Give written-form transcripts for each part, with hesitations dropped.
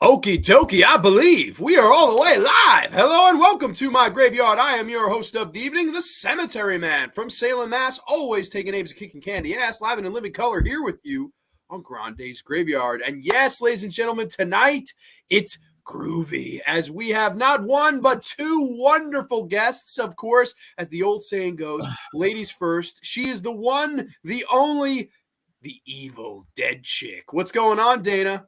Okie dokie, I believe we are all the way live. Hello and welcome to my graveyard. I am your host of the evening, the Cemetery Man from Salem, Mass. Always taking names and kicking candy ass, live and in living color here with you on Grande's Graveyard. And yes, ladies and gentlemen, tonight it's groovy as we have not one but two wonderful guests, of course, as the old saying goes, ladies first. She is the one, the only, the evil dead chick. What's going on, Dana?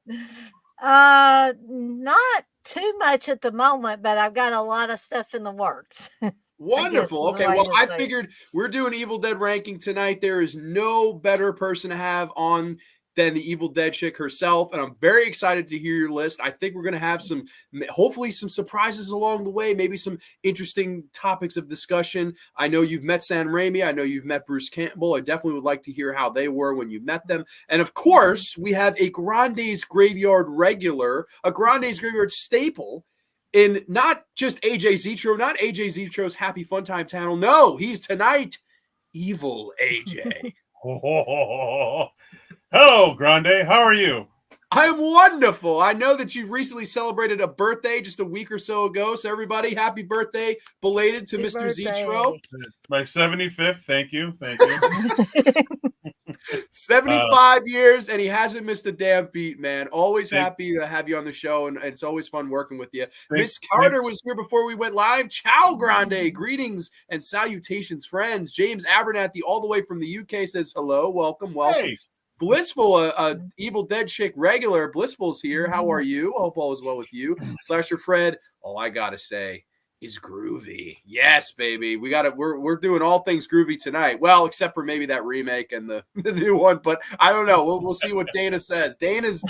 Not too much at the moment, but I've got a lot of stuff in the works. I guess Wonderful. is the Okay, way well, to I say it. figured we're doing Evil Dead ranking tonight. There is no better person to have on than the Evil Dead chick herself, and I'm very excited to hear your list. I think we're going to have some, hopefully, some surprises along the way, maybe some interesting topics of discussion. I know you've met Sam Raimi. I know you've met Bruce Campbell. I definitely would like to hear how they were when you met them. And of course, we have a Grande's Graveyard regular, a Grande's Graveyard staple in not just AJ Zetro, not AJ Zetro's Happy Fun Time channel. No, he's tonight evil AJ. Hello, Grande. How are you? I'm wonderful. I know that you've recently celebrated a birthday just a week or so ago. So everybody, happy birthday belated to Happy Mr. Zetro. birthday. My 75th. Thank you. Thank you. 75 years, and he hasn't missed a damn beat, man. Always Thank- happy to have you on the show, and it's always fun working with you. thank- Miss Carter thanks. was here before we went live. Ciao, Grande. Greetings and salutations, friends. James Abernathy, all the way from the UK, says hello. Welcome, welcome. Hey, Blissful, Evil Dead chick regular. Blissful's here. How are you? Hope all is well with you. Slasher Fred, all I gotta say is groovy. Yes, baby. We're doing all things groovy tonight. Well, except for maybe that remake and the new one, but I don't know. We'll see what Dana says. Dana's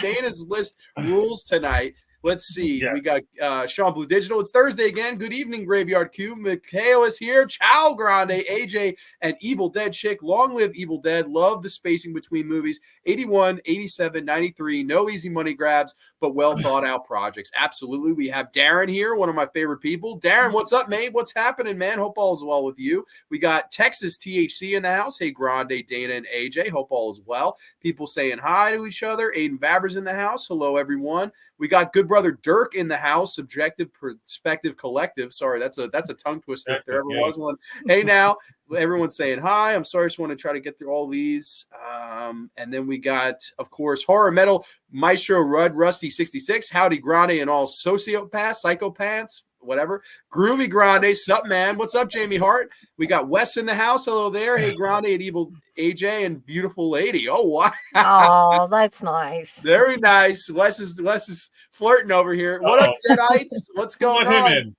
list rules tonight. Let's see. Yes. We got Sean Blue Digital. It's Thursday again. Good evening, Graveyard Q. Mikhail is here. Ciao, Grande, AJ, and Evil Dead chick. Long live Evil Dead. Love the spacing between movies. 81, 87, 93. No easy money grabs, but well thought out projects. Absolutely. We have Darren here, one of my favorite people. Darren, what's up, mate? What's happening, man? Hope all is well with you. We got Texas THC in the house. Hey, Grande, Dana, and AJ. Hope all is well. People saying hi to each other. Aiden Vavers in the house. Hello, everyone. We got good brother Dirk in the house. Subjective Perspective Collective. Sorry, that's a tongue twister if there ever was one. Hey, now everyone's saying hi. I'm sorry, I just want to try to get through all these. And then we got, of course, Horror Metal Maestro Rudd Rusty 66. Howdy Grande and all sociopaths, psychopaths, whatever. Groovy Grande, sup man? What's up, Jamie Hart? We got Wes in the house. Hello there. Hey Grande and Evil AJ and beautiful lady. Oh wow. Oh, that's nice. Very nice. Wes is flirting over here. What up, Deadites? What's going let him on? in.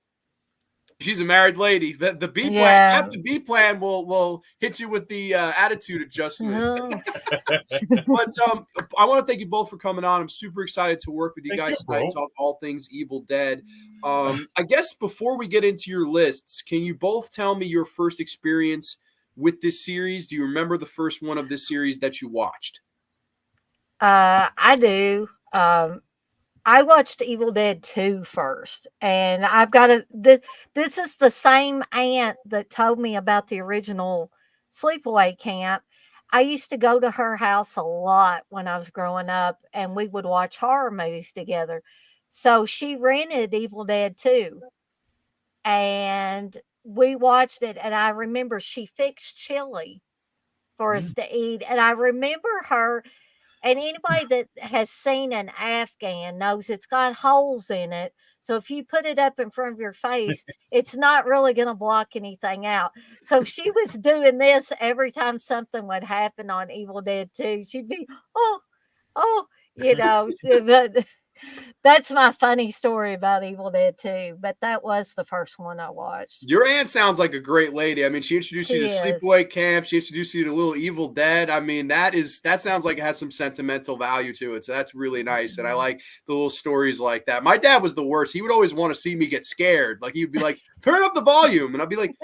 She's a married lady. The B plan, Yeah. Captain B plan will hit you with the attitude adjustment. Mhm. But I want to thank you both for coming on. I'm super excited to work with you Thank guys you, tonight, bro. talk all things Evil Dead. I guess before we get into your lists, can you both tell me your first experience with this series? Do you remember the first one of this series that you watched? I do. I watched Evil Dead 2 first, and I've got this is the same aunt that told me about the original sleepaway camp. I used to go to her house a lot when I was growing up, and we would watch horror movies together. So she rented Evil Dead 2, and we watched it. And I remember she fixed chili for us to eat, and I remember her, and anybody that has seen an Afghan knows it's got holes in it. So if you put it up in front of your face, it's not really going to block anything out. So she was doing this every time something would happen on Evil Dead 2. She'd be, oh, oh, but that's my funny story about Evil Dead 2. But that was the first one I watched. Your aunt sounds like a great lady. I mean, she introduced you She to is. Sleepaway Camp. She introduced you to Little Evil Dead. I mean, that sounds like it has some sentimental value to it. So that's really nice. And I like the little stories like that. My dad was the worst. He would always want to see me get scared. Like he would be like, "Turn up the volume," and I'd be like,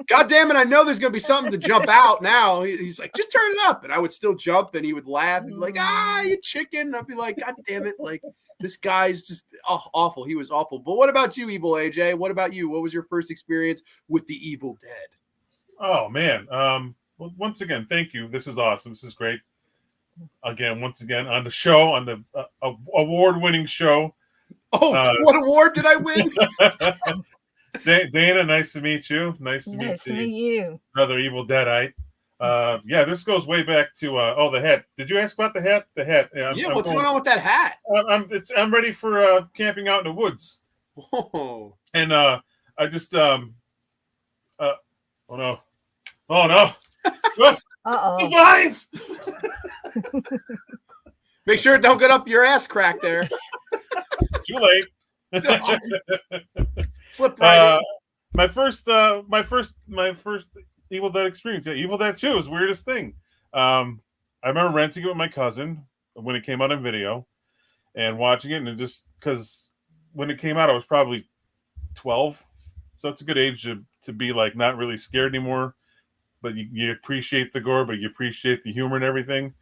"God damn it! I know there's gonna be something to jump out now." He's like, "Just turn it up," and I would still jump, and he would laugh and be like, "Ah, you chicken!" I'd be like, "God damn it!" Like this guy's just awful. He was awful. But what about you, Evil AJ? What about you? What was your first experience with the Evil Dead? Oh man. Well, once again, thank you. This is awesome. This is great. Again, once again on the show, on the award-winning show. Oh, what award did I win? Dana, nice to meet you. Nice to Nice to meet meet you. another Evil Deadite. Yeah, this goes way back to the hat. Did you ask about the hat? The hat. Yeah, what's going on with that hat? I'm ready for camping out in the woods. Oh. And I just oh no. Oh no. Uh-oh. Vines! Make sure it don't get up your ass crack there. Too late. Slip right in. My first Evil Dead experience. Yeah, Evil Dead 2 was the weirdest thing. I remember renting it with my cousin when it came out on video and watching it, and just because when it came out, I was probably 12, so it's a good age to be like not really scared anymore, but you appreciate the gore, but you appreciate the humor and everything.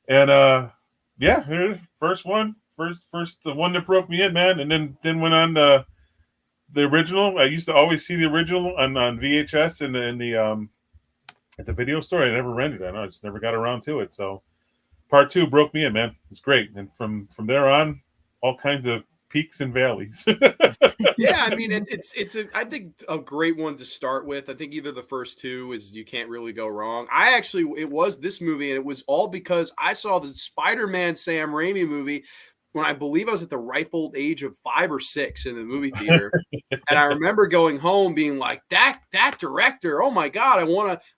And yeah, first the one that broke me in, man, and then went on the original. I used to always see the original on VHS in the at the video store. I never rented it. I just never got around to it. So part 2 broke me in, man. It's great, and from there on, all kinds of peaks and valleys. Yeah, I mean I think a great one to start with. I think either the first 2 is you can't really go wrong. It was this movie, and it was all because I saw the Spider-Man Sam Raimi movie when I believe I was at the ripe old age of 5 or 6 in the movie theater. And I remember going home being like, that director, oh my God,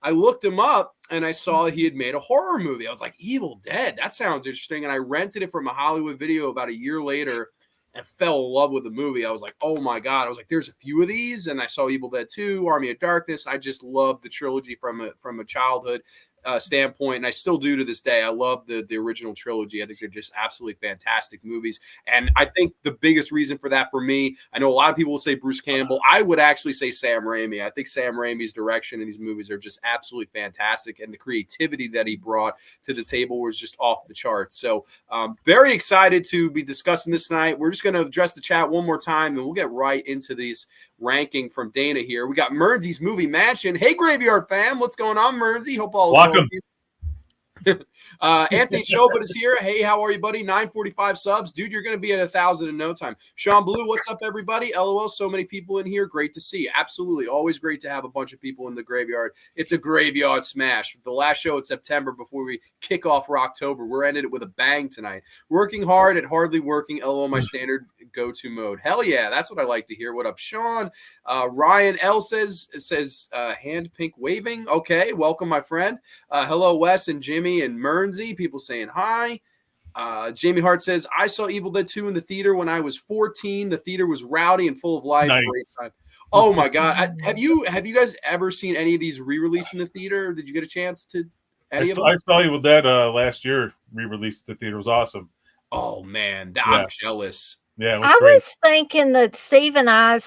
I looked him up and I saw he had made a horror movie. I was like, Evil Dead, that sounds interesting. And I rented it from a Hollywood Video about a year later and fell in love with the movie. I was like, oh my God. I was like, there's a few of these. And I saw Evil Dead 2, Army of Darkness. I just love the trilogy from a childhood standpoint, and I still do to this day. I love the original trilogy. I think they're just absolutely fantastic movies, and I think the biggest reason for that for me, I know a lot of people will say Bruce Campbell. I would actually say Sam Raimi. I think Sam Raimi's direction in these movies are just absolutely fantastic, and the creativity that he brought to the table was just off the charts. So very excited to be discussing this tonight. We're just going to address the chat one more time, and we'll get right into these ranking from Dana here. We got Mernzy's Movie Mansion. Hey, Graveyard fam. What's going on, Mernsy? Hope all is well. Welcome. Anthony Chobot is here. Hey, how are you, buddy? 945 subs. Dude, you're going to be at 1,000 in no time. Sean Blue, what's up, everybody? LOL, so many people in here. Great to see. Absolutely. Always great to have a bunch of people in the graveyard. It's a graveyard smash. The last show in September before we kick off for October. We're ended it with a bang tonight. Working hard at hardly working. LOL, my standard go-to mode. Hell yeah. That's what I like to hear. What up, Sean? Ryan L says hand pink waving. Okay. Welcome, my friend. Hello, Wes and Jimmy and Mernsy, people saying hi. Jamie Hart says, I saw Evil Dead 2 in the theater when I was 14. The theater was rowdy and full of life. Nice. Great time. Oh my God. Have you guys ever seen any of these re-released in the theater? Did you get a chance to I saw Evil Dead last year re-released at the theater. It was awesome. Oh man, I'm jealous. Yeah, I was thinking that Steve and I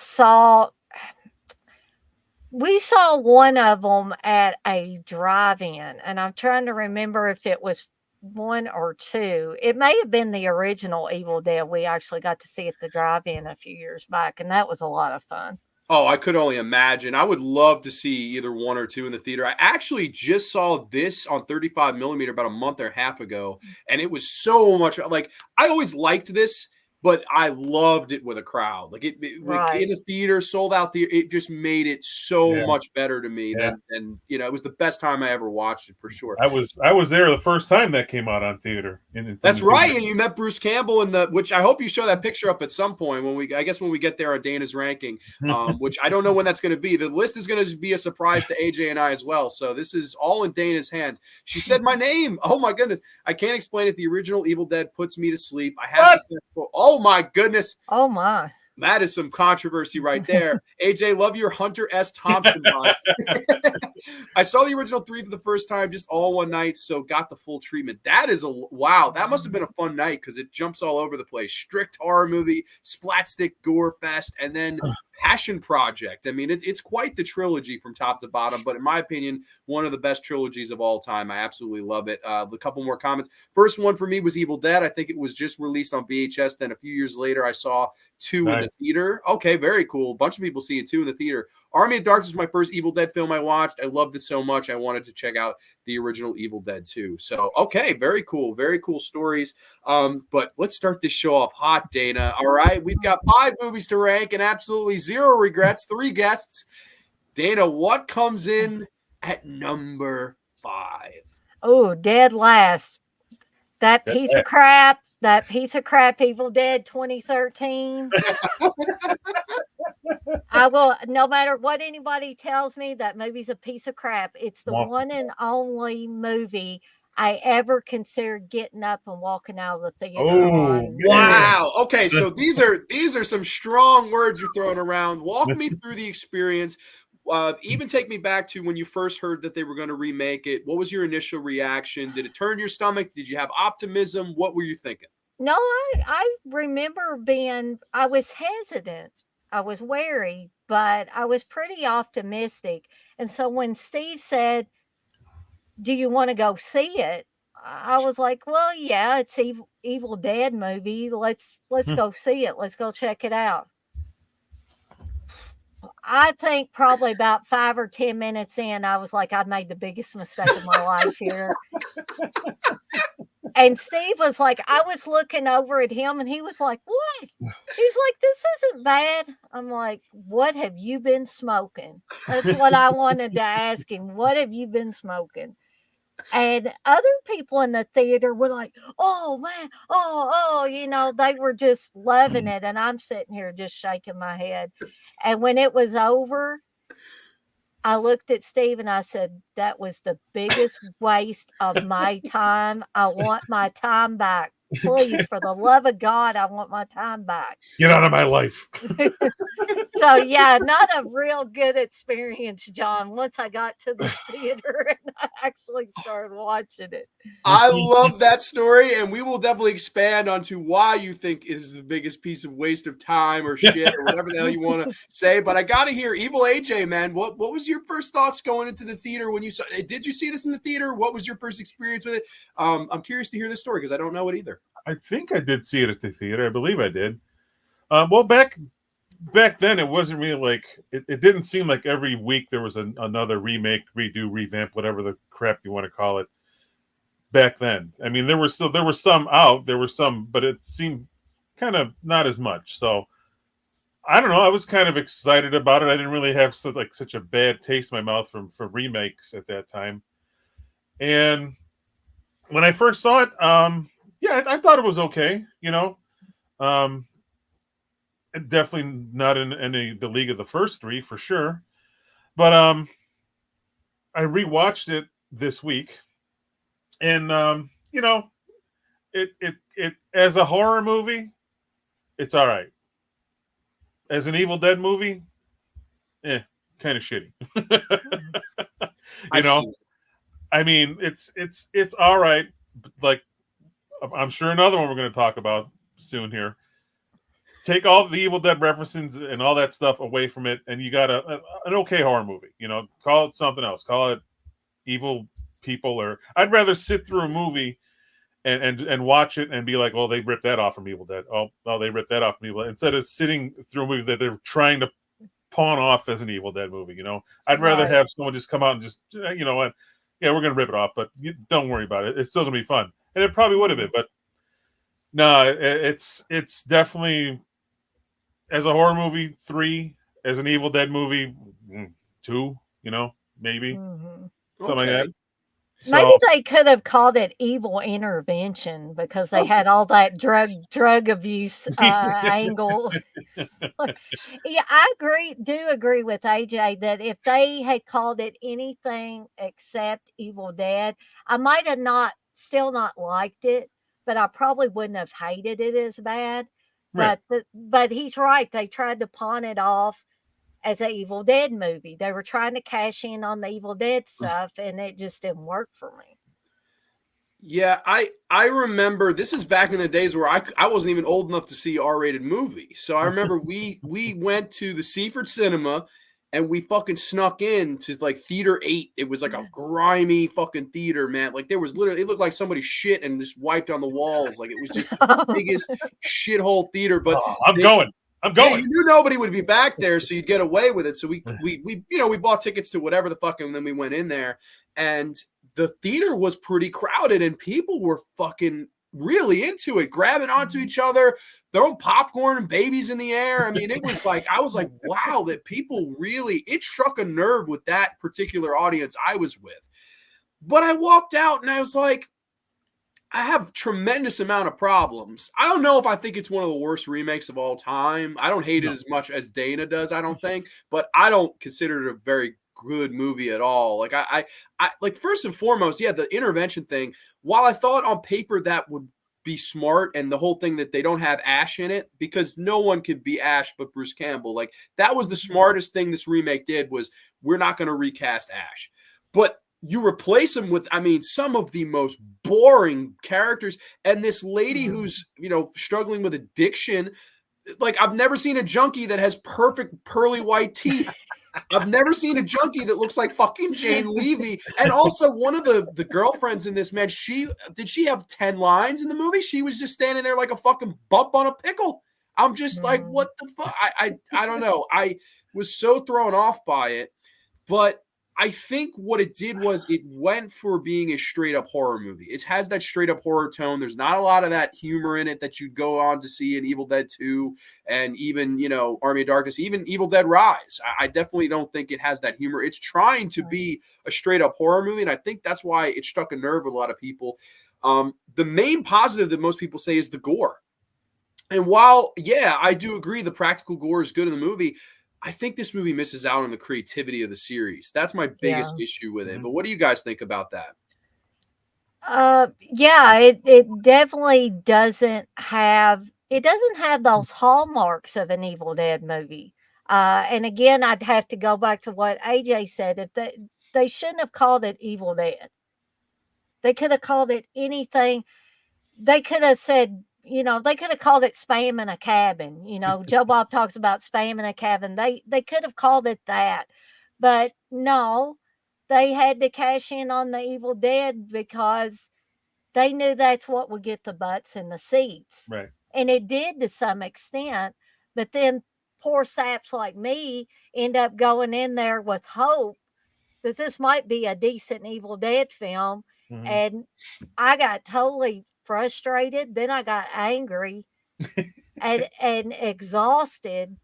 we saw one of them at a drive-in, and I'm trying to remember if it was 1 or 2. It may have been the original Evil Dead we actually got to see at the drive-in a few years back, and that was a lot of fun. Oh, I could only imagine. I would love to see either 1 or 2 in the theater. I actually just saw this on 35 millimeter about a month or a half ago, and it was so much like I always liked this, but I loved it with a crowd. Like like in a theater, sold out theater. It just made it so much better to me than it was the best time I ever watched it for sure. I was there the first time that came out on theater. That's right, and you met Bruce Campbell which I hope you show that picture up at some point when we get there on Dana's ranking, which I don't know when that's going to be. The list is going to be a surprise to AJ and I as well. So this is all in Dana's hands. She said my name. Oh my goodness, I can't explain it. The original Evil Dead puts me to sleep. I have. Oh my goodness. Oh my. That is some controversy right there. AJ, love your Hunter S. Thompson vibe. I saw the original 3 for the first time, just all one night, so got the full treatment. That is wow. That must have been a fun night because it jumps all over the place. Strict horror movie, splatstick gore fest, and then Passion Project. I mean, it's quite the trilogy from top to bottom, but in my opinion, one of the best trilogies of all time. I absolutely love it. A couple more comments. First one for me was Evil Dead. I think it was just released on VHS. Then a few years later, I saw 2 in the theater. Okay, very cool. A bunch of people see it 2 in the theater. Army of Darkness was my first Evil Dead film I watched. I loved it so much. I wanted to check out the original Evil Dead too. So, okay, very cool stories. But let's start this show off hot, Dana. All right, we've got 5 movies to rank and absolutely 0 regrets. 3 guests. Dana, what comes in at number 5? Oh, dead last. That piece of crap. That piece of crap, Evil Dead 2013. I will, no matter what anybody tells me, that movie's a piece of crap. It's the one and only movie I ever considered getting up and walking out of the theater. Oh, wow. Okay, so these are some strong words you're throwing around. Walk me through the experience. Even take me back to when you first heard that they were going to remake it. What was your initial reaction? Did it turn your stomach? Did you have optimism? What were you thinking? No, I remember I was hesitant. I was wary, but I was pretty optimistic. And so when Steve said, "Do you want to go see it?" I was like, "Well, yeah, it's Evil Dead movie. Let's go see it. Let's go check it out." I think probably about 5 or 10 minutes in, I was like, I made the biggest mistake of my life here. And Steve was like, I was looking over at him and he was like, what? He's like, this isn't bad. I'm like, what have you been smoking? That's what I wanted to ask him. What have you been smoking? And other people in the theater were like, oh man, they were just loving it. And I'm sitting here just shaking my head. And when it was over, I looked at Steve and I said, that was the biggest waste of my time. I want my time back. Please, for the love of God, I want my time back. Get out of my life. So, yeah, not a real good experience, John, once I got to the theater and I actually started watching it. I love that story, and we will definitely expand onto why you think is the biggest piece of waste of time or shit or whatever the hell you want to say. But I got to hear, Evil AJ, man, what was your first thoughts going into the theater when you saw it? Did you see this in the theater? What was your first experience with it? I'm curious to hear this story because I don't know it either. I think I did see it at the theater. I believe I did. Well, back then, it wasn't really like it didn't seem like every week there was another remake, redo, revamp, whatever the crap you want to call it. Back then, I mean, there were some out, but it seemed kind of not as much. So I don't know. I was kind of excited about it. I didn't really have such a bad taste in my mouth for remakes at that time. And when I first saw it, yeah, I thought it was okay. Definitely not in the league of the first 3 for sure. But I rewatched it this week, and it as a horror movie, it's all right. As an Evil Dead movie, kind of shitty. I mean, it's all right. Like, I'm sure another one we're going to talk about soon here. Take all the Evil Dead references and all that stuff away from it, and you got an okay horror movie. Call it something else. Call it Evil People, or I'd rather sit through a movie and watch it and be like, "Oh, they ripped that off from Evil Dead. Oh, they ripped that off from Evil Dead." Instead of sitting through a movie that they're trying to pawn off as an Evil Dead movie. I'd rather have someone just come out and just, you know what, yeah, we're gonna rip it off, but don't worry about it. It's still gonna be fun, and it probably would have been, but no, it's definitely. As a horror movie, 3. As an Evil Dead movie, 2. Maybe something like that. Maybe they could have called it Evil Intervention because they had all that drug abuse angle. Yeah, I do agree with AJ that if they had called it anything except Evil Dead, I might have still not liked it, but I probably wouldn't have hated it as bad. Right. But he's right. They tried to pawn it off as an Evil Dead movie. They were trying to cash in on the Evil Dead stuff, and it just didn't work for me. Yeah, I remember this is back in the days where I wasn't even old enough to see R-rated movies. So I remember we went to the Seaford Cinema and we fucking snuck in to like Theater 8. It was like a grimy fucking theater, man. Like there was literally, it looked like somebody shit and just wiped on the walls. Like it was just the biggest shithole theater. But I'm going. I'm Yeah, going. you knew nobody would be back there, so you'd get away with it. So we we bought tickets to whatever the fuck, and then we went in there, and the theater was pretty crowded, and people were fucking really into it, grabbing onto each other, throwing popcorn and babies in the air. I mean, it was like, I was like, wow, that people really, it struck a nerve with that particular audience I was with. But I walked out and I was like, I have tremendous amount of problems. I don't know if I think it's one of the worst remakes of all time. I don't hate it as much as Dana does, I don't think, but I don't consider it a very good movie at all. Like I like, first and foremost, yeah, the intervention thing, while I thought on paper that would be smart, and the whole thing that they don't have Ash in it, because no one could be Ash but Bruce Campbell. Like, that was the smartest thing this remake did, was we're not going to recast Ash. But you replace him with, I mean, some of the most boring characters, and this lady who's, you know, struggling with addiction. Like, I've never seen a junkie that has perfect pearly white teeth. I've never seen a junkie that looks like fucking Jane Levy. And also, one of the girlfriends in this, man, she have 10 lines in the movie? She was just standing there like a fucking bump on a pickle. I'm just like, what the fuck? I don't know. I was so thrown off by it. But I think what it did was it went for being a straight up horror movie. It has that straight up horror tone. There's not a lot of that humor in it that you'd go on to see in Evil Dead 2 and even, you know, Army of Darkness, even Evil Dead Rise. I definitely don't think it has that humor. It's trying to be a straight up horror movie, and I think that's why it struck a nerve with a lot of people. The main positive that most people say is the gore. And while, yeah, I do agree the practical gore is good in the movie, I think this movie misses out on the creativity of the series. That's my biggest issue with it. But what do you guys think about that? Yeah, it definitely doesn't have those hallmarks of an Evil Dead movie. And again, I'd have to go back to what AJ said. If they shouldn't have called it Evil Dead. They could have called it anything. They could have said, you know, they could have called it Spam in a Cabin. You know, Joe Bob talks about Spam in a Cabin. They could have called it that. But no, they had to cash in on the Evil Dead because they knew that's what would get the butts in the seats. Right. And it did to some extent. But then poor saps like me end up going in there with hope that this might be a decent Evil Dead film. And I got totally frustrated. Then I got angry and exhausted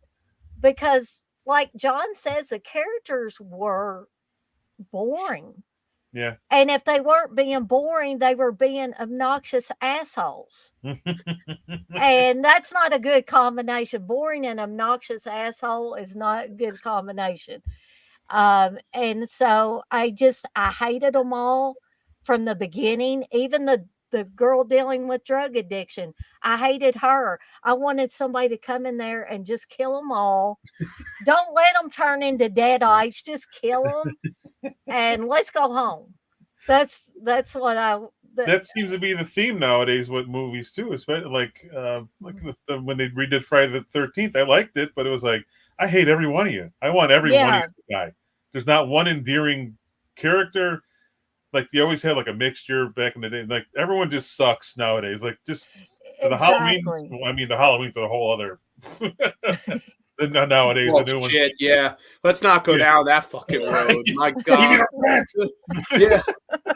because, like John says, the characters were boring. Yeah. And if they weren't being boring, they were being obnoxious assholes. And that's not a good combination. Boring and obnoxious asshole is not a good combination. And so I hated them all from the beginning. Even the girl dealing with drug addiction, I hated her. I wanted somebody to come in there and just kill them all. Don't let them turn into deadites. Just kill them and let's go home. That's what that seems to be the theme nowadays with movies too, especially like when they redid Friday the 13th. I liked it, but it was like, I hate every one of you. I want every one of you to die. There's not one endearing character. Like, they always had like a mixture back in the day. Like, everyone just sucks nowadays. Like, just the Halloween. I mean, the Halloween's a whole other. Nowadays, the new shit. One. Yeah, let's not go down that fucking road. My God. Yeah,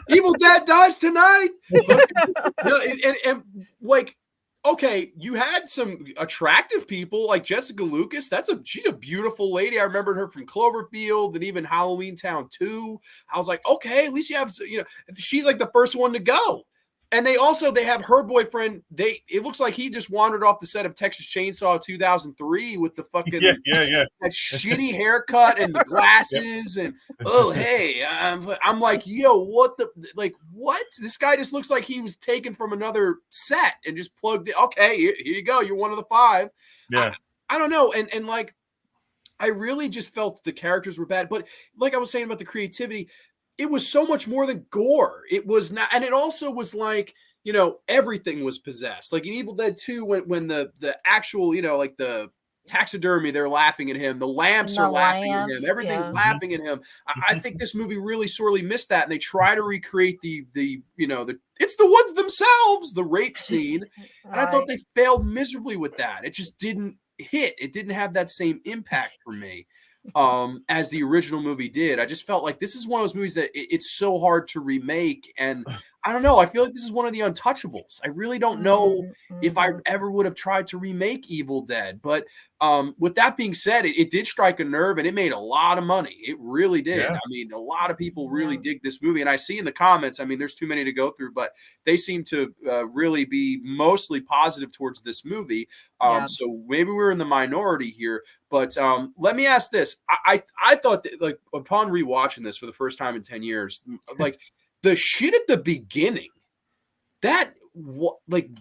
Evil Dead dies tonight. and like, okay, you had some attractive people like Jessica Lucas. She's a beautiful lady. I remembered her from Cloverfield and even Halloween Town 2. I was like, okay, at least you have, you know, she's like the first one to go. And they have her boyfriend. It looks like he just wandered off the set of Texas Chainsaw 2003 with the fucking that shitty haircut and the glasses and hey, I'm like, yo, what the what? This guy just looks like he was taken from another set and just plugged it. Okay, here you go. You're one of the 5. Yeah, I don't know, and like, I really just felt the characters were bad, but like I was saying about the creativity. It was so much more than gore. It was not, and it also was like, you know, everything was possessed. Like in Evil Dead 2, when the actual, you know, like the taxidermy, they're laughing at him. The lamps are laughing at him. Everything's laughing at him. I think this movie really sorely missed that, and they try to recreate the you know, it's the woods themselves, the rape scene, and I thought they failed miserably with that. It just didn't hit. It didn't have that same impact for me as the original movie did. I just felt like this is one of those movies that it's so hard to remake, and I don't know. I feel like this is one of the untouchables. I really don't know if I ever would have tried to remake Evil Dead, but with that being said, it did strike a nerve and it made a lot of money. It really did. Yeah. I mean, a lot of people really dig this movie, and I see in the comments, I mean, there's too many to go through, but they seem to really be mostly positive towards this movie. So maybe we're in the minority here, but let me ask this. I thought that, like, upon rewatching this for the first time in 10 years, like the shit at the beginning, that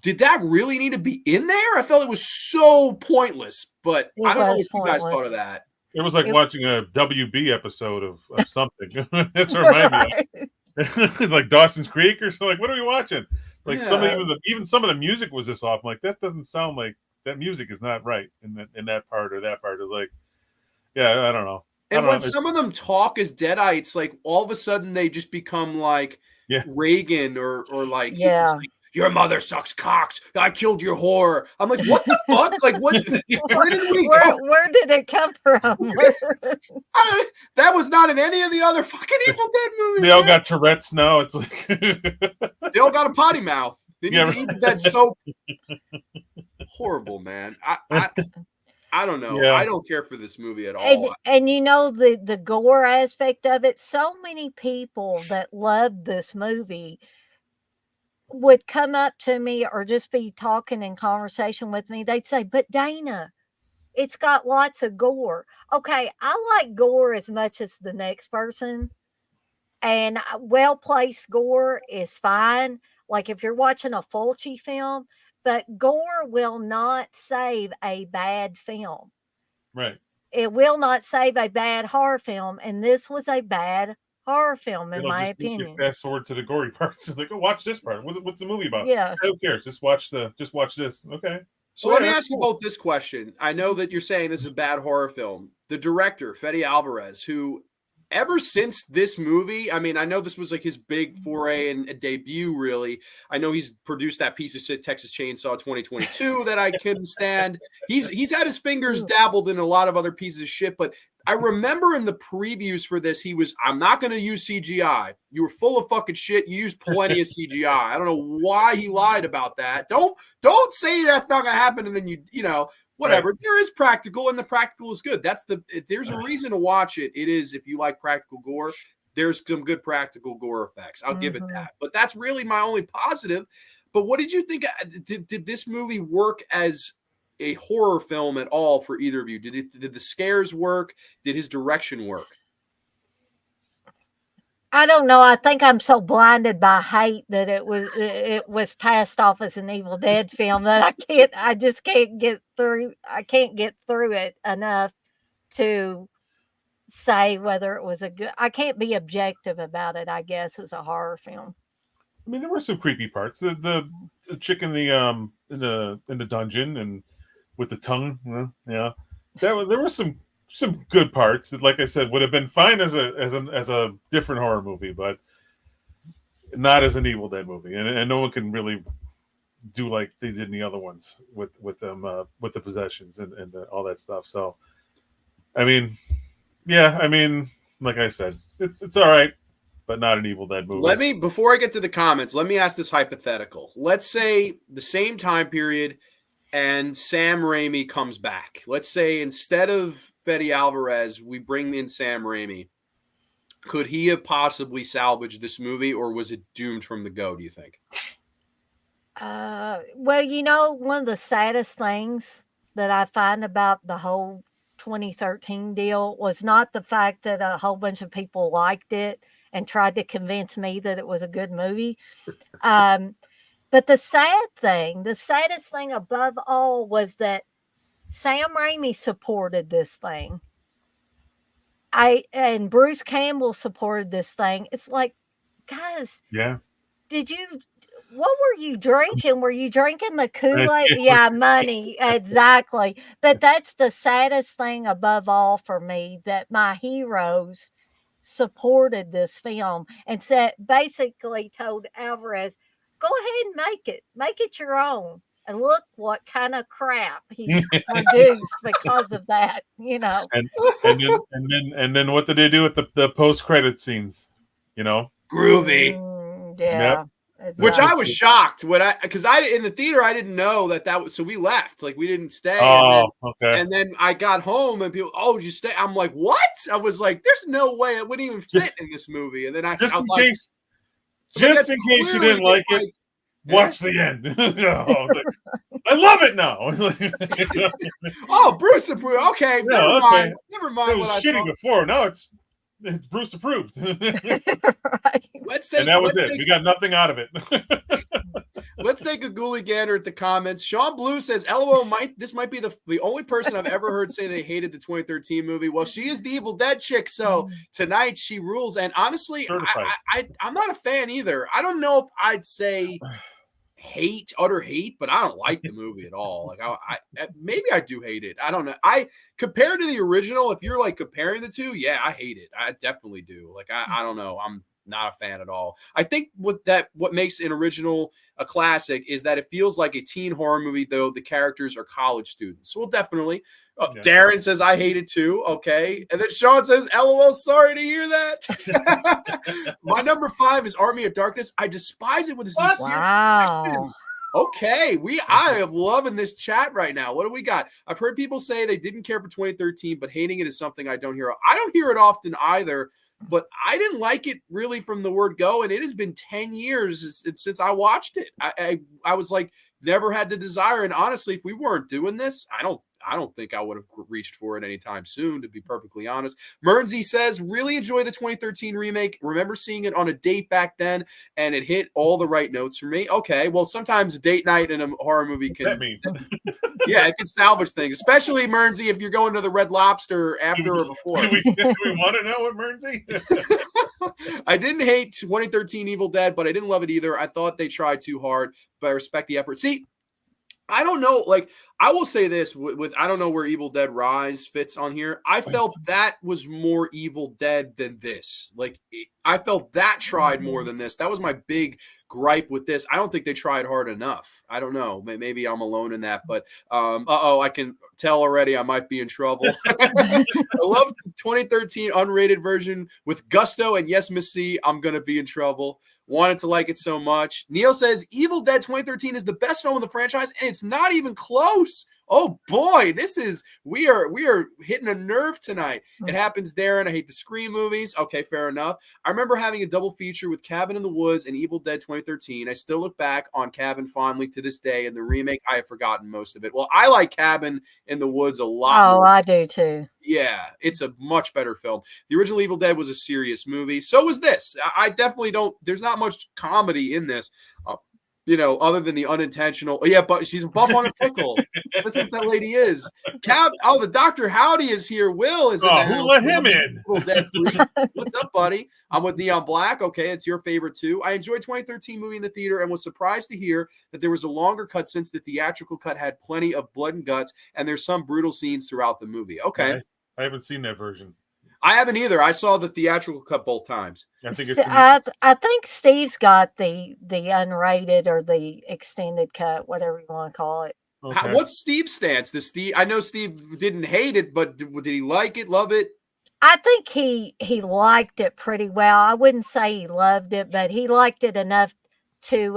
did that really need to be in there? I felt it was so pointless, but I don't know what you guys thought of that. It was like watching a WB episode of something. That's what reminded me. It's like Dawson's Creek or something. Like, what are we watching? Like even some of the music was just off. I'm like, that doesn't sound like that music is not right in that part or that part. It's like, yeah, I don't know. And when some of them talk as Deadites, like all of a sudden they just become like Reagan or like, like, your mother sucks cocks. I killed your whore. I'm like, what the fuck? Like, what? Where did we go? Where did it come from? That was not in any of the other fucking Evil Dead movies. They all got Tourette's now. It's like they all got a potty mouth. They need to eat that soap. Horrible, man. I don't know. Yeah. I don't care for this movie at all. And you know, the gore aspect of it, so many people that loved this movie would come up to me or just be talking in conversation with me. They'd say, but Dana, it's got lots of gore. Okay, I like gore as much as the next person. And well-placed gore is fine. Like if you're watching a Fulci film, but gore will not save a bad film. Right. It will not save a bad horror film. And this was a bad horror film, in my opinion. You fast forward to the gory parts. It's like, oh, watch this part. What's the movie about? Yeah. Who cares? Just watch this. Okay. So let me ask you both this question. I know that you're saying this is a bad horror film. The director, Fede Alvarez, who ever since this movie, I mean, I know this was like his big foray and debut, really. I know he's produced that piece of shit Texas Chainsaw 2022 that I couldn't stand. He's had his fingers dabbled in a lot of other pieces of shit, but I remember in the previews for this, I'm not going to use CGI. You were full of fucking shit. You used plenty of CGI. I don't know why he lied about that. Don't say that's not going to happen and then you know, whatever. Right. There is practical, and the practical is good. There's a reason to watch it. It is, if you like practical gore, there's some good practical gore effects. I'll give it that. But that's really my only positive. But what did you think? Did this movie work as a horror film at all for either of you? Did the scares work? Did his direction work? I don't know. I think I'm so blinded by hate that it was passed off as an Evil Dead film that I just can't get through. I can't get through it enough to say whether it was a good. I can't be objective about it, I guess, as a horror film. I mean, there were some creepy parts. The chick in the dungeon and with the tongue, there were some good parts that, like I said, would have been fine as a different horror movie, but not as an Evil Dead movie. And no one can really do like they did in the other ones with them with the possessions and all that stuff. So, I mean, like I said, it's all right, but not an Evil Dead movie. Before I get to the comments, let me ask this hypothetical. Let's say the same time period and Sam Raimi comes back. Let's say instead of Fede Alvarez, we bring in Sam Raimi. Could he have possibly salvaged this movie, or was it doomed from the go, do you think? Well, you know, one of the saddest things that I find about the whole 2013 deal was not the fact that a whole bunch of people liked it and tried to convince me that it was a good movie. But the saddest thing above all was that Sam Raimi supported this thing. And Bruce Campbell supported this thing. It's like, guys, what were you drinking? Were you drinking the Kool-Aid? Yeah, money. Exactly. But that's the saddest thing above all for me, that my heroes supported this film and basically told Alvarez, go ahead and make it your own. and look what kind of crap he produced because of that. You know. And then what did they do with the post credit scenes? You know, Groovy. Yeah. Which I Just was shocked because I in the theater I didn't know that was, so we left, like we didn't stay. Oh, okay. And then I got home and people, oh, did you stay? I'm like, what? I was like, there's no way it wouldn't even fit in this movie. And then I was like, just in case you didn't like it, watch the end. I love it now. Oh, Bruce approved. Okay, never mind. Never mind. It was shitty before. Now it's Bruce approved. Right. And that was it. We got nothing out of it. Let's take a ghoulie gander at the comments. Sean Blue says, LOL, this might be the only person I've ever heard say they hated the 2013 movie. Well, she is the Evil Dead chick, so tonight she rules. And honestly, I'm not a fan either. I don't know if I'd say utter hate, but I don't like the movie at all. Like I maybe I do hate it. I don't know. Compared to the original, if you're like comparing the two, yeah, I hate it. I definitely do. Like I don't know. I'm not a fan at all. I think what makes an original a classic is that it feels like a teen horror movie, though the characters are college students. Well, definitely. Darren says, I hate it too. Okay. And then Sean says, LOL, sorry to hear that. My number 5 is Army of Darkness. I despise it with a sincere passion. Okay. I am loving this chat right now. What do we got? I've heard people say they didn't care for 2013, but hating it is something I don't hear. I don't hear it often either. But I didn't like it really from the word go, and it has been 10 years since I watched it. I was like, never had the desire, and honestly, if we weren't doing this, I don't think I would have reached for it anytime soon, to be perfectly honest. Mernsey says, really enjoy the 2013 remake. Remember seeing it on a date back then, and it hit all the right notes for me. Okay, well, sometimes a date night in a horror movie can... Yeah, it can salvage things, especially, Mernsey, if you're going to the Red Lobster after or before. Do we want to know what Mernsey? I didn't hate 2013 Evil Dead, but I didn't love it either. I thought they tried too hard, but I respect the effort. See, I don't know. Like, I will say this with I don't know where Evil Dead Rise fits on here. I felt that was more Evil Dead than this. Like, I felt that tried more than this. That was my big gripe with this. I don't think they tried hard enough. I don't know. Maybe I'm alone in that, but I can tell already I might be in trouble. I love the 2013 unrated version with gusto, and yes, Miss C, I'm gonna be in trouble. Wanted to like it so much. Neil says Evil Dead 2013 is the best film of the franchise, and it's not even close. Oh boy, we are hitting a nerve tonight. It happens, Darren. I hate the Scream movies. Okay, fair enough. I remember having a double feature with Cabin in the Woods and Evil Dead 2013. I still look back on Cabin fondly to this day, and the remake, I have forgotten most of it. Well, I like Cabin in the Woods a lot. Oh, I do too. Yeah, it's a much better film. The original Evil Dead was a serious movie. So was this. I definitely don't. There's not much comedy in this. Other than the unintentional. Yeah, but she's a buff on a pickle. That's what that lady is. The Dr. Howdy is here. Will is in the house. Who let him in? What's up, buddy? I'm with Neon Black. Okay, it's your favorite too. I enjoyed 2013 movie in the theater and was surprised to hear that there was a longer cut since the theatrical cut had plenty of blood and guts, and there's some brutal scenes throughout the movie. Okay. I haven't seen that version. I haven't either. I saw the theatrical cut both times. I think Steve's got the unrated or the extended cut, whatever you want to call it. Okay. What's Steve's stance? I know Steve didn't hate it, but did he like it, love it? I think he liked it pretty well. I wouldn't say he loved it, but he liked it enough to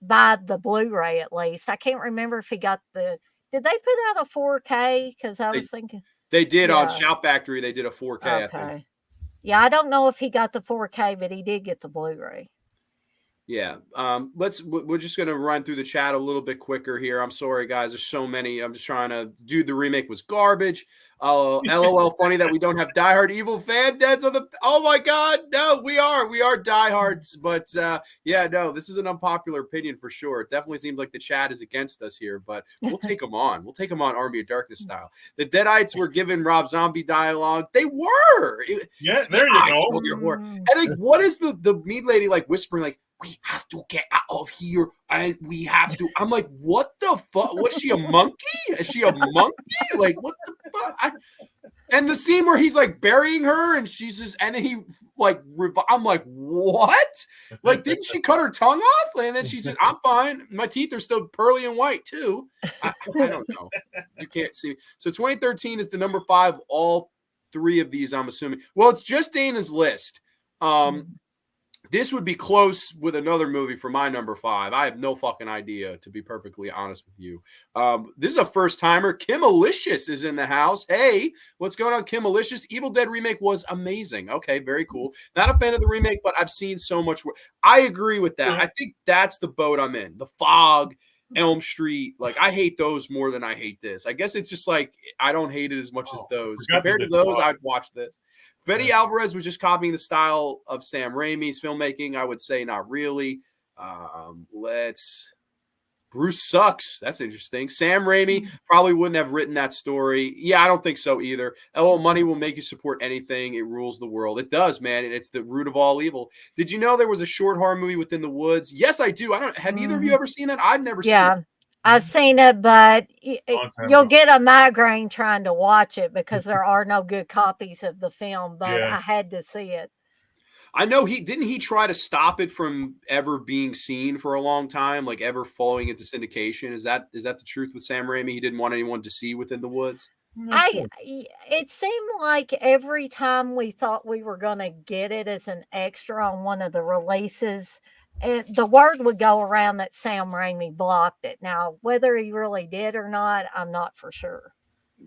buy the Blu-ray at least. I can't remember if he got did they put out a 4K? Because I was thinking. They did on Shout Factory. They did a 4K. Okay. I think. Yeah, I don't know if he got the 4K, but he did get the Blu-ray. Yeah. We're just going to run through the chat a little bit quicker here. I'm sorry, guys. There's so many. I'm just trying to do the remake was garbage. LOL, funny that we don't have diehard evil fan dads on the. Oh my God, no, we are diehards, but no, this is an unpopular opinion for sure. It definitely seems like the chat is against us here, but we'll take them on. We'll take them on Army of Darkness style. The Deadites were given Rob Zombie dialogue. They were. There you go. And like, what is the meat lady like whispering like? We have to get out of here, and we have to. I'm like, what the fuck? Was she a monkey? Is she a monkey? Like, what the fuck? And the scene where he's like burying her, and she's just, and then he like, I'm like, what? Like, didn't she cut her tongue off? And then she's just, I'm fine. My teeth are still pearly and white too. I don't know. You can't see. So 2013 is the number 5. All 3 of these, I'm assuming. Well, it's just Dana's list. This would be close with another movie for my number 5. I have no fucking idea, to be perfectly honest with you. This is a first timer. Kim Alicious is in the house. Hey, what's going on, Kim Alicious? Evil Dead remake was amazing. Okay, very cool. Not a fan of the remake, but I've seen so much. I agree with that. I think that's the boat I'm in. The Fog, Elm Street. Like, I hate those more than I hate this. I guess it's just like I don't hate it as much as those. Compared to those, I'd watch this. Fede Alvarez was just copying the style of Sam Raimi's filmmaking. I would say not really. Bruce sucks. That's interesting. Sam Raimi probably wouldn't have written that story. Yeah, I don't think so either. Money will make you support anything. It rules the world. It does, man. And it's the root of all evil. Did you know there was a short horror movie Within the Woods? Yes, I do. Have either of you ever seen that? I've never seen it. I've seen it, but you'll get a migraine trying to watch it because there are no good copies of the film, but I had to see it. I know he try to stop it from ever being seen for a long time, like ever falling into syndication. Is that the truth with Sam Raimi? He didn't want anyone to see Within the Woods? It seemed like every time we thought we were going to get it as an extra on one of the releases, the word would go around that Sam Raimi blocked it. Now, whether he really did or not, I'm not for sure.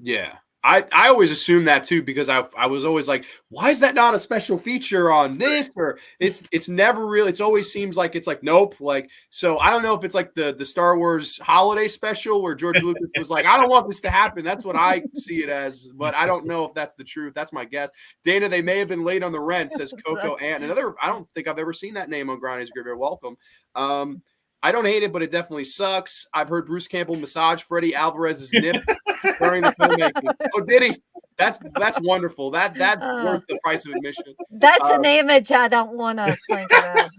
Yeah. I always assumed that too, because I was always like, why is that not a special feature on this? Or it's never really, it always seems like it's like, nope. Like, so I don't know if it's like the Star Wars holiday special where George Lucas was like, I don't want this to happen. That's what I see it as, but I don't know if that's the truth. That's my guess. Dana, they may have been late on the rent, says Coco Ant. I don't think I've ever seen that name on Granny's Graveyard. Welcome. I don't hate it, but it definitely sucks. I've heard Bruce Campbell massage Fede Alvarez's nip during the filmmaking. Oh, did he? That's wonderful. That's worth the price of admission. That's an image I don't want to think about.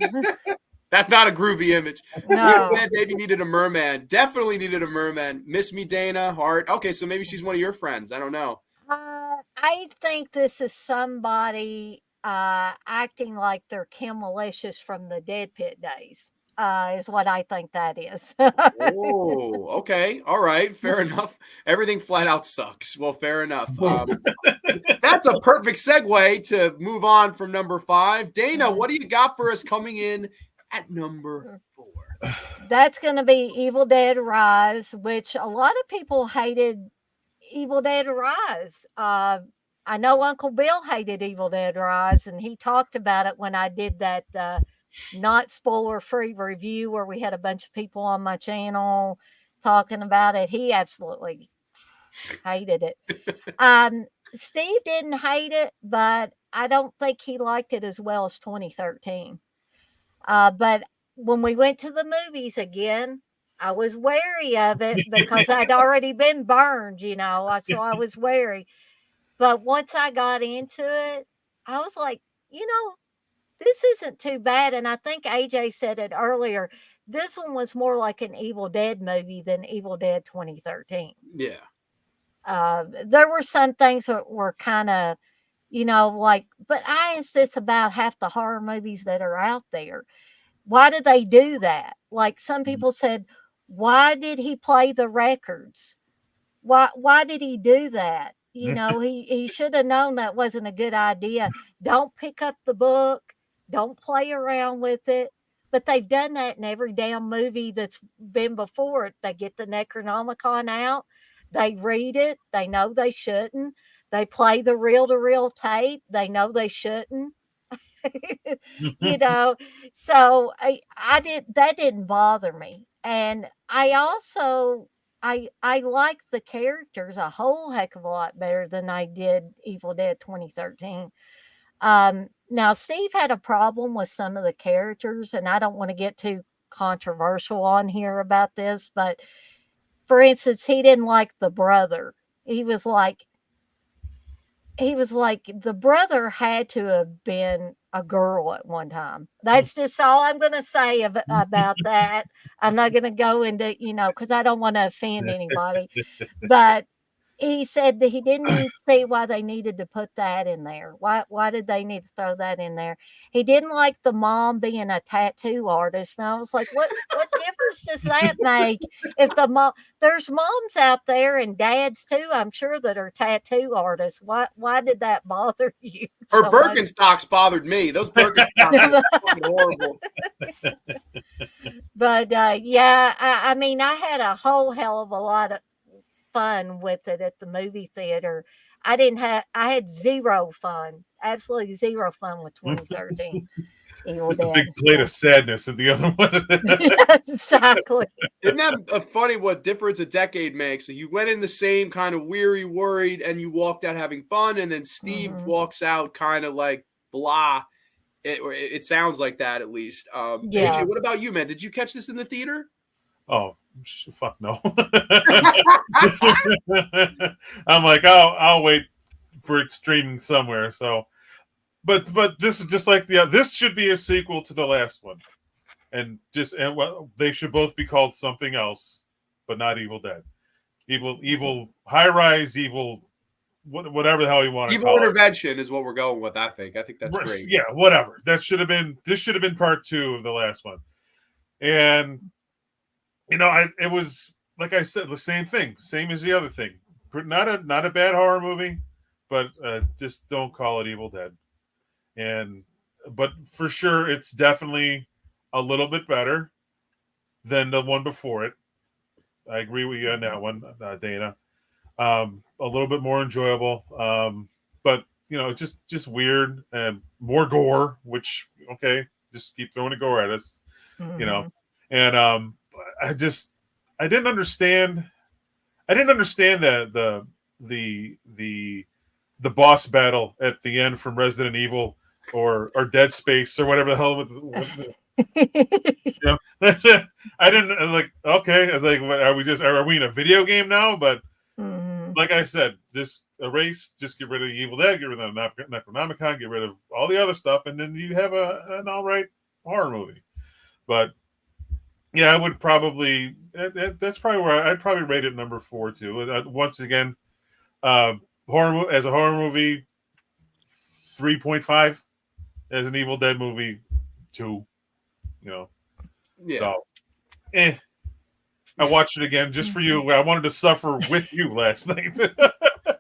That's not a groovy image. No. Maybe needed a merman. Definitely needed a merman. Miss me, Dana. Heart. Okay, so maybe she's one of your friends. I don't know. I think this is somebody acting like they're Kim Malicious from the Dead Pit days. Is what I think that is. Oh, okay. All right. Fair enough. Everything flat out sucks. Well, fair enough. That's a perfect segue to move on from number 5. Dana, what do you got for us coming in at number 4? That's going to be Evil Dead Rise, which a lot of people hated Evil Dead Rise. I know Uncle Bill hated Evil Dead Rise, and he talked about it when I did that not spoiler free review where we had a bunch of people on my channel talking about it. He absolutely hated it. Steve didn't hate it, but I don't think he liked it as well as 2013. But when we went to the movies again, I was wary of it because I'd already been burned, so I was wary. But once I got into it, I was like, this isn't too bad. And I think AJ said it earlier. This one was more like an Evil Dead movie than Evil Dead 2013. Yeah. There were some things that were kind of, but I asked this about half the horror movies that are out there. Why did they do that? Like some people said, why did he play the records? Why did he do that? He should have known that wasn't a good idea. Don't pick up the book. Don't play around with it. But they've done that in every damn movie that's been before it. They get the Necronomicon out. They read it. They know they shouldn't. They play the reel-to-reel tape. They know they shouldn't. So that didn't bother me. And I also, I like the characters a whole heck of a lot better than I did Evil Dead 2013. Now, Steve had a problem with some of the characters, and I don't want to get too controversial on here about this, but for instance, he didn't like the brother. He was like, the brother had to have been a girl at one time. That's just all I'm going to say about that. I'm not going to go into, because I don't want to offend anybody. But he said that he didn't see why they needed to put that in there. Why did they need to throw that in there? He didn't like the mom being a tattoo artist. And I was like, what difference does that make? If the mom there's moms out there and dads too, I'm sure, that are tattoo artists. Why did that bother you Her so much? Birkenstocks bothered me. Those Birkenstocks are fucking horrible. But yeah, I mean, I had a whole hell of a lot of fun with it at the movie theater. I had zero fun, absolutely zero fun with 2013 Evil Just a Dead. big plate of sadness at the other one. Yes, exactly. Isn't that funny what difference a decade makes? So you went in the same kind of weary, worried, and you walked out having fun, and then Steve walks out kind of like blah. It sounds like that at least. Yeah. AJ, what about you, man? Did you catch this in the theater? Oh, fuck no. I'm like, I'll wait for it streaming somewhere. So, but this is just like this should be a sequel to the last one, and well, they should both be called something else, but not Evil Dead. Evil high rise, evil, whatever the hell you want to Evil call Intervention is what we're going with. I think that's it. great. Yeah, whatever. This should have been part 2 of the last one, and it was like I said, the same thing, same as the other thing. Not a bad horror movie, but just don't call it Evil Dead. But for sure, it's definitely a little bit better than the one before it. I agree with you on that one, Dana. A little bit more enjoyable, but just weird and more gore. Which okay, just keep throwing a gore at us, And I didn't understand. I didn't understand that the boss battle at the end from Resident Evil or Dead Space or whatever the hell I didn't. I was like, okay. I was like, what, are we in a video game now? But like I said, this erase, just get rid of the Evil Dead, get rid of the Necronomicon, get rid of all the other stuff, and then you have an all right horror movie. But yeah, I would probably. That's probably where I'd probably rate it number 4 too. Once again, as a horror movie, 3.5. As an Evil Dead movie, 2. Yeah. So, I watched it again just for you. I wanted to suffer with you last night.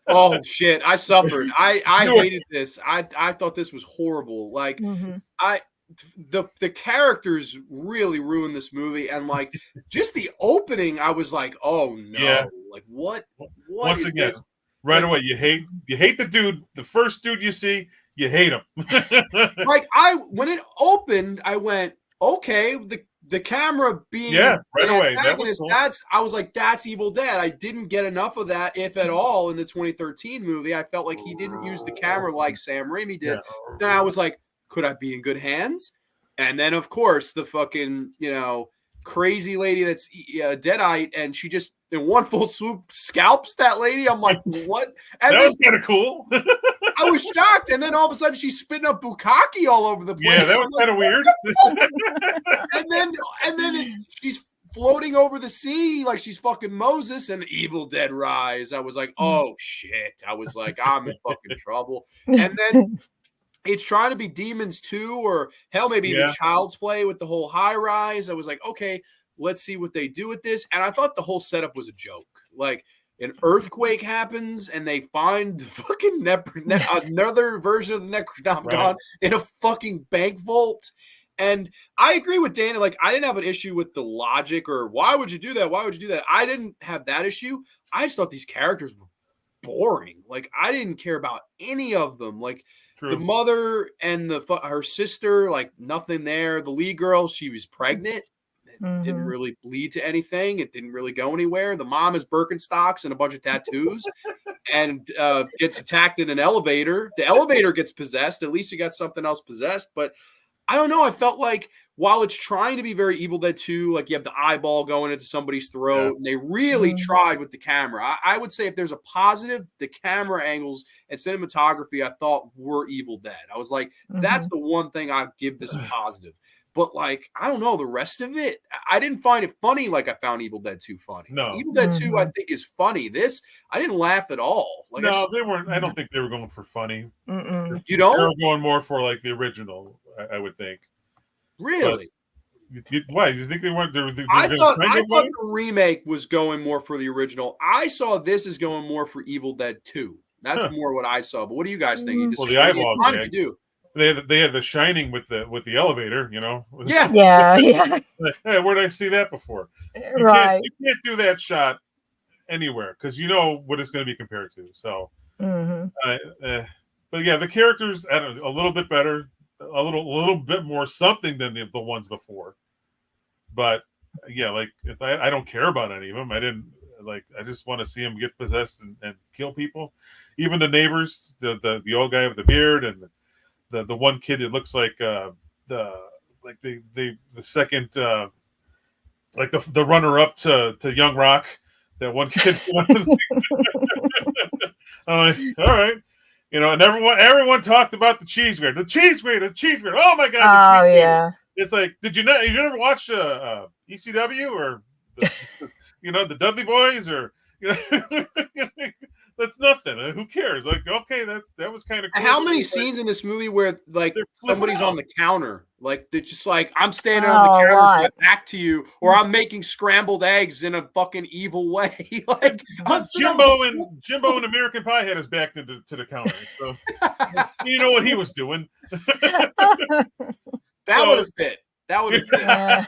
Oh shit, I suffered. I hated this. I thought this was horrible. Like the characters really ruined this movie, and like just the opening, I was like, oh no, yeah. Like what Once is again, this? Right away, you hate the dude. The first dude you see, you hate him. Like when it opened, I went, okay, the camera being right away. That was cool. I was like, that's Evil Dead. I didn't get enough of that, if at all, in the 2013 movie. I felt like he didn't use the camera like Sam Raimi did. Yeah. Then I was like, could I be in good hands? And then of course the fucking crazy lady that's Deadite, and she just in one full swoop scalps that lady. I'm like, what? And that was kind of cool. I was shocked, and then all of a sudden she's spitting up bukkake all over the place. Yeah, that was kind of weird. and then she's floating over the sea like she's fucking Moses, and Evil Dead Rise. I was like, oh shit. I was like, I'm in fucking trouble. And then it's trying to be Demons 2, or hell, maybe even Child's Play with the whole high rise. I was like, okay, let's see what they do with this. And I thought the whole setup was a joke. Like, an earthquake happens, and they find the fucking another version of the Necronomicon in a fucking bank vault. And I agree with Dana. Like, I didn't have an issue with the logic or why would you do that? Why would you do that? I didn't have that issue. I just thought these characters were boring. Like, I didn't care about any of them. Like, the mother and her sister, like, nothing there. The lead girl, she was pregnant. It didn't really lead to anything. It didn't really go anywhere. The mom has Birkenstocks and a bunch of tattoos and gets attacked in an elevator. The elevator gets possessed. At least you got something else possessed. But I don't know. I felt like while it's trying to be very Evil Dead 2, like you have the eyeball going into somebody's throat, and they really tried with the camera. I would say if there's a positive, the camera angles and cinematography I thought were Evil Dead. I was like, that's the one thing I'd give this a positive. But like, I don't know the rest of it. I didn't find it funny like I found Evil Dead 2 funny. No. Evil Dead 2, I Mhm. think, is funny. This, I didn't laugh at all. Like, I No, just, they weren't. I don't think they were going for funny. Mm-mm. you They were don't going more for like the original, I would think. But really. why? You think they weren't? They were going I to thought try and I get thought funny? the remake was going more for the original. I saw this as going more for Evil Dead 2. That's Huh. more what I saw. But what do you guys think? You Mm. Well, the disagree? It's eyeball fine if you gag. do. They had the Shining with the elevator. You know. Yeah. Yeah, yeah, Hey, where did I see that before? right. You can't do that shot anywhere because you know what it's going to be compared to. So, Hmm. uh, uh, but yeah, the characters I don't know, a little bit better, a little bit more something than the ones before. But yeah, like if I don't care about any of them. I didn't like. I just want to see them get possessed and kill people. Even the neighbors, the old guy with the beard, and the one kid that looks like the like the second like the runner up to Young Rock. That one kid. I'm like, all right. You know, and everyone talked about the cheese grater, the cheese grater. Oh my god, the cheese Oh grater. yeah. It's like, you never watch ECW or the, the Dudley Boys or that's nothing. Who cares? Like, okay, that was kind of cool. How many Like, scenes in this movie where like they're flipping somebody's on out. the counter, like they're just like I'm standing on the Oh, a counter, my lot. back to you, or I'm making scrambled eggs in a fucking evil way. Like I'm sitting on the- Jimbo and American Pie had his back to the counter. So you know what he was doing. That So would have fit. That would have fit. Yeah.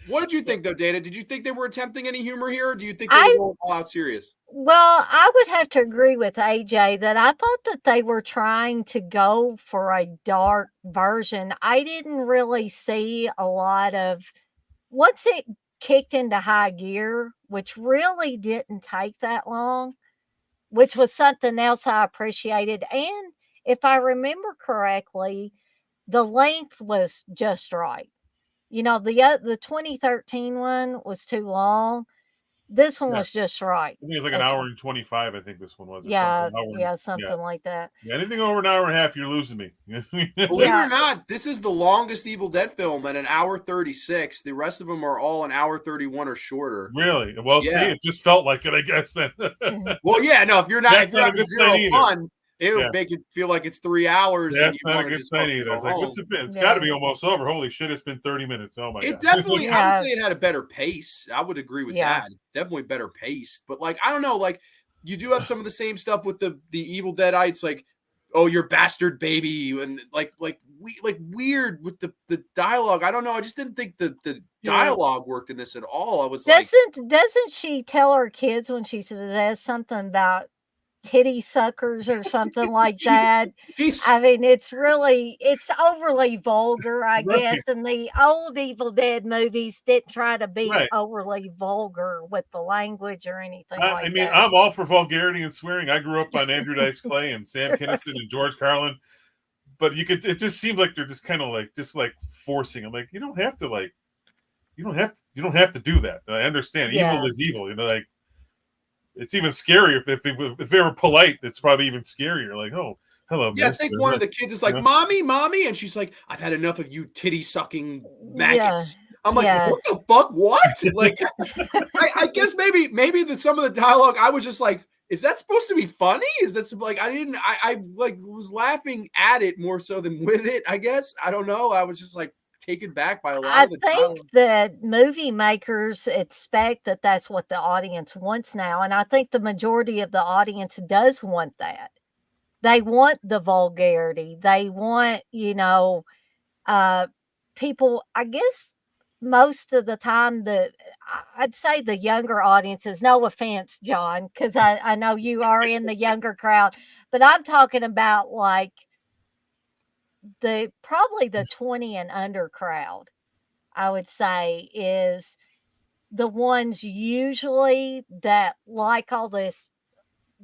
What did you think, though, Dana? Did you think they were attempting any humor here, or do you think they were I going all out serious? Well, I would have to agree with AJ that I thought that they were trying to go for a dark version. I didn't really see a lot of once it kicked into high gear, which really didn't take that long, which was something else I appreciated. And if I remember correctly, the length was just right. The 2013 one was too long. This one yeah, was just right. I think it was like an As hour and 25. I think this one was or something. Yeah, An hour yeah, yeah. something like that. Anything over an hour and a half, you're losing me. Believe it Yeah. or not, this is the longest Evil Dead film at an hour 36. The rest of them are all an hour 31 or shorter. Really? Well, see, Yeah. it just felt like it, I guess. Then Mhm. Well, yeah, no, if you're not that's if you're not a having good sign zero either. fun, it Yeah, would make it feel like it's 3 hours and that's you not a want to good just sign fucking either. go It's like, home. what's it been? It's Yeah. got to be almost over. Holy shit! It's been 30 minutes. Oh my It god. definitely, I would Yeah. say it had a better pace. I would agree with Yeah. that. Definitely better paced. But like, I don't know, like you do have some of the same stuff with the Evil Deadites, like, oh, your bastard baby, and like weird with the dialogue. I don't know. I just didn't think the Yeah. dialogue worked in this at all. I was like, Doesn't she tell her kids when she says something about titty suckers or something like that? she's I mean, it's overly vulgar, I Right. guess. And the old Evil Dead movies didn't try to be Right. overly vulgar with the language or anything I like mean, that. I'm all for vulgarity and swearing. I grew up on Andrew Dice Clay and Sam Kinison and George Carlin, but it just seems like they're just kind of like forcing. I'm like, you don't have to do that. I understand. Yeah. Evil is evil. Like it's even scarier if they were polite. It's probably even scarier. Like, oh, hello, yeah. I miss. think one of the kids is like, Yeah. mommy, and she's like, I've had enough of you titty sucking maggots. I'm like, Yeah. what the fuck? What? Like, I guess maybe some of the dialogue, I was just like, is that supposed to be funny? Is that like I like was laughing at it more so than with it, I guess. I don't know. I was just like taken back by a lot I of the think dialogue. that movie makers expect that that's what the audience wants now. And I think the majority of the audience does want that. They want the vulgarity. They want, people, I guess most of the time, I'd say the younger audiences, no offense, John, because I know you are in the younger crowd, but I'm talking about like probably the 20 and under crowd, I would say, is the ones usually that like all this,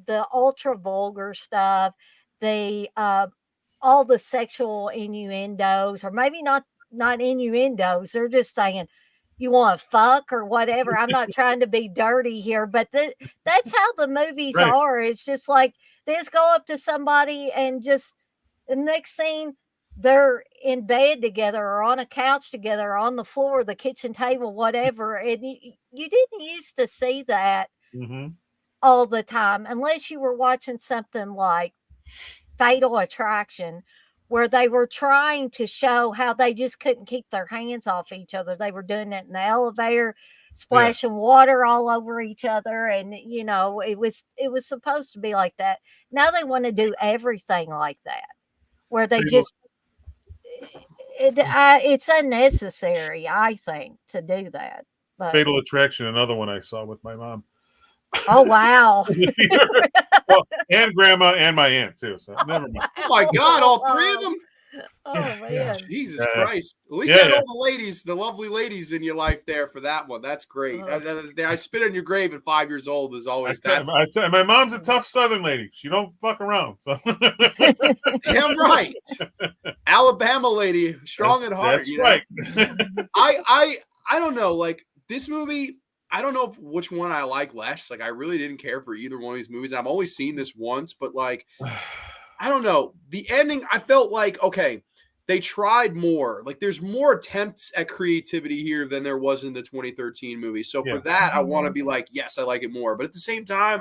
the ultra vulgar stuff, the all the sexual innuendos, or maybe not innuendos. They're just saying, "You want to fuck or whatever." I'm not trying to be dirty here, but that's how the movies Right. are. It's just like they just go up to somebody and just the next scene, they're in bed together or on a couch together, or on the floor, the kitchen table, whatever. And you didn't used to see that Mm-hmm. all the time unless you were watching something like Fatal Attraction, where they were trying to show how they just couldn't keep their hands off each other. They were doing it in the elevator, Yeah. splashing water all over each other, and it was supposed to be like that. Now they want to do everything like that, where they Fatal, just it's unnecessary, I think, to do that. But Fatal Attraction, another one I saw with my mom. oh wow. Well, and grandma and my aunt too. So never mind. Oh my God, all three of them? Oh Yeah, man. Jesus Christ. At least Yeah, you had yeah. all the ladies, the lovely ladies in your life there for that one. That's great. Oh. I spit on your grave at 5 years old is always that's I tell you, my mom's a tough Southern lady. She don't fuck around. So damn right. Alabama lady, strong at heart. that's you know? right. I don't know. Like this movie, I don't know which one I like less. Like I really didn't care for either one of these movies. I've only seen this once, but like I don't know. The ending, I felt like, okay, they tried more. Like there's more attempts at creativity here than there was in the 2013 movie. So Yeah. for that, I want to be like, yes, I like it more. But at the same time,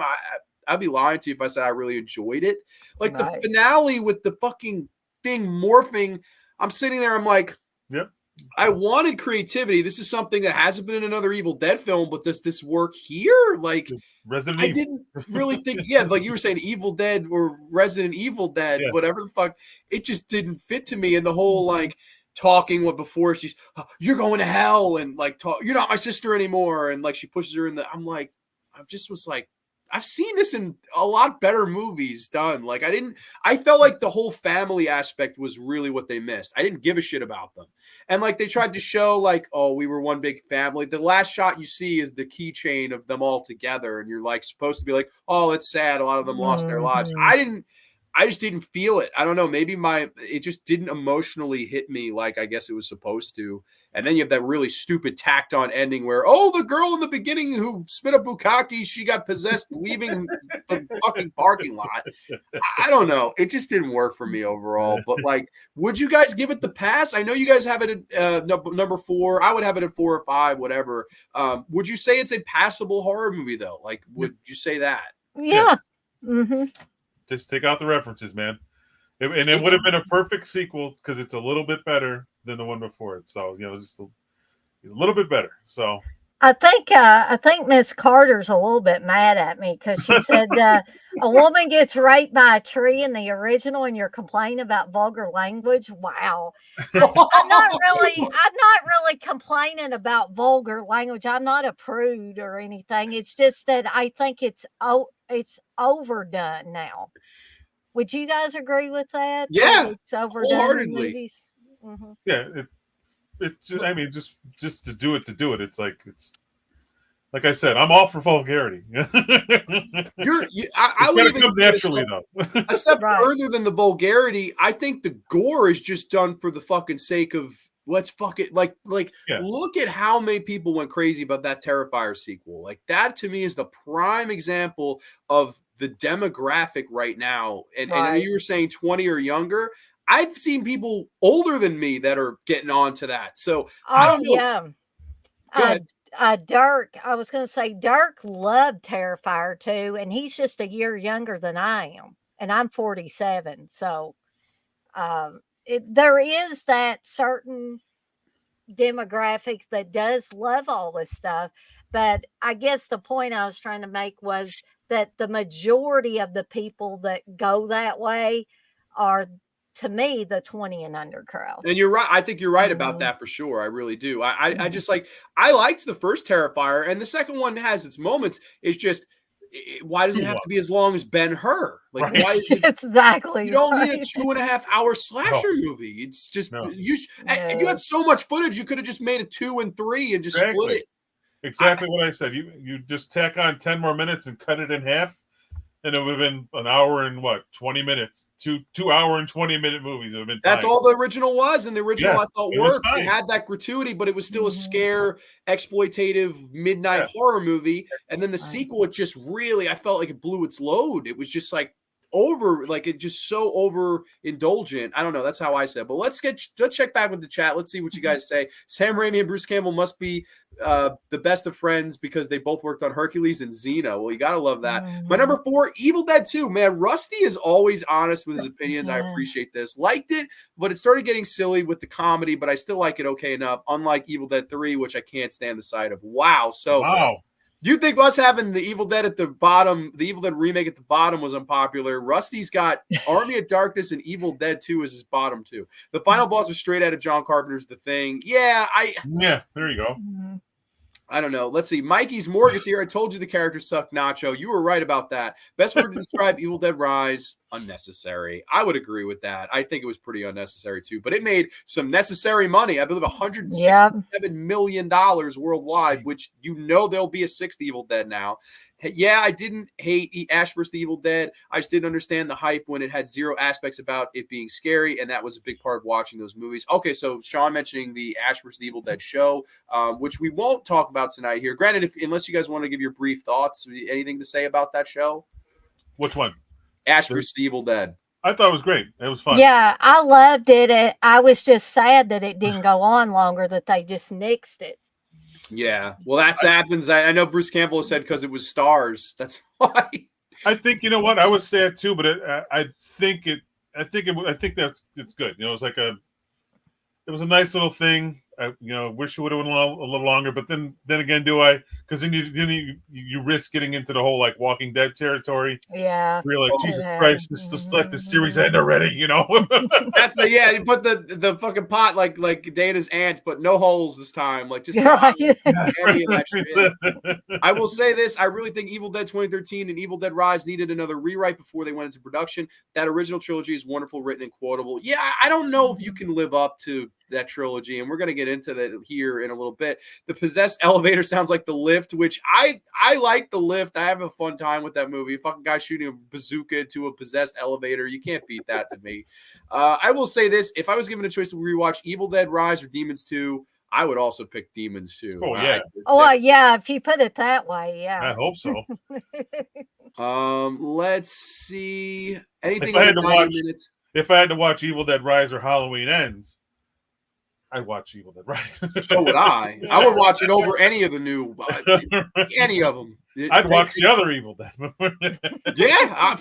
I'd be lying to you if I said I really enjoyed it. Like the Right. finale with the fucking thing morphing, I'm sitting there, I'm like, Yep. I wanted creativity. This is something that hasn't been in another Evil Dead film, but does this work here? Like Resident I Evil. didn't really think, yeah, like you were saying, Evil Dead or Resident Evil Dead, Yeah. whatever the fuck, it just didn't fit to me. And the whole like talking what before she's, oh, you're going to hell, and like you're not my sister anymore, and like she pushes her in the. I'm like, I just was like, I've seen this in a lot better movies done. Like I felt like the whole family aspect was really what they missed. I didn't give a shit about them. And like they tried to show like, oh, we were one big family. The last shot you see is the keychain of them all together. And you're like supposed to be like, oh, it's sad. A lot of them lost their lives. I just didn't feel it. I don't know. Maybe it just didn't emotionally hit me like I guess it was supposed to. And then you have that really stupid tacked on ending where, oh, the girl in the beginning who spit up bukkake, she got possessed leaving the fucking parking lot. I don't know. It just didn't work for me overall. But like, would you guys give it the pass? I know you guys have it at number 4. I would have it at 4 or 5, whatever. Would you say it's a passable horror movie though? Like, would you say that? Yeah. Mm-hmm. Just take out the references, man. And it would have been a perfect sequel because it's a little bit better than the one before it. So, just a little bit better. So I think Miss Carter's a little bit mad at me because she said a woman gets raped by a tree in the original, and you're complaining about vulgar language. Wow, I'm not really complaining about vulgar language. I'm not a prude or anything. It's just that I think it's overdone now. Would you guys agree with that? Yeah, It's overdone in wholeheartedly. movies. Mm-hmm. yeah, I mean, just to do it. It's like I said, I'm all for vulgarity. I It's would gotta even come take naturally though. a step Right. further than the vulgarity. I think the gore is just done for the fucking sake of let's fuck it. Like Yeah. look at how many people went crazy about that Terrifier sequel. Like that to me is the prime example of the demographic right now. And I know Right. you were saying 20 or younger. I've seen people older than me that are getting on to that. So I don't know. Yeah. Go ahead. Dirk, I was going to say Dirk loved Terrifier too, and he's just a year younger than I am, and I'm 47. So there is that certain demographic that does love all this stuff. But I guess the point I was trying to make was that the majority of the people that go that way are, to me, the 20 and under crowd. And you're right. I think you're right about Mhm. that for sure. I really do. I just like I liked the first Terrifier, and the second one has its moments. It's just why does it have to be as long as Ben-Hur? Like Right. why is it? Exactly. You don't need a right. 2.5 hour slasher movie. It's just No. and you had so much footage. You could have just made it 2 and 3 and just split Exactly. it. Exactly what I said. You just tack on 10 more minutes and cut it in half, and it would have been an hour and 20 minutes. 2 hour and 20-minute movies. It would have been That's fine. all the original was, and the original Yeah, I thought it was worked. It fine. had that gratuity, but it was still a Mhm. scare, exploitative midnight Yeah. horror movie. And then the Right. sequel, it just really, I felt like it blew its load. It was just like over, like it just so overindulgent. I don't know. That's how I said. But let's check back with the chat. Let's see what you guys say. Sam Raimi and Bruce Campbell must be the best of friends because they both worked on Hercules and Xena. Well, you gotta love that. My number 4, Evil Dead 2. Man, Rusty is always honest with his opinions. I appreciate this. Liked it, but it started getting silly with the comedy, but I still like it okay enough. Unlike Evil Dead 3, which I can't stand the sight of. Wow. So do you think us having the Evil Dead at the bottom, the Evil Dead remake at the bottom was unpopular? Rusty's got Army of Darkness and Evil Dead 2 as his bottom 2. The final boss was straight out of John Carpenter's The Thing. Yeah, there you go. I don't know. Let's see. Mikey's Morgus here. I told you the character sucked, Nacho. You were right about that. Best word to describe Evil Dead Rise, unnecessary. I would agree with that. I think it was pretty unnecessary too, but it made some necessary money. I believe $167 million worldwide, which there'll be a 6th Evil Dead now. Yeah, I didn't hate Ash vs. the Evil Dead. I just didn't understand the hype when it had zero aspects about it being scary, and that was a big part of watching those movies. Okay, so Sean mentioning the Ash vs. the Evil Dead show, which we won't talk about tonight here. Granted, unless you guys want to give your brief thoughts, anything to say about that show? Which one? Ash vs. the Evil Dead. I thought it was great. It was fun. Yeah, I loved it. I was just sad that it didn't go on longer, that they just nixed it. Yeah, well, that happens. I know Bruce Campbell said because it was stars. That's why. I think you know what I was sad too, but I think that's it's good. It was it was a nice little thing. I wish it would have went a little longer, but then again, do I? Because then you risk getting into the whole like Walking Dead territory. Yeah, you're like, Jesus Christ, just let the series end already. That's you put the fucking pot like Dana's aunt, but no holes this time. Like just I will say this: I really think Evil Dead 2013 and Evil Dead Rise needed another rewrite before they went into production. That original trilogy is wonderful, written, and quotable. Yeah, I don't know if you can live up to that trilogy, and we're going to get into that here in a little bit. The possessed elevator sounds like The Lift, which I like The Lift. I have a fun time with that movie. Fucking guy shooting a bazooka into a possessed elevator. You can't beat that to me. I will say this: if I was given a choice to rewatch Evil Dead Rise or Demons 2, I would also pick Demons 2. Oh yeah. Yeah. If you put it that way, yeah. I hope so. Let's see. Anything if I had under to 90 watch, minutes? If I had to watch Evil Dead Rise or Halloween Ends, I'd watch Evil Dead Rise. So would I. I would watch it over any of the new, any of them. I'd watch the other Evil Dead. Yeah,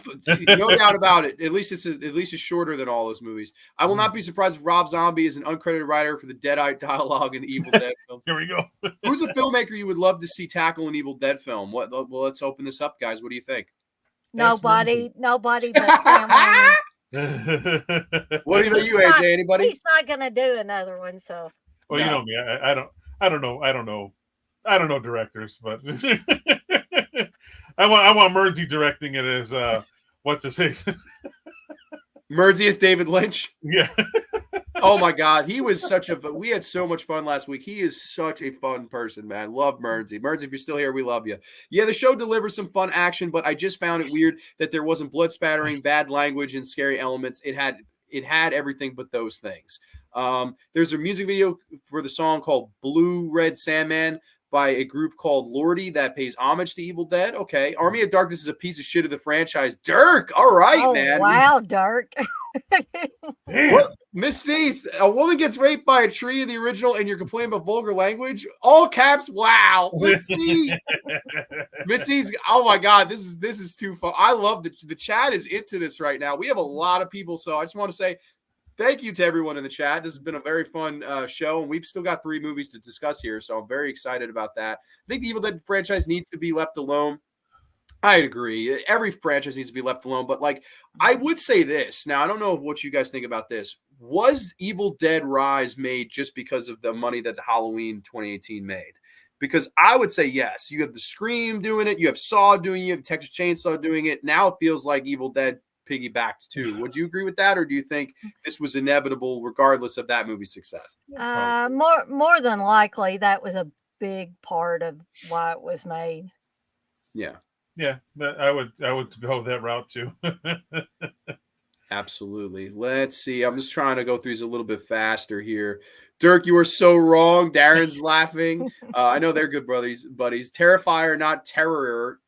no doubt about it. At least it's shorter than all those movies. I will not be surprised if Rob Zombie is an uncredited writer for the Deadite dialogue in the Evil Dead film. Here we go. Who's a filmmaker you would love to see tackle an Evil Dead film? Well, let's open this up, guys. What do you think? Nobody but Sam. What about you, AJ? Anybody? He's not going to do another one, so. Well, you know me. I don't know directors, but I want Murdsy directing it as what's his face? Murdsy as David Lynch. Yeah. Oh my God, he was we had so much fun last week. He is such a fun person, man. Love Murdsy. Murdsy, if you're still here, we love you. Yeah, the show delivers some fun action, but I just found it weird that there wasn't blood spattering, bad language, and scary elements. It had everything but those things. There's a music video for the song called Blue Red Sandman by a group called Lordy that pays homage to Evil Dead. Okay. Army of Darkness is a piece of shit of the franchise. Dirk. All right, man. Wow, Dirk. Miss C's, a woman gets raped by a tree in the original and you're complaining about vulgar language? All caps. Wow. Miss C. Miss C's, oh my God, this is too fun. I love the chat is into this right now. We have a lot of people, so I just want to say thank you to everyone in the chat. This has been a very fun show, and we've still got 3 movies to discuss here, so I'm very excited about that. I think the Evil Dead franchise needs to be left alone. I'd agree. Every franchise needs to be left alone, but I would say this. Now, I don't know what you guys think about this. Was Evil Dead Rise made just because of the money that the Halloween 2018 made? Because I would say yes. You have the Scream doing it. You have Saw doing it. You have Texas Chainsaw doing it. Now it feels like Evil Dead piggybacked too. Would you agree with that, or do you think this was inevitable regardless of that movie's success? More than likely that was a big part of why it was made. Yeah, I would go that route too. Absolutely. Let's see. I'm just trying to go through these a little bit faster here. Dirk, you are so wrong. Darren's laughing. I know they're good buddies. Terrifier, not terror.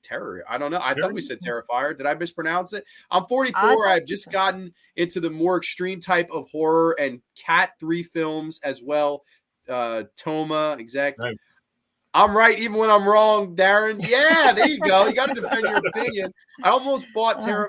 terror. I don't know. I thought we said Terror? Terrifier. Did I mispronounce it? I'm I 44. thought I've you just said. gotten into the more extreme type of horror and Cat 3 films as well. Toma, exact. Nice. I'm right even when I'm wrong, Darren. Yeah, there you go. You got to defend your opinion. I almost bought Uh,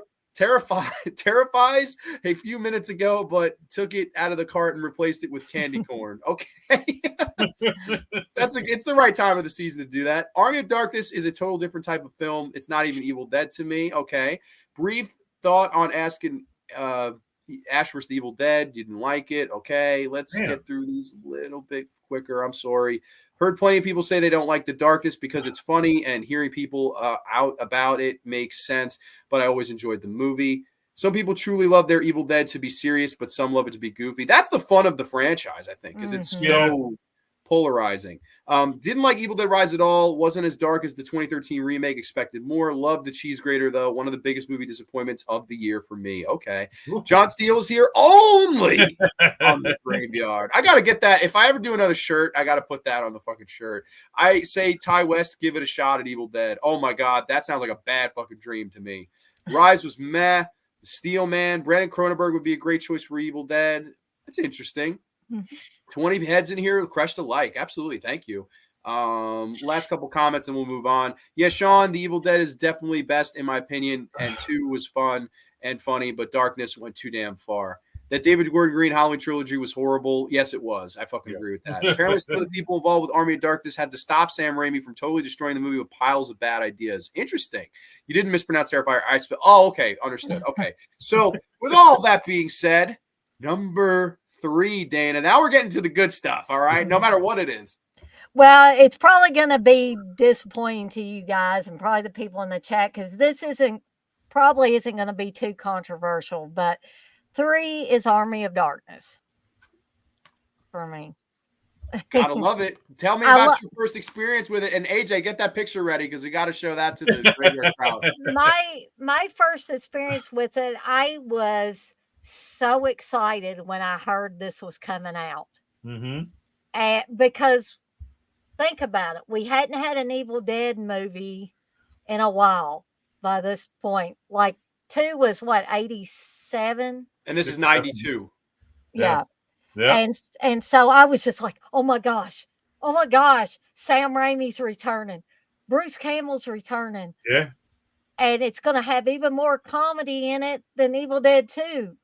Terrifies a few minutes ago, but took it out of the cart and replaced it with candy corn. Okay. It's the right time of the season to do that. Army of Darkness is a total different type of film. It's not even Evil Dead to me. Okay. Brief thought on asking Ash vs. the Evil Dead. Didn't like it. Okay. Let's get through these a little bit quicker. I'm sorry. Heard plenty of people say they don't like The Darkness because it's funny, and hearing people out about it makes sense, but I always enjoyed the movie. Some people truly love their Evil Dead to be serious, but some love it to be goofy. That's the fun of the franchise, I think, because it's so polarizing. Didn't like Evil Dead Rise at all. Wasn't as dark as the 2013 remake. Expected more. Loved the cheese grater, though. One of the biggest movie disappointments of the year for me. Okay. John Steele is here only on the graveyard. I got to get that. If I ever do another shirt, I got to put that on the fucking shirt. I say Ty West, give it a shot at Evil Dead. Oh, my God. That sounds like a bad fucking dream to me. Rise was meh. Steel Man. Brandon Cronenberg would be a great choice for Evil Dead. That's interesting. 20 heads in here, crushed a like. Absolutely. Thank you. Last couple comments and we'll move on. Yeah, Sean, The Evil Dead is definitely best in my opinion, and 2 was fun and funny, but Darkness went too damn far. That David Gordon Green Halloween trilogy was horrible. Yes, it was. I fucking agree with that. Apparently, some of the people involved with Army of Darkness had to stop Sam Raimi from totally destroying the movie with piles of bad ideas. Interesting. You didn't mispronounce Terrifier. Okay. Understood. Okay. So, with all that being said, number 3, Dana. Now we're getting to the good stuff, all right? No matter what it is. Well, it's probably going to be disappointing to you guys and probably the people in the chat because this probably isn't going to be too controversial, but 3 is Army of Darkness for me. Gotta love it. Tell me about your first experience with it. And AJ, get that picture ready because we got to show that to the regular crowd. My first experience with it, I was so excited when I heard this was coming out. Because think about it, we hadn't had an Evil Dead movie in a while by this point. Like 2 was what, 87? And this is 92. Yeah. And so I was just like, oh my gosh, Sam Raimi's returning, Bruce Campbell's returning. Yeah. And it's going to have even more comedy in it than Evil Dead 2.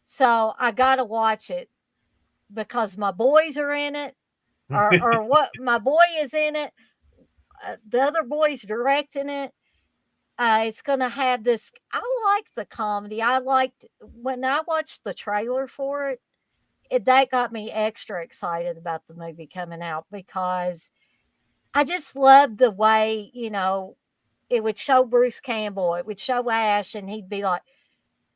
So I got to watch it because my boys are in it, or what? My boy is in it. The other boy's directing it. It's going to have this. I like the comedy. I liked when I watched the trailer for it. That got me extra excited about the movie coming out because I just loved the way, it would show Bruce Campbell, it would show Ash, and he'd be like,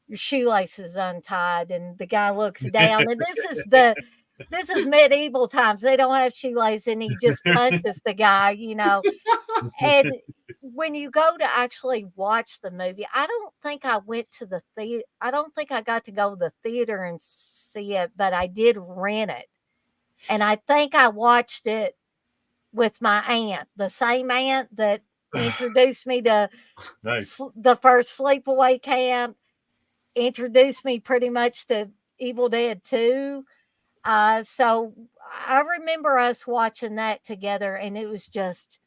your shoelace is untied, and the guy looks down, and this is medieval times. They don't have shoelace, and he just punches the guy, And when you go to actually watch the movie, I don't think I went to the theater. I don't think I got to go to the theater and see it, but I did rent it. And I think I watched it with my aunt, the same aunt that introduced me to the first Sleepaway Camp, introduced me pretty much to Evil Dead 2. So I remember us watching that together, and it was just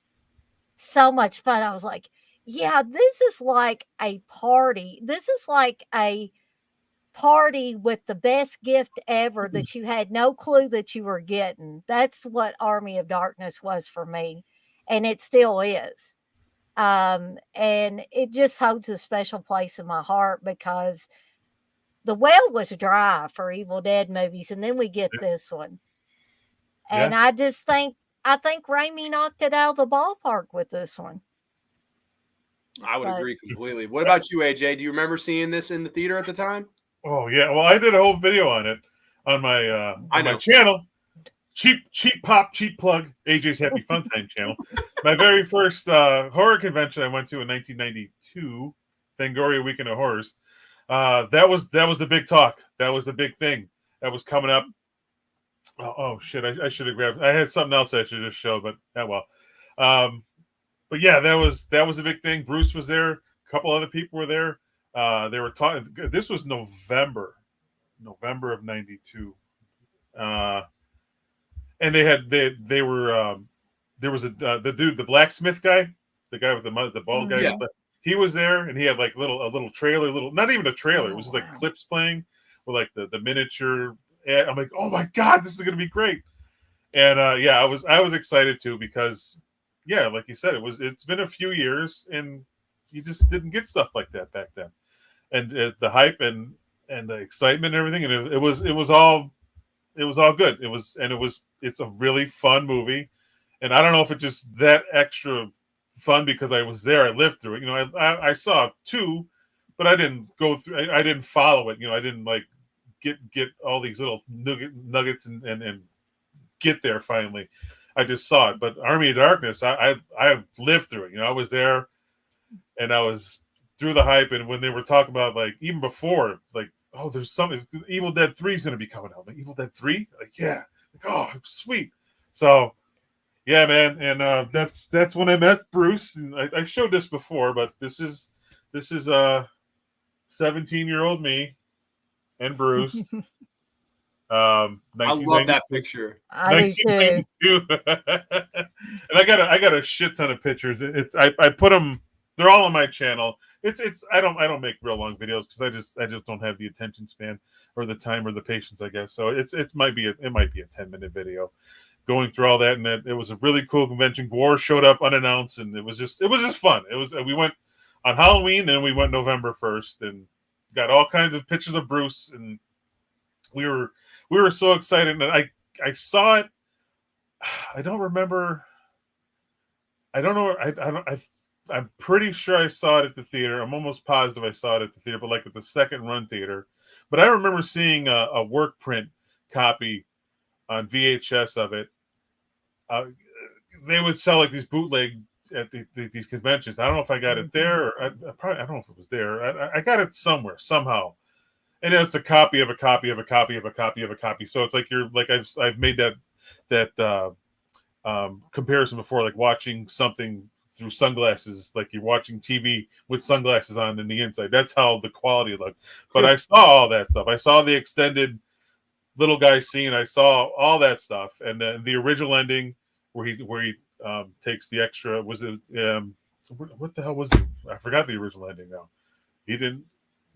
so much fun. I was like, yeah, this is like a party. This is like a party with the best gift ever that you had no clue that you were getting. That's what Army of Darkness was for me, and it still is. And it just holds a special place in my heart because the well was dry for Evil Dead movies, and then we get this one. And I think Raimi knocked it out of the ballpark with this one. I would agree completely. What about you, AJ? Do you remember seeing this in the theater at the time? Oh yeah, well I did a whole video on it on my my channel. Cheap plug. AJ's Happy Fun Time channel. My very first horror convention I went to in 1992, Fangoria Weekend of Horrors. That was the big talk. That was the big thing that was coming up. Oh shit! I should have grabbed. I had something else I should just show, but well. but yeah, that was a big thing. Bruce was there. A couple other people were there. They were talking. This was November of '92. Uh, and they were there was the dude, the blacksmith guy, the guy with the bald guy. Yeah. He was there, and he had like a little trailer, not even a trailer. It was just like wow. clips playing with like the miniature. I'm like, oh my god, this is gonna be great. And yeah, I was excited too because yeah, like you said, it's been a few years, and you just didn't get stuff like that back then. And the hype and the excitement and everything, and it was all good. It's a really fun movie, and I don't know if it's just that extra fun because I was there, I lived through it. You know, I saw two, but I didn't go through. I didn't follow it. You know, I didn't like get all these little nuggets and get there finally. I just saw it. But Army of Darkness, I lived through it. You know, I was there, and I was through the hype. And when they were talking about like even before, like, oh, there's something. Evil Dead 3 is going to be coming out. Like, Evil Dead 3, like, yeah, like, oh, sweet. So yeah, man, and that's when I met Bruce. And I showed this before, but this is 17-year-old me and Bruce. I love 1990, that picture. I do too. 1992, and I got a shit ton of pictures. I put them. They're all on my channel. It's I don't make real long videos because I just don't have the attention span or the time or the patience, I guess. So it might be a 10-minute video going through all that, and it was a really cool convention. Gore showed up unannounced, and it was just fun. We went on Halloween, and we went November 1st, and got all kinds of pictures of Bruce, and we were so excited. And I saw it. I don't remember. I don't know. I'm pretty sure I saw it at the theater. I'm almost positive I saw it at the theater, but like at the second run theater. But I remember seeing a work print copy on VHS of it. Uh, they would sell like these bootleg at these conventions. I don't know if I got it there. Or I don't know if it was there. I got it somewhere somehow, and it's a copy of a copy of a copy of a copy of a copy. So it's like I've made that comparison before, like watching something through sunglasses, like you're watching TV with sunglasses on in the inside. That's how the quality looked. But I saw all that stuff. I saw the extended little guy scene. I saw all that stuff, and the original ending where he takes the extra. Was it what the hell was it? I forgot the original ending now. He didn't.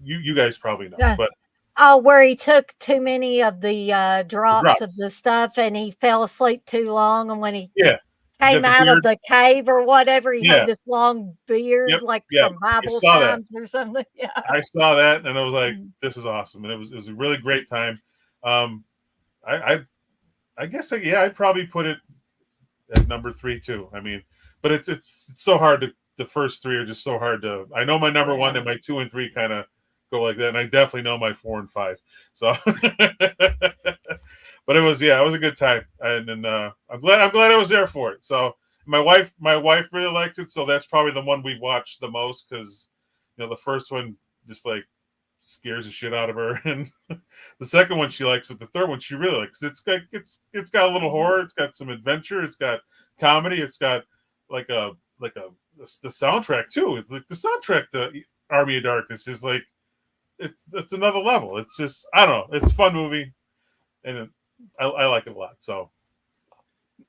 You guys probably know, Yeah. but Oh, where he took too many of the the drops drops. of the stuff and he fell asleep too long. And when he Yeah, he came got the out of beard. the cave or whatever, he Yeah, had this long beard, yep, like yeah. from I Bible saw that. times or something. Yeah. I saw that, and I was like, Mm. "This is awesome!" And it was a really great time. Um, I guess yeah, I'd probably put it at number 3 too. I mean, but it's so hard to. The first 3 are just so hard to. I know my number 1 Yeah. and my 2 and 3 kind of go like that, and I definitely know my 4 and 5. So, but it was a good time, and I'm glad I was there for it. So my wife really likes it, so that's probably the one we watched the most because the first one just like scares the shit out of her, and the second one she likes, but the third one she really likes. It's got a little horror, it's got some adventure, it's got comedy, it's got like the soundtrack too. It's like the soundtrack to Army of Darkness is like it's another level. It's just I don't know. It's a fun movie, and I like it a lot. So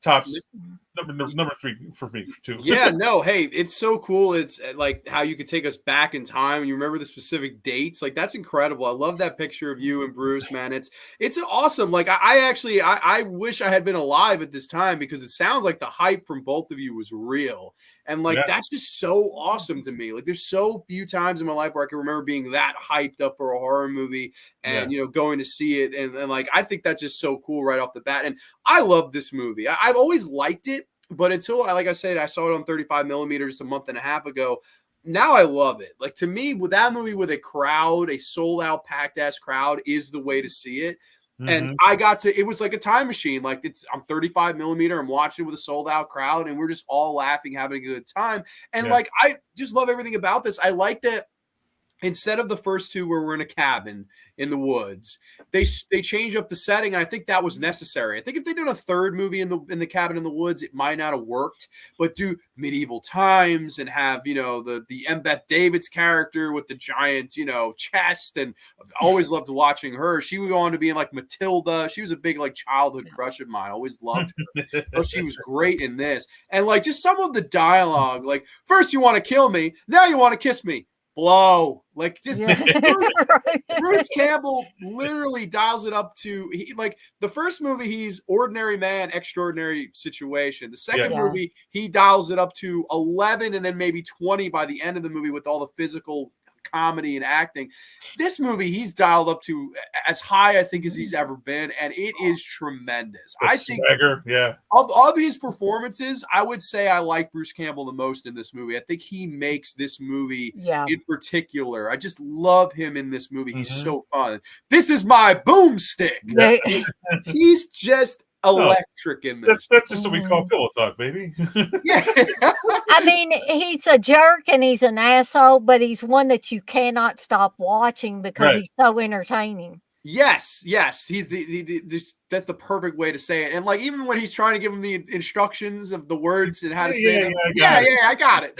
tops number 3 for me too. Yeah, no, hey, it's so cool. It's like how you could take us back in time and you remember the specific dates. Like that's incredible. I love that picture of you and Bruce, man. It's awesome. Like I actually I wish I had been alive at this time because it sounds like the hype from both of you was real. And like Yeah. that's just so awesome to me. Like there's so few times in my life where I can remember being that hyped up for a horror movie and going to see it. And like I think that's just so cool right off the bat. And I love this movie. I've always liked it. But until, like I said, I saw it on 35 millimeters a month and a half ago. Now I love it. Like to me, with that movie with a crowd, a sold out, packed ass crowd is the way to see it. Mm-hmm. And it was like a time machine. Like I'm 35 millimeter. I'm watching it with a sold out crowd and we're just all laughing, having a good time. And like, I just love everything about this. I like that instead of the first two where we're in a cabin in the woods, they change up the setting. And I think that was necessary. I think if they'd done a third movie in the cabin in the woods, it might not have worked. But do medieval times and have the M. Beth David's character with the giant chest, and I've always loved watching her. She would go on to be in like Matilda. She was a big like childhood crush of mine. Always loved her. So she was great in this, and like just some of the dialogue, like first you want to kill me, now you want to kiss me. Blow. Like just Bruce Campbell literally dials it up to like the first movie he's ordinary man, extraordinary situation. The second movie he dials it up to 11 and then maybe 20 by the end of the movie with all the physical comedy and acting. This movie he's dialed up to as high I think as he's ever been, and it is tremendous. I think of his performances, I would say I like Bruce Campbell the most in this movie. I think he makes this movie in particular. I just love him in this movie. He's so fun. This is my boomstick. He's just electric in this. That's just what we call pillow talk, baby. Yeah. I mean, he's a jerk and he's an asshole, but he's one that you cannot stop watching because he's so entertaining. Yes. He's that's the perfect way to say it. And like even when he's trying to give him the instructions of the words and how to say them, I got it.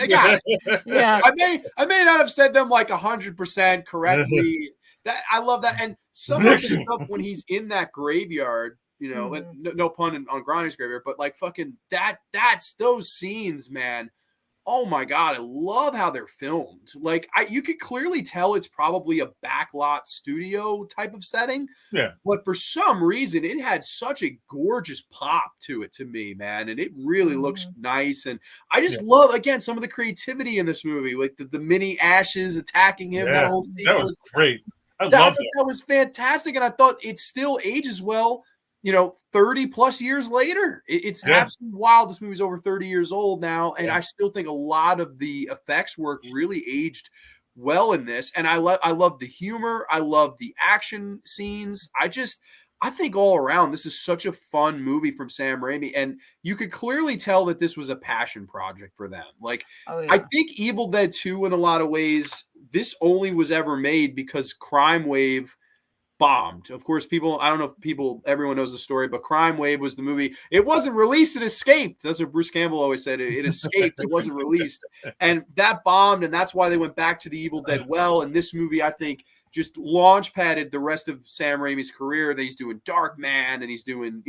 Yeah. I may not have said them like 100% correctly. That I love that. And some of the stuff when he's in that graveyard, and no pun on Granny's graveyard, but like fucking that's those scenes, man. Oh my God, I love how they're filmed. Like you could clearly tell it's probably a backlot studio type of setting. Yeah. But for some reason, it had such a gorgeous pop to it to me, man. And it really looks nice. And I just love, again, some of the creativity in this movie, like the mini ashes attacking him. Yeah, that whole scene was great. I love that. That was fantastic. And I thought it still ages well, 30 plus years later. It's absolutely wild. This movie's over 30 years old now. And I still think a lot of the effects work really aged well in this. And I love the humor. I love the action scenes. I think all around, this is such a fun movie from Sam Raimi. And you could clearly tell that this was a passion project for them. Like, I think Evil Dead 2, in a lot of ways, this only was ever made because Crime Wave bombed. Of course, I don't know if everyone knows the story, but Crime Wave was the movie. It wasn't released, it escaped. That's what Bruce Campbell always said. It escaped, it wasn't released. And that bombed, and that's why they went back to the Evil Dead well. And this movie, I think, just launch padded the rest of Sam Raimi's career. That he's doing Dark Man and he's doing,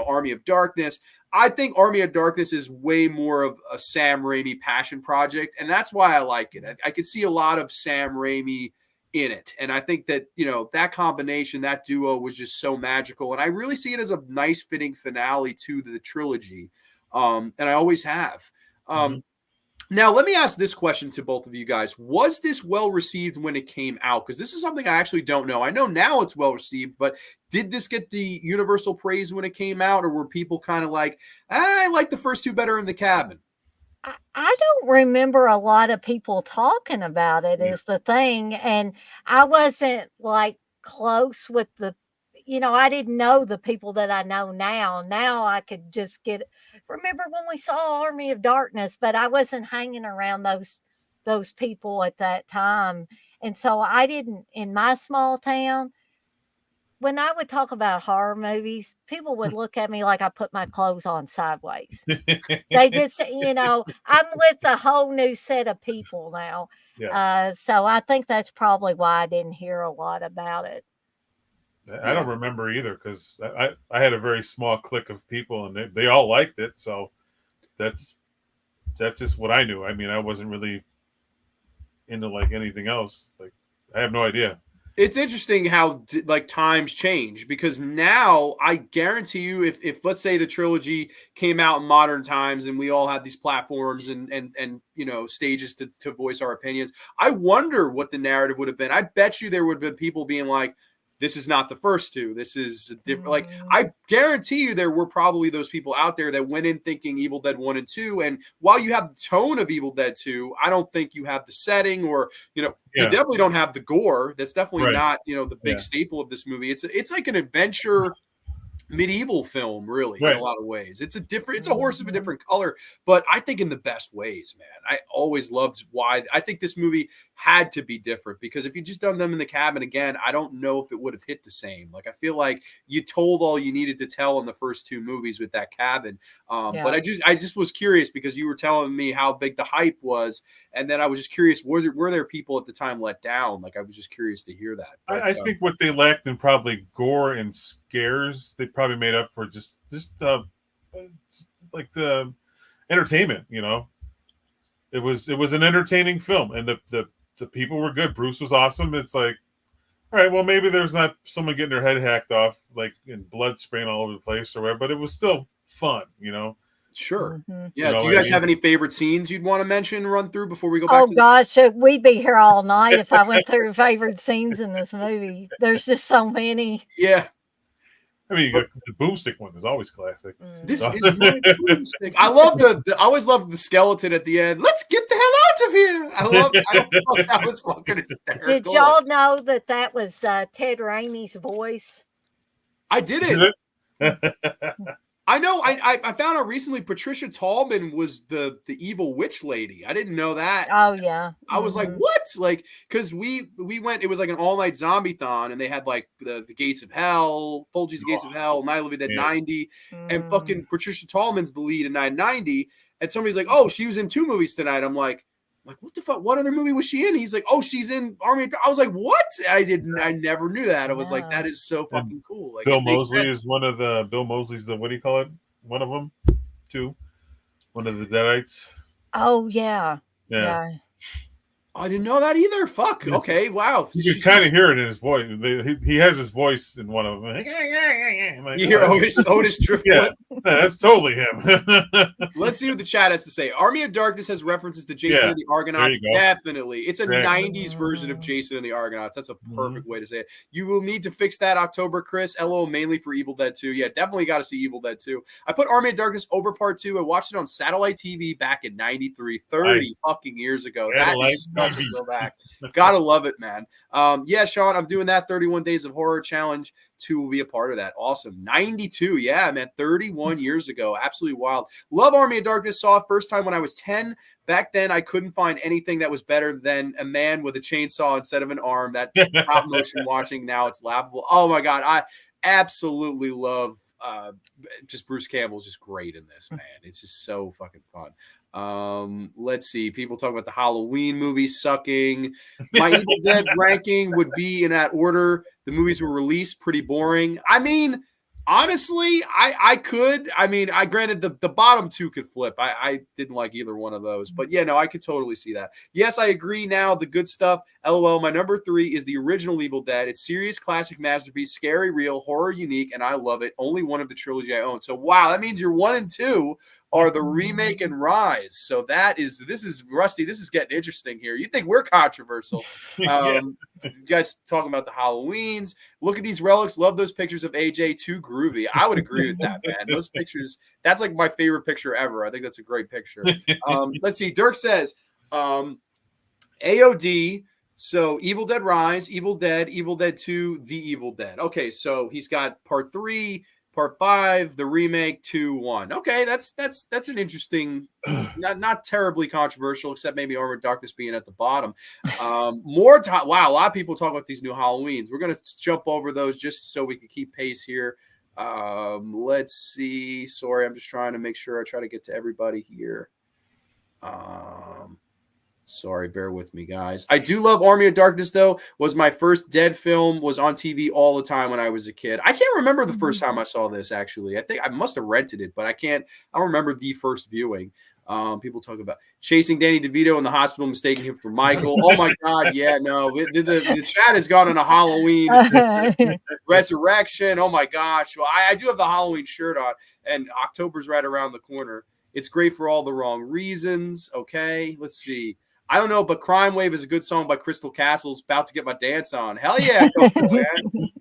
Army of Darkness. I think Army of Darkness is way more of a Sam Raimi passion project, and that's why I like it. I could see a lot of Sam Raimi in it. And I think that, that combination, that duo was just so magical. And I really see it as a nice fitting finale to the trilogy. And I always have. Now, let me ask this question to both of you guys. Was this well received when it came out? Because this is something I actually don't know. I know now it's well received, but did this get the universal praise when it came out? Or were people kind of like, I like the first two better in the cabin? I don't remember a lot of people talking about it is the thing. And I wasn't like close with I didn't know the people that I know now. Now I could just remember when we saw Army of Darkness, but I wasn't hanging around those people at that time. And so I didn't, in my small town, when I would talk about horror movies, people would look at me like I put my clothes on sideways. They just, I'm with a whole new set of people now. So I think that's probably why I didn't hear a lot about it. I don't remember either because I had a very small clique of people and they all liked it. So that's just what I knew. I mean, I wasn't really into like anything else. Like, I have no idea. It's interesting how like times change, because now I guarantee you if let's say the trilogy came out in modern times and we all had these platforms and stages to voice our opinions, I wonder what the narrative would have been. I bet you there would have been people being like, this is not the first two. This is different. Like, I guarantee you there were probably those people out there that went in thinking Evil Dead 1 and 2. And while you have the tone of Evil Dead 2, I don't think you have the setting or, you definitely don't have the gore. That's definitely not, the big staple of this movie. It's like an adventure medieval film, really, in Right. a lot of ways. It's a horse of a different color, but I think in the best ways, man. I always loved why I think this movie had to be different, because if you just done them in the cabin again, I don't know if it would have hit the same. Like, I feel like you told all you needed to tell in the first two movies with that cabin. But I just was curious, because you were telling me how big the hype was, and then I was just curious, were there people at the time let down? Like, I was just curious to hear that. But, I think what they lacked in probably gore and scares, they probably made up for just like the entertainment. You know, it was an entertaining film, and the people were good. Bruce was awesome. It's like, all right, well, maybe there's not someone getting their head hacked off, like, and blood spraying all over the place or whatever, but it was still fun. You know. Sure. Yeah. You know Do you guys have any favorite scenes you'd want to mention, run through before we go back? Oh gosh, we'd be here all night if I went through favorite scenes in this movie. There's just so many. Yeah. I mean, the boomstick one is always classic. This is my boomstick. I love I always loved the skeleton at the end. Let's get the hell out of here. I thought that was fucking hysterical. Did y'all know that was Ted Raimi's voice? I didn't. I know. I found out recently Patricia Tallman was the evil witch lady. I didn't know that. Oh yeah. I was like, what? Like, because we went. It was like an all night zombie-thon, and they had like the Gates of Hell, Fulgi's Gates of Hell, Night of the Living Dead 90, and fucking Patricia Tallman's the lead in 990. And somebody's like, oh, she was in 2 movies tonight. I'm like, what the fuck? What other movie was she in? He's like, oh, she's in Army. I was like, what? I never knew that. I was like, that is so fucking cool. Like, Bill Moseley is one of the. Bill Moseley's the, what do you call it? One of them, 2, one of the Deadites. Oh yeah. I didn't know that either. Fuck. Okay. Wow. You can kind of hear it in his voice. He has his voice in one of them. Like, you hear Otis Triplet? Yeah, that's totally him. Let's see what the chat has to say. Army of Darkness has references to Jason and the Argonauts. Definitely. It's a 90s version of Jason and the Argonauts. That's a perfect way to say it. You will need to fix that, October, Chris. LO mainly for Evil Dead 2. Yeah, definitely got to see Evil Dead 2. I put Army of Darkness over part 2. I watched it on satellite TV back in 93, 30 fucking years ago. That is such a throwback. Gotta love it, man. Yeah, Sean, I'm doing that 31 Days of Horror Challenge. 2 will be a part of that. Awesome. 92. Yeah, man. 31 years ago. Absolutely wild. Love Army of Darkness. Saw it first time when I was 10. Back then, I couldn't find anything that was better than a man with a chainsaw instead of an arm. That top motion watching. Now it's laughable. Oh my God. I absolutely love just Bruce Campbell's just great in this, man. It's just so fucking fun. Let's see. People talk about the Halloween movies sucking. My Evil Dead ranking would be in that order. The movies were released pretty boring. I mean, honestly, I granted the bottom 2 could flip. I didn't like either one of those, but yeah, no, I could totally see that. Yes, I agree now. The good stuff. LOL. My number 3 is the original Evil Dead. It's serious, classic masterpiece, scary, real, horror, unique, and I love it. Only one of the trilogy I own. So wow, that means your 1 and 2 are the remake and Rise. So this is Rusty. This is getting interesting here. You think we're controversial? You guys talking about the Halloweens? Look at these relics. Love those pictures of AJ. Too groovy. I would agree with that, man. Those pictures. That's like my favorite picture ever. I think that's a great picture. Let's see. Dirk says, AOD. So Evil Dead Rise, Evil Dead 2, The Evil Dead. Okay, so he's got part 3. Part 5, the remake, 2, 1. Okay, that's an interesting, not terribly controversial, except maybe Armored Darkness being at the bottom. Wow, a lot of people talk about these new Halloweens. We're gonna jump over those just so we can keep pace here. Let's see. Sorry, I'm just trying to make sure I try to get to everybody here. Sorry, bear with me, guys. I do love Army of Darkness, though. Was my first Dead film. Was on TV all the time when I was a kid. I can't remember the first time I saw this, actually. I think I must have rented it, but I don't remember the first viewing. People talk about chasing Danny DeVito in the hospital, mistaking him for Michael. Oh, my God. Yeah, no. The chat has gone on a Halloween resurrection. Oh, my gosh. Well, I do have the Halloween shirt on, and October's right around the corner. It's great for all the wrong reasons. Okay, let's see. I don't know, but Crime Wave is a good song by Crystal Castles. About to get my dance on. Hell yeah, man.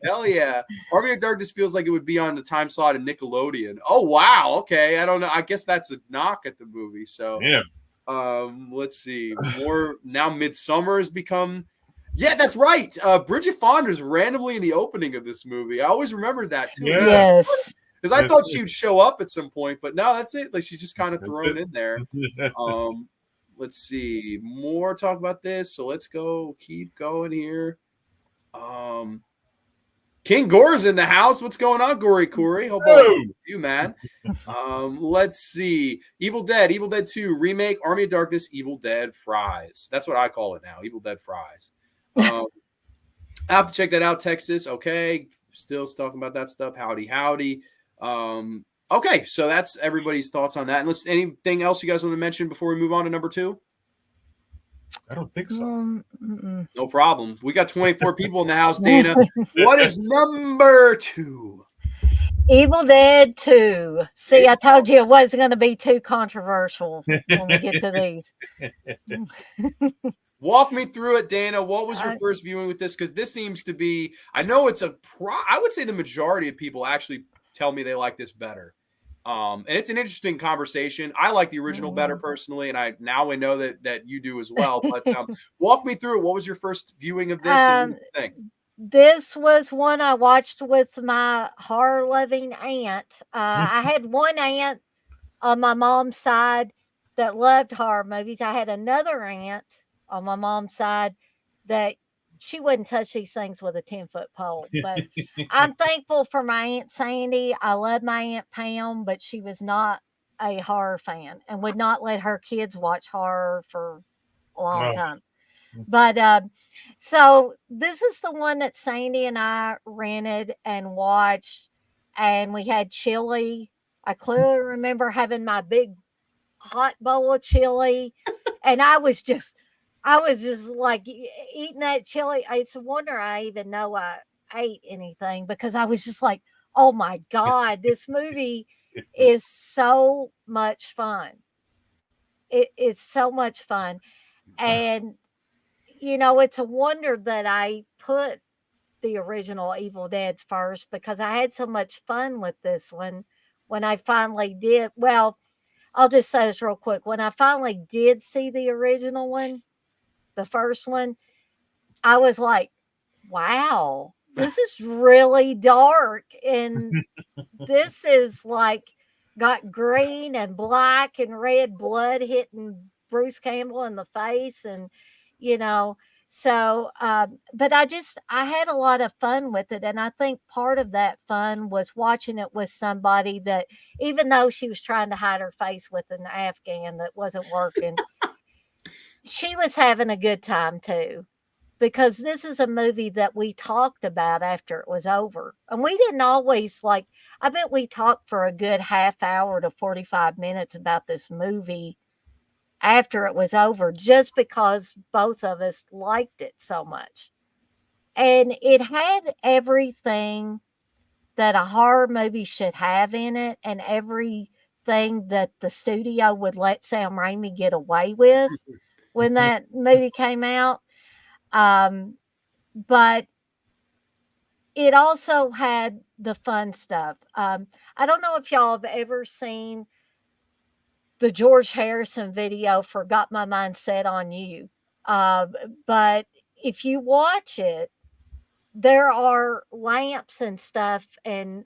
Hell yeah. Army of Darkness feels like it would be on the time slot in Nickelodeon. Oh, wow. Okay. I don't know. I guess that's a knock at the movie. So, yeah. Let's see. More now Midsummer has become. Yeah, that's right. Bridget Fonda's randomly in the opening of this movie. I always remembered that too. Yeah. Yes. Because I thought she'd show up at some point, but no, that's it. Like she's just kind of thrown in there. Let's see. More talk about this. So let's keep going here. King Gore's in the house. What's going on, Gory Corey? Hope all is you, man. Let's see. Evil Dead 2 remake, Army of Darkness, Evil Dead Fries. That's what I call it now. Evil Dead Fries. I have to check that out. Texas. Okay. Still talking about that stuff. Howdy. Okay. So that's everybody's thoughts on that. Unless anything else you guys want to mention before we move on to number 2? I don't think so. No problem. We got 24 people in the house, Dana. What is number 2? Evil Dead 2. See, I told you it wasn't going to be too controversial when we get to these. Walk me through it, Dana. What was your first viewing with this? Because this seems to be, I know it's I would say the majority of people actually tell me they like this better. And it's an interesting conversation. I like the original better personally, and I know that you do as well. But walk me through it. What was your first viewing of this? And what did you think? This was one I watched with my horror-loving aunt. I had one aunt on my mom's side that loved horror movies. I had another aunt on my mom's side that she wouldn't touch these things with a 10-foot pole. But I'm thankful for my Aunt Sandy. I love my Aunt Pam, but she was not a horror fan and would not let her kids watch horror for a long time. But so this is the one that Sandy and I rented and watched, and we had chili. I clearly remember having my big hot bowl of chili, and I was just like eating that chili. It's a wonder I even know I ate anything, because I was just like, oh my God, this movie is so much fun. It's so much fun. And, it's a wonder that I put the original Evil Dead first, because I had so much fun with this one when I finally did. Well, I'll just say this real quick. When I finally did see the original one, the first one, I was like, wow, this is really dark. And this is like got green and black and red blood hitting Bruce Campbell in the face. And, so, but I had a lot of fun with it. And I think part of that fun was watching it with somebody that, even though she was trying to hide her face with an Afghan that wasn't working, she was having a good time too, because this is a movie that we talked about after it was over. And we didn't always I bet we talked for a good half hour to 45 minutes about this movie after it was over, just because both of us liked it so much. And it had everything that a horror movie should have in it, and everything that the studio would let Sam Raimi get away with when that movie came out. But it also had the fun stuff. I don't know if y'all have ever seen the George Harrison video for Got My Mind Set on You. But if you watch it, there are lamps and stuff and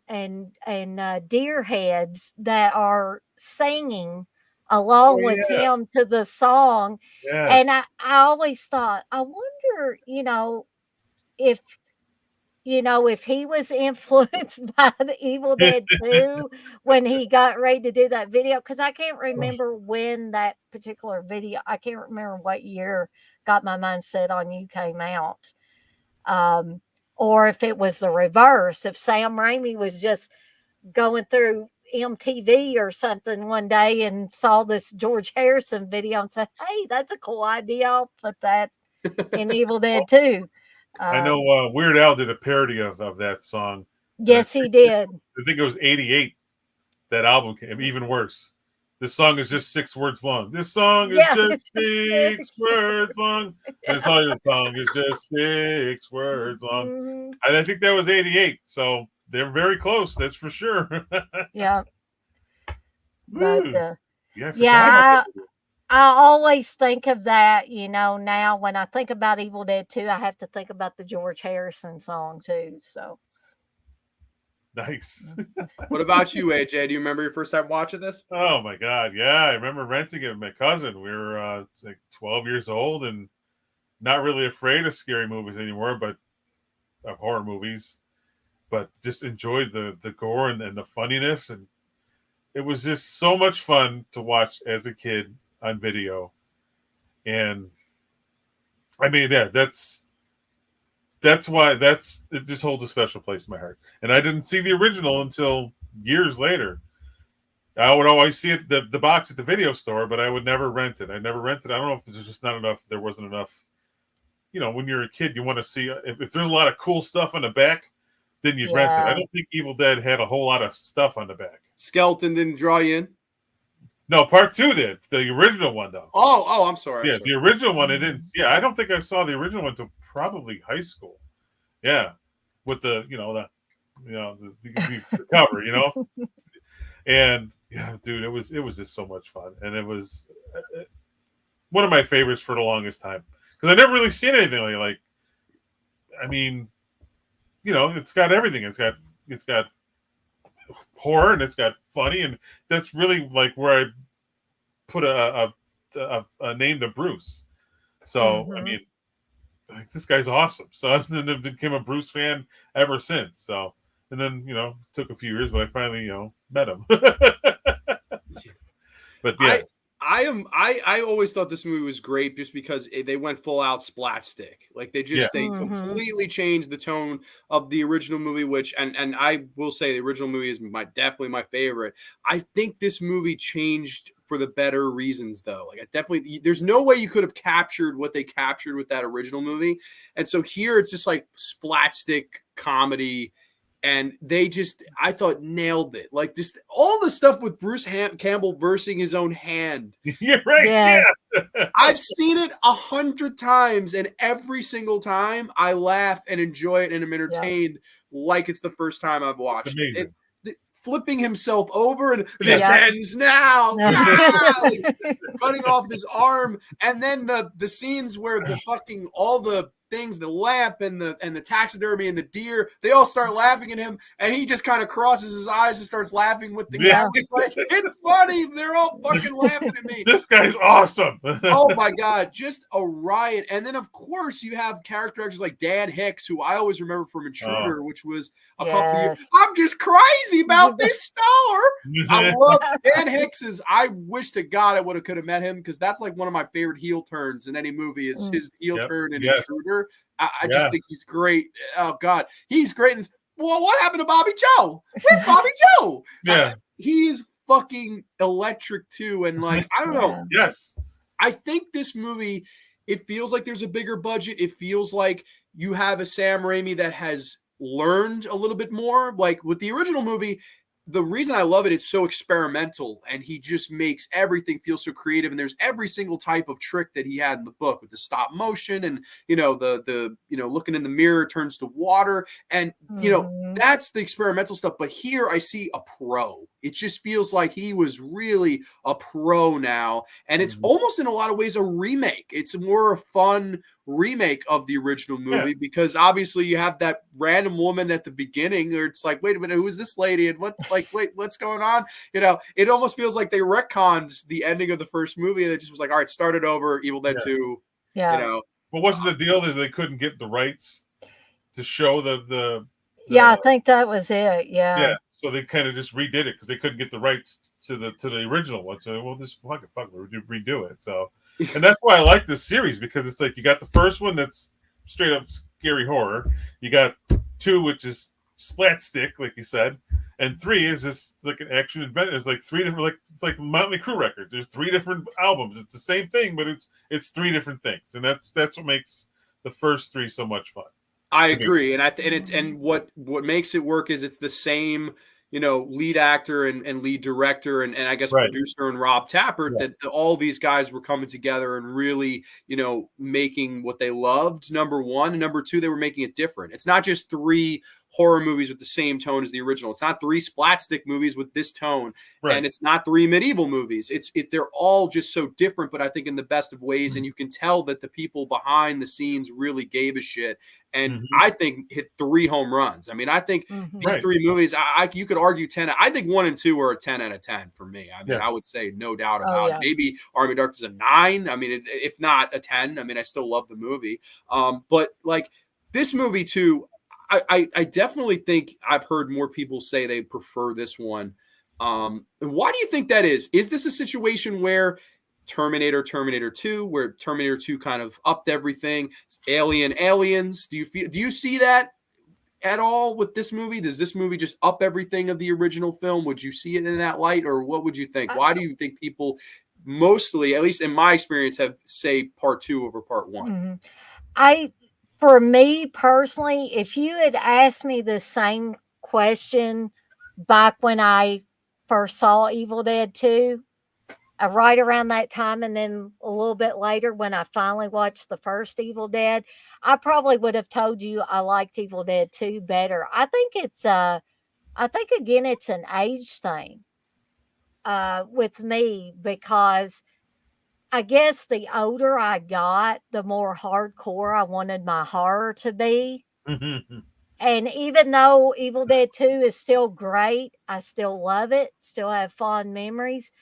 deer heads that are singing along with him to the song. Yes. And I always thought, I wonder, if he was influenced by the Evil Dead 2 when he got ready to do that video. Because I can't remember when that particular video, I can't remember what year Got My Mind Set on You came out. Or if it was the reverse, if Sam Raimi was just going through MTV or something one day and saw this George Harrison video and said, hey, that's a cool idea. I'll put that in Evil Dead 2. I know Weird Al did a parody of that song. Yes, he did. I think it was 88 that album came. Even worse. This song is just 6 words long. This song is just 6 words long. And it's all your song is just 6 words long. Mm-hmm. And I think that was 88. So they're very close. That's for sure. Yeah. But, yeah. I always think of that, now when I think about Evil Dead 2, I have to think about the George Harrison song too. So, Nice. What about you, AJ? Do you remember your first time watching this? Oh my God. Yeah. I remember renting it with my cousin. We were like 12 years old and not really afraid of scary movies anymore, but of horror movies, but just enjoyed the gore and the funniness. And it was just so much fun to watch as a kid on video. And I mean, yeah, that's why it just holds a special place in my heart. And I didn't see the original until years later. I would always see it the box at the video store, but I would never rent it. I never rented. I don't know if there's just not enough. There wasn't enough. When you're a kid, you want to see if there's a lot of cool stuff on the back, then you'd rent it. I yeah. don't think Evil Dead had a whole lot of stuff on the back. Skeleton didn't draw you in? No, part 2 did. The original one though. Oh, I'm sorry. Yeah, the original one it didn't. Yeah, I don't think I saw the original one until probably high school. Yeah, with the cover, and yeah, dude, it was just so much fun, and it was one of my favorites for the longest time because I never really seen anything like. I mean, it's got everything. It's got horror and it's got funny, and that's really like where I put a name to Bruce. So I mean, like, this guy's awesome. So I've became a Bruce fan ever since. So and then took a few years, but I finally met him. But yeah. I always thought this movie was great just because they went full out splat stick. Like they completely changed the tone of the original movie, which and I will say the original movie is definitely my favorite. I think this movie changed for the better reasons though. Like there's no way you could have captured what they captured with that original movie. And so here it's just like splat stick comedy. And I thought, nailed it. Like just all the stuff with Bruce Campbell versing his own hand. You're right. Yes. Yeah. I've seen it 100 times, and every single time I laugh and enjoy it and am entertained like it's the first time I've watched it. Flipping himself over and this ends now. Like, cutting off his arm, and then the scenes where the fucking all the things, the lamp and the taxidermy and the deer, they all start laughing at him, and he just kind of crosses his eyes and starts laughing with the guy. It's like, it's funny. They're all fucking laughing at me. This guy's awesome. Oh my God, just a riot. And then of course you have character actors like Dan Hicks, who I always remember from Intruder, which was a couple years. I'm just crazy about this star. I love Dan Hicks. I wish to God I could have met him, because that's like one of my favorite heel turns in any movie is his heel turn in Intruder. I just think he's great. Oh God, he's great. Well, what happened to Bobby Joe? Where's Bobby Joe? Yeah, he is fucking electric too. And like, I don't know. Yes, I think this movie, it feels like there's a bigger budget. It feels like you have a Sam Raimi that has learned a little bit more. Like with the original movie, the reason I love it, it's so experimental, and he just makes everything feel so creative. And there's every single type of trick that he had in the book with the stop motion and, the looking in the mirror turns to water. And, that's the experimental stuff. But here I see a pro. It just feels like he was really a pro now. And it's almost in a lot of ways a remake. It's more a fun remake of the original movie because obviously you have that random woman at the beginning, or it's like, wait a minute, who is this lady? And what's going on? It almost feels like they retconned the ending of the first movie, and it just was like, all right, start it over, Evil Dead 2. Yeah. What wasn't the deal is they couldn't get the rights to show the I think that was it. Yeah. So they kind of just redid it because they couldn't get the rights to the original one. So we'll just fuck it, redo it. So, and that's why I like this series, because it's like you got the first one that's straight up scary horror. You got 2, which is splat stick, like you said, and 3 is just like an action adventure. It's like 3 different, it's like Motley Crue record. There's 3 different albums. It's the same thing, but it's 3 different things, and that's what makes the first 3 so much fun. I agree, and what makes it work is it's the same, lead actor and lead director and I guess producer and Rob Tappert, that all these guys were coming together and really, making what they loved, number one, and number two, they were making it different. It's not just 3 horror movies with the same tone as the original. It's not 3 splatstick movies with this tone, Right. and it's not 3 medieval movies. They're all just so different, but I think in the best of ways. And you can tell that the people behind the scenes really gave a shit. And I think hit 3 home runs. I mean, I think these 3 movies, you could argue 10. I think 1 and 2 are a 10 out of 10 for me. I mean, I would say no doubt about it. Maybe Army of Darkness is a 9. I mean, if not a 10. I mean, I still love the movie. But like this movie too, I definitely think I've heard more people say they prefer this one. Why do you think that is? Is this a situation where Terminator 2, where Terminator 2 kind of upped everything? Aliens. Do you see that at all with this movie? Does this movie just up everything of the original film? Would you see it in that light, or what would you think? Why do you think people mostly, at least in my experience, have say part 2 over part 1? For me personally, if you had asked me the same question back when I first saw Evil Dead 2, right around that time, and then a little bit later when I finally watched the first Evil Dead, I probably would have told you I liked Evil Dead 2 better. I think again, it's an age thing with me, because I guess the older I got, the more hardcore I wanted my horror to be. And even though Evil Dead 2 is still great, I still love it, still have fond memories.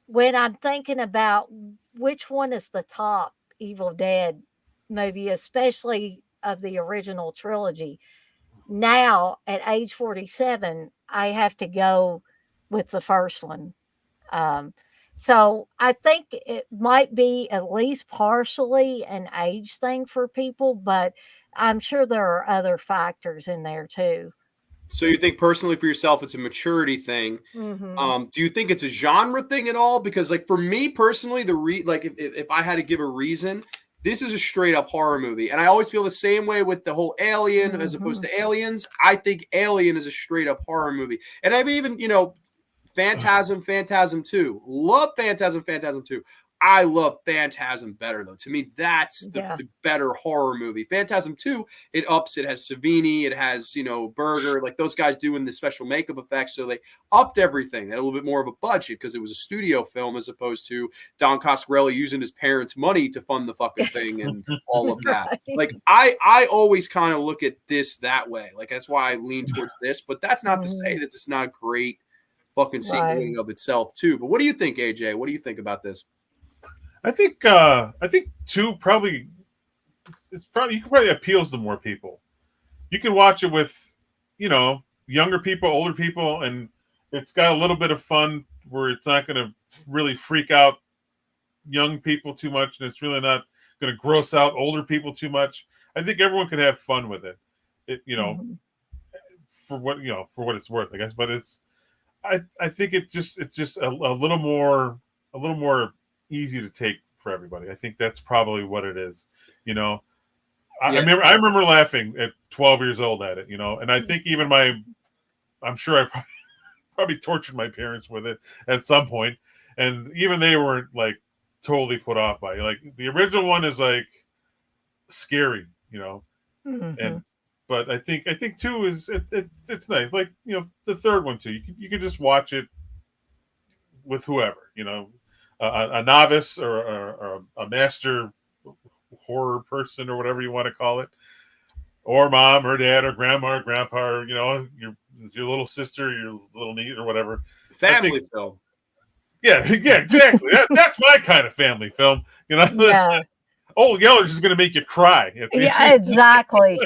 When I'm thinking about which one is the top Evil Dead movie, especially of the original trilogy, now at age 47, I have to go with the first one. So I think it might be at least partially an age thing for people, but I'm sure there are other factors in there too. So you think personally for yourself, it's a maturity thing. Mm-hmm. Do you think it's a genre thing at all? Because like for me personally, if I had to give a reason, this is a straight up horror movie. And I always feel the same way with the whole Alien as opposed to Aliens. I think Alien is a straight up horror movie. And I've even, Phantasm 2. Love Phantasm 2. I love Phantasm better though. To me, that's the better horror movie. Phantasm 2, it ups. It has Savini. It has, Berger. Like those guys doing the special makeup effects. So they upped everything. They had a little bit more of a budget because it was a studio film as opposed to Don Coscarelli using his parents' money to fund the fucking thing and all of that. Right. Like I always kind of look at this that way. Like that's why I lean towards this. But that's not to say that it's not a great fucking sequel in of itself too. But what do you think, AJ? What do you think about this? I think 2 probably appeals to more people. You can watch it with, younger people, older people, and it's got a little bit of fun where it's not going to really freak out young people too much, and it's really not going to gross out older people too much. I think everyone can have fun with it. For what it's worth, I guess. But I think it's just a little more easy to take for everybody. I think that's probably what it is. I remember laughing at 12 years old at it, and I think even I'm sure I probably tortured my parents with it at some point, and even they weren't like totally put off by it. Like the original one is like scary, and but I think 2 is it's nice. Like the third one too. You can just watch it with whoever, a novice or a master horror person or whatever you want to call it, or mom or dad or grandma or grandpa, or your little sister, your little niece or whatever. Family film. Yeah, exactly. That's my kind of family film. Yeah. Old Yeller's is going to make you cry. Yeah, exactly.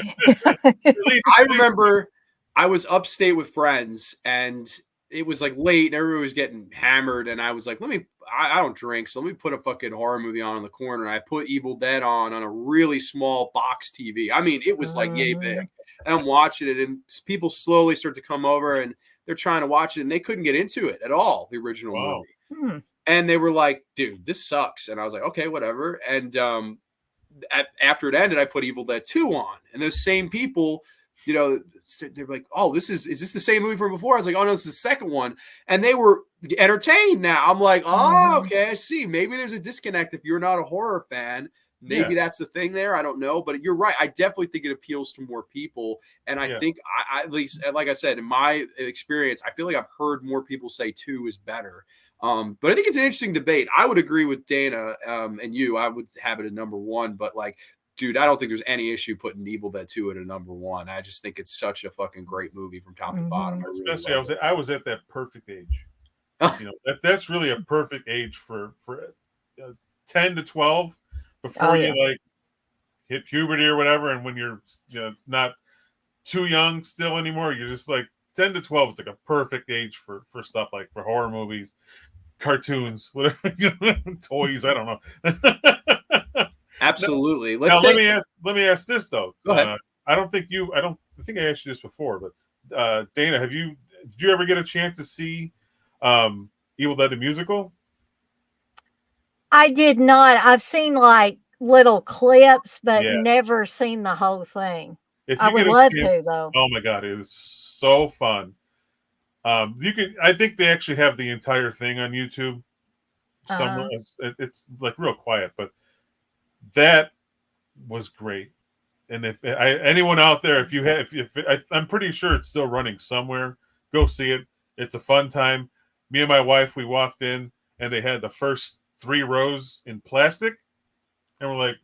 I remember I was upstate with friends and it was like late and everybody was getting hammered. And I was like, I don't drink. So let me put a fucking horror movie on in the corner. And I put Evil Dead on a really small box TV. I mean, it was like yay big. And I'm watching it and people slowly start to come over and they're trying to watch it and they couldn't get into it at all, the original movie. And they were like, dude, this sucks. And I was like, okay, whatever. And after it ended, I put Evil Dead 2 on. And those same people, they're like, oh, is this the same movie from before? I was like, oh, no, it's the second one. And they were entertained now. I'm like, oh, Mhm. okay, I see. Maybe there's a disconnect if you're not a horror fan. Maybe Yeah. that's the thing there. I don't know, but you're right. I definitely think it appeals to more people, and I Yeah. think I at least, like I said, in my experience, I feel like I've heard more people say 2 is better. But I think it's an interesting debate. I would agree with Dana and you. I would have it at number 1, but like, dude, I don't think there's any issue putting Evil Dead 2 at a number 1. I just think it's such a fucking great movie from top to bottom. I Mhm. really Especially, love I was at that perfect age. it. You know, that's really a perfect age for 10 to 12 Oh, before you yeah. like hit puberty or whatever, and when you're it's not too young still anymore. You're just like 10 to 12 is like a perfect age for stuff like for horror movies, cartoons, whatever, toys. I don't know. Absolutely. Now Let's say let me ask this though. go ahead. I think I asked you this before, but Dana, did you ever get a chance to see Evil Dead the musical? I did not. I've seen like little clips, but Yeah. never seen the whole thing. If I you would get a love to chance, though. oh my god, it is so fun. You can. I think they actually have the entire thing on YouTube somewhere. Uh-huh. It's like real quiet, but that was great. And if anyone out there, if you have, I'm pretty sure it's still running somewhere. Go see it. It's a fun time. Me and my wife, we walked in and they had the first 3 rows in plastic, and we're like,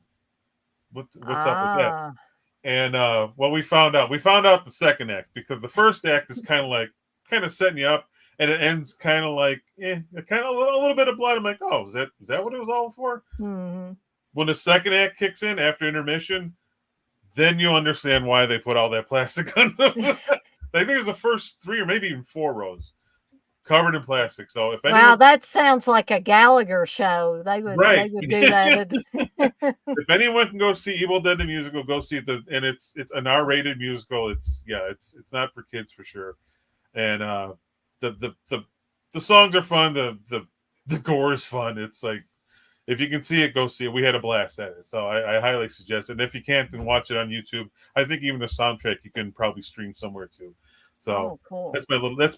what's up with that?" Ah. And well, we found out the second act, because the first act is kind of setting you up, and it ends kind of like kind of a little bit of blood. I'm like, oh, is that what it was all for? Mhm. When the second act kicks in after intermission, then you understand why they put all that plastic on those. I think it's the first 3 or maybe even 4 rows covered in plastic. So if Wow, anyone, that sounds like a Gallagher show. They right, would do that. if anyone can go see Evil Dead the musical, go see it. And it's an R-rated musical. It's not for kids for sure. And the the the the songs are fun. The gore is fun. It's like, if you can see it, go see it. We had a blast at it, so I highly suggest it. And if you can't, then watch it on YouTube. I think even the soundtrack you can probably stream somewhere too. So Oh, cool. that's my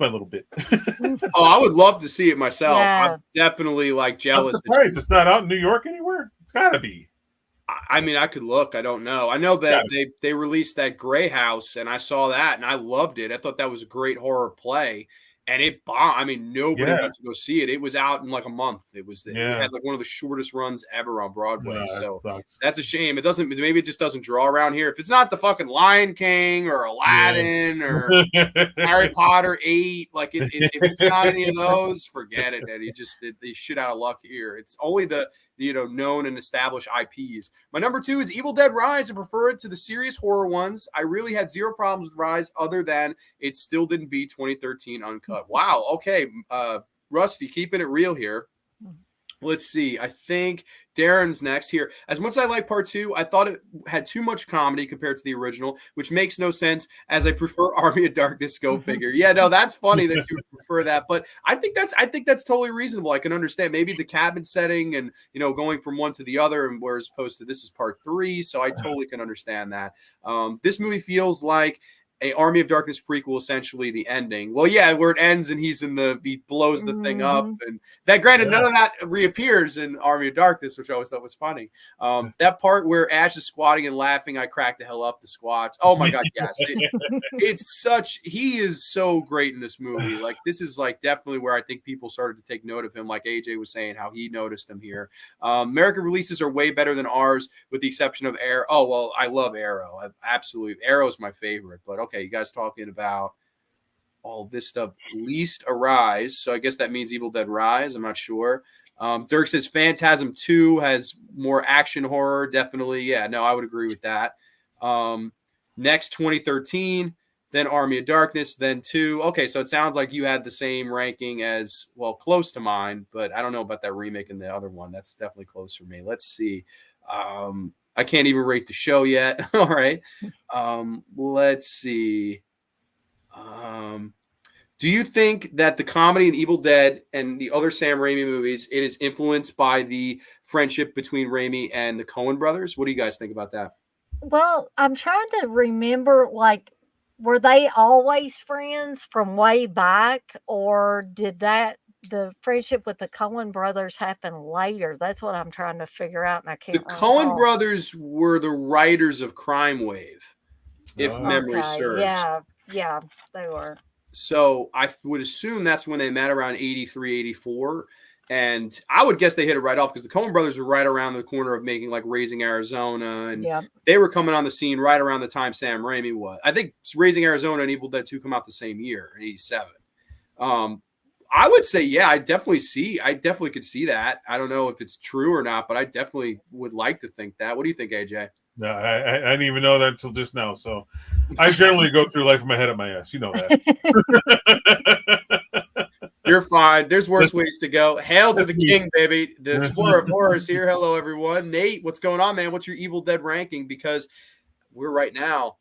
little bit. Oh, I would love to see it myself. Yeah. I'm definitely like I'm jealous that surprised it's not out in New York anywhere. It's gotta be. I mean, I could look. I don't know. I know that Gotta they released that Gray House, and I saw that, and I loved it. I thought that was a great horror play, and it bombed. I mean, nobody Yeah, went to go see it. It was out in like a month. It yeah. had like one of the shortest runs ever on Broadway. That So sucks. that's a shame. It doesn't. Maybe it just doesn't draw around here. If it's not the fucking Lion King or Aladdin or Harry Potter 8, like if it's not any of those, forget it, man. They shit out of luck here. It's only the known and established IPs. My number 2 is Evil Dead Rise. I prefer it to the serious horror ones. I really had zero problems with Rise, other than it still didn't beat 2013 Uncut. Wow. Okay, Rusty, keeping it real here. Let's see. I think Darren's next here. As much as I like part 2, I thought it had too much comedy compared to the original, which makes no sense, as I prefer Army of Darkness. Go figure. Yeah, no, that's funny that you prefer that, but I think that's totally reasonable. I can understand maybe the cabin setting and going from one to the other, and whereas opposed to this is part 3, so I totally can understand that. This movie feels like a Army of Darkness prequel, essentially the ending. Well, yeah, where it ends and he blows the thing up, Mhm. and that, granted, Yeah. none of that reappears in Army of Darkness, which I always thought was funny. That part where Ash is squatting and laughing, I cracked the hell up. The squats. Oh my god, yes. He is so great in this movie. Like, this is like definitely where I think people started to take note of him, like AJ was saying, how he noticed him here. American releases are way better than ours, with the exception of Arrow. Oh, well, I love Arrow. Absolutely. Arrow's my favorite, but okay, you guys talking about all this stuff. Least Arise. So I guess that means Evil Dead Rise. I'm not sure. Dirk says Phantasm 2 has more action horror. Definitely. Yeah, no, I would agree with that. Next, 2013, then Army of Darkness, then 2. Okay, so it sounds like you had the same ranking as, well, close to mine, but I don't know about that remake and the other one. That's definitely close for me. Let's see. I can't even rate the show yet. All right. Let's see. Do you think that the comedy in Evil Dead and the other Sam Raimi movies, it is influenced by the friendship between Raimi and the Coen brothers? What do you guys think about that? Well, I'm trying to remember, like, were they always friends from way back, or did that the friendship with the Coen brothers happened later. That's what I'm trying to figure out, and I The can't Coen recall. brothers were the writers of Crime Wave, if Oh. memory Okay, serves. yeah, they were. So I would assume that's when they met around 83, 84. And I would guess they hit it right off because the Coen brothers were right around the corner of making like Raising Arizona. And Yeah, they were coming on the scene right around the time Sam Raimi was. I think Raising Arizona and Evil Dead 2 come out the same year, in 87. I would say, yeah, I definitely could see that. I don't know if it's true or not, but I definitely would like to think that. What do you think, AJ? No, I didn't even know that until just now. So I generally go through life with my head up my ass. You know that. You're fine. There's worse ways to go. Hail to That's the me. king, baby. The Explorer of Horrors here. Hello, everyone. Nate, what's going on, man? What's your Evil Dead ranking? Because we're right now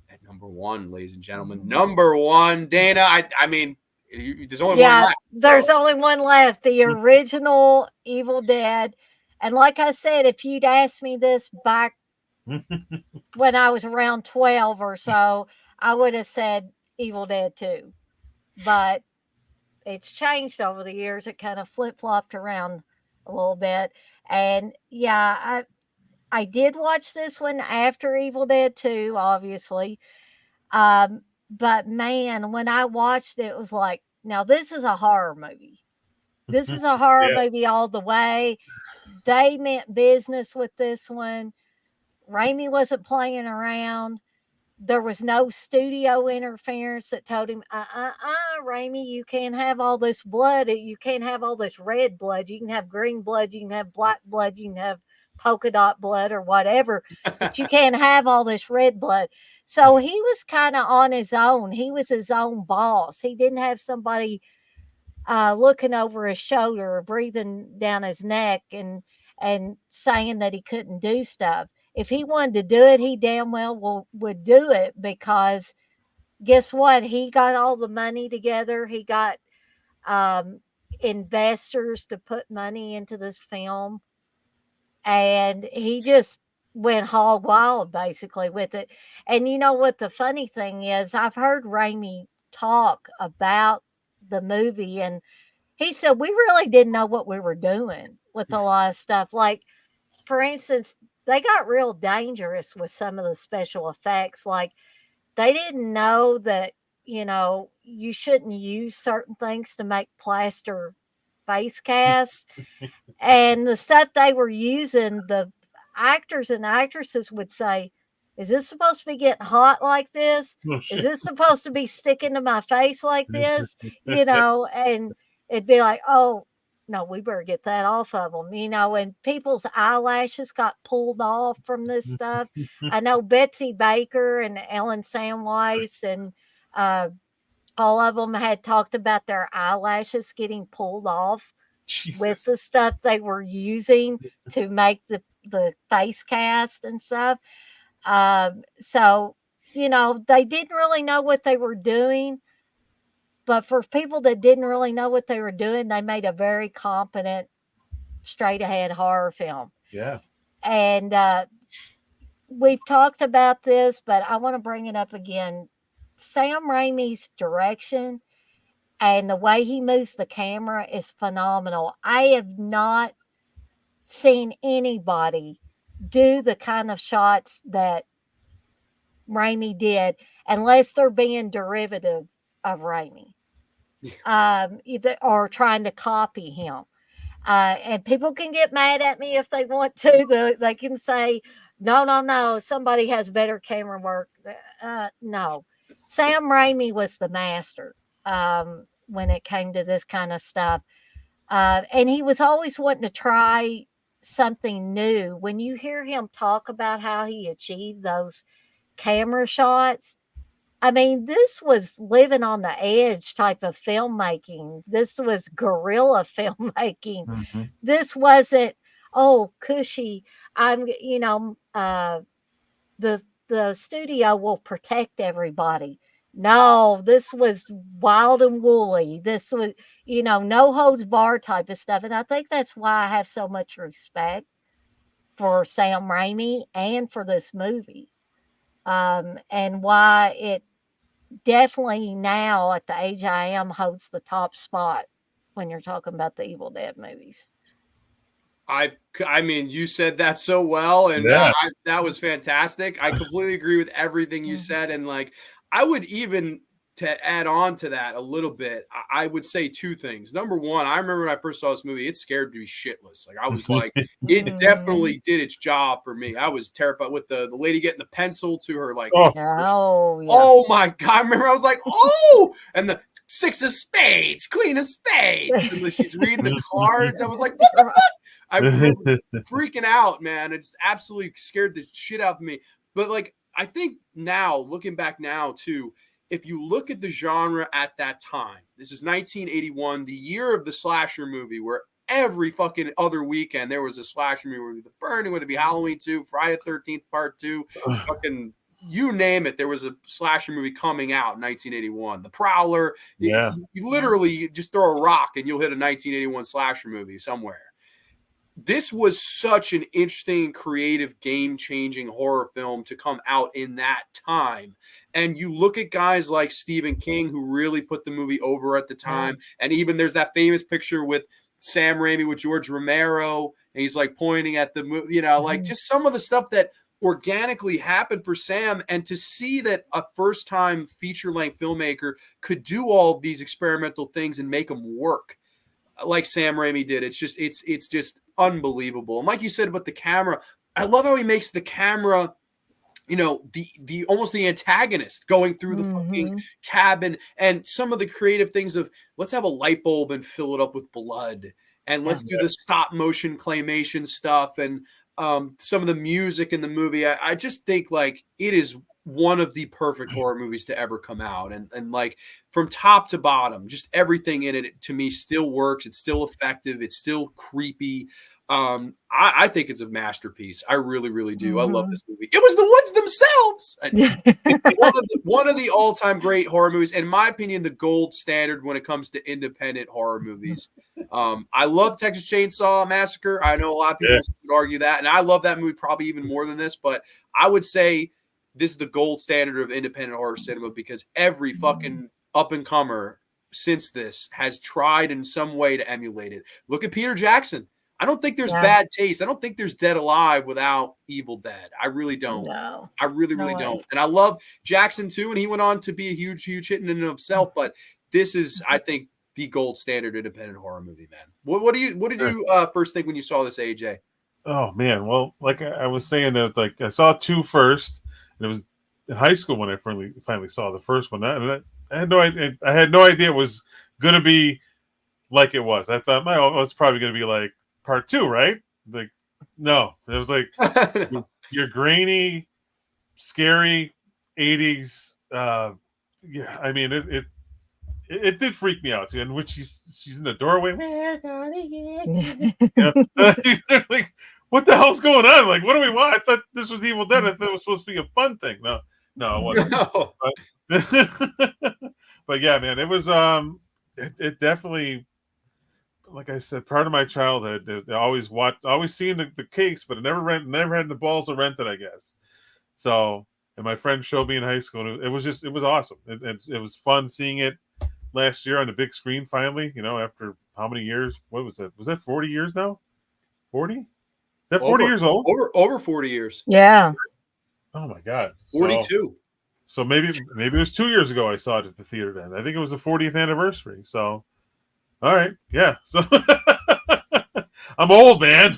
at number 1, ladies and gentlemen. Number 1. Dana, I mean, there's only one yeah. left. There's So. only one left. The original Evil Dead. And like I said, if you'd asked me this back when I was around 12 or so, I would have said Evil Dead 2. But it's changed over the years. It kind of flip-flopped around a little bit. And yeah, I did watch this one after Evil Dead 2, obviously. But man, when I watched it, it was like, now this is a horror movie. This is a horror Yeah. movie all the way. They meant business with this one. Raimi wasn't playing around. There was no studio interference that told him, Raimi, you can't have all this blood. You can't have all this red blood. You can have green blood. You can have black blood. You can have polka dot blood or whatever, but you can't have all this red blood. So he was kind of on his own. He was his own boss. He didn't have somebody looking over his shoulder or breathing down his neck and saying that he couldn't do stuff. If he wanted to do it, he damn well would do it, because guess what? He got all the money together. He got investors to put money into this film, and he just went hog wild basically with it. And you know what the funny thing is? I've heard Raimi talk about the movie, and he said we really didn't know what we were doing with a lot of stuff. Like, for instance, they got real dangerous with some of the special effects. Like, they didn't know that, you shouldn't use certain things to make plaster face casts. And the stuff they were using, the actors and actresses would say, is this supposed to be getting hot like this? Oh, Is shit. this supposed to be sticking to my face like this? And it'd be like, oh, no, we better get that off of them, and people's eyelashes got pulled off from this stuff. I know Betsy Baker and Ellen Samwise and all of them had talked about their eyelashes getting pulled off with Jesus. the stuff they were using to make the face cast and stuff. So, they didn't really know what they were doing. But for people that didn't really know what they were doing, they made a very competent, straight ahead horror film. Yeah. And we've talked about this, but I want to bring it up again. Sam Raimi's direction and the way he moves the camera is phenomenal. I have not seen anybody do the kind of shots that Raimi did unless they're being derivative of Raimi, or trying to copy him. And people can get mad at me if they want to. They can say, no, somebody has better camera work. No. Sam Raimi was the master when it came to this kind of stuff. And he was always wanting to try something new. When you hear him talk about how he achieved those camera shots, I mean, this was living on the edge type of filmmaking. This was guerrilla filmmaking. Mhm. This wasn't, oh, cushy. The studio will protect everybody. No, this was wild and woolly. This was, no holds bar type of stuff. And I think that's why I have so much respect for Sam Raimi and for this movie. And why it definitely now at the age I am holds the top spot when you're talking about the Evil Dead movies. I mean, you said that so well, and Yeah. that was fantastic. I completely agree with everything you said, and like I would even to add on to that a little bit, I would say two things. Number one, I remember when I first saw this movie, it scared me shitless. Like I was like, it Mhm. definitely did its job for me. I was terrified with the lady getting the pencil to her like. Oh, Oh, yeah. Oh my God. I remember I was like, oh, and the six of spades, queen of spades. And she's reading the cards. I was like, what the fuck? I remember freaking out, man. It's absolutely scared the shit out of me. But like, I think now, looking back now too, if you look at the genre at that time, this is 1981, the year of the slasher movie, where every fucking other weekend there was a slasher movie, whether it be The Burning, whether it be Halloween 2, Friday the 13th Part 2, fucking you name it, there was a slasher movie coming out in 1981. The Prowler. Yeah. You literally just throw a rock and you'll hit a 1981 slasher movie somewhere. This was such an interesting, creative, game-changing horror film to come out in that time. And you look at guys like Stephen King, who really put the movie over at the time. And even there's that famous picture with Sam Raimi with George Romero, and he's like pointing at the movie, like just some of the stuff that organically happened for Sam, and to see that a first-time feature-length filmmaker could do all of these experimental things and make them work like Sam Raimi did. It's just unbelievable. And like you said about the camera, I love how he makes the camera, the almost the antagonist going through the fucking cabin, and some of the creative things of let's have a light bulb and fill it up with blood, and let's do the stop motion claymation stuff, and some of the music in the movie. I just think like it is one of the perfect horror movies to ever come out, and like from top to bottom, just everything in it to me still works. It's still effective. It's still creepy. I think it's a masterpiece. I really, really do. I love this movie. It was the woods themselves. One of the all-time great horror movies, in my opinion, the gold standard when it comes to independent horror movies. I love Texas Chainsaw Massacre. I know a lot of people would argue that, and I love that movie probably even more than this, but I would say this is the gold standard of independent horror cinema, because every fucking up-and-comer since this has tried in some way to emulate it. Look at Peter Jackson. I don't think there's bad taste. I don't think there's Dead Alive without Evil Dead. I really don't. No. I really, really don't. And I love Jackson too, and he went on to be a huge, huge hit in and of himself. But this is, I think, the gold standard independent horror movie, man. What did you first think when you saw this, AJ? Oh man, well, like I was saying, that like I saw 2 first, and it was in high school when I finally saw the first one. And I had no idea. I had no idea it was going to be like it was. I thought, oh, it's probably going to be like Part 2, right? Like, no, it was like your grainy, scary 80s. Yeah, I mean, it did freak me out too. And when she's in the doorway, like, what the hell's going on? Like, what do we want? I thought this was Evil Dead. I thought it was supposed to be a fun thing. No, it wasn't. No. But yeah, man, it was it definitely, like I said, part of my childhood. I always seeing the case, but I never had the balls to rent it, I guess. So, and my friend showed me in high school, and it was awesome. It was fun seeing it last year on the big screen finally. After how many years? What was that? Was that 40 years now? 40? Is that 40 years old? Over 40 years. Yeah. Oh my God. 42. So maybe it was 2 years ago I saw it at the theater then. I think it was the 40th anniversary. So, all right. Yeah. So I'm old, man.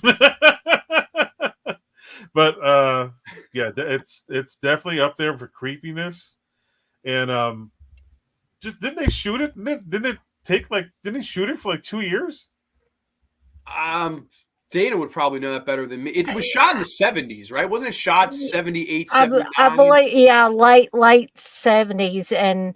But yeah, it's definitely up there for creepiness. And just didn't they shoot it? Didn't they shoot it for like 2 years? Dana would probably know that better than me. It was shot in the 70s, right? Wasn't it shot 78, I 79? believe, yeah, late 70s. And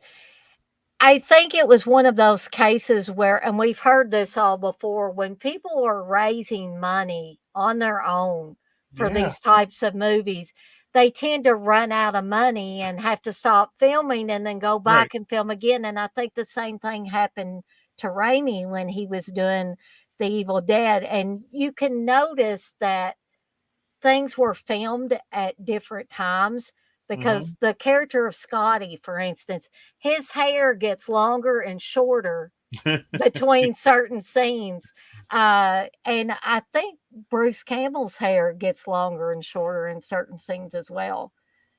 I think it was one of those cases where, and we've heard this all before, when people are raising money on their own for these types of movies, they tend to run out of money and have to stop filming and then go back and film again. And I think the same thing happened to Raimi when he was doing The Evil Dead. And you can notice that things were filmed at different times, because the character of Scotty, for instance, his hair gets longer and shorter between certain scenes. And I think Bruce Campbell's hair gets longer and shorter in certain scenes as well.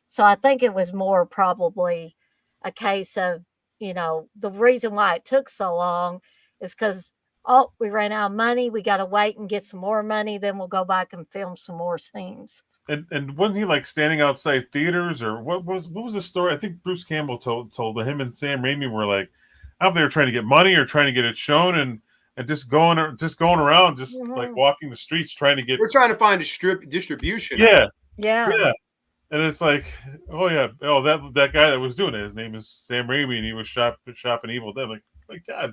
So I think it was more probably a case of, the reason why it took so long is because, oh, we ran out of money. We got to wait and get some more money. Then we'll go back and film some more scenes. And wasn't he like standing outside theaters, or what was the story? I think Bruce Campbell told that him and Sam Raimi were like out there trying to get money or trying to get it shown, and just going around, just like walking the streets trying to get. We're trying to find distribution. Yeah. Yeah. And it's like, oh yeah, that guy that was doing it, his name is Sam Raimi, and he was shopping Evil Dead. Like God,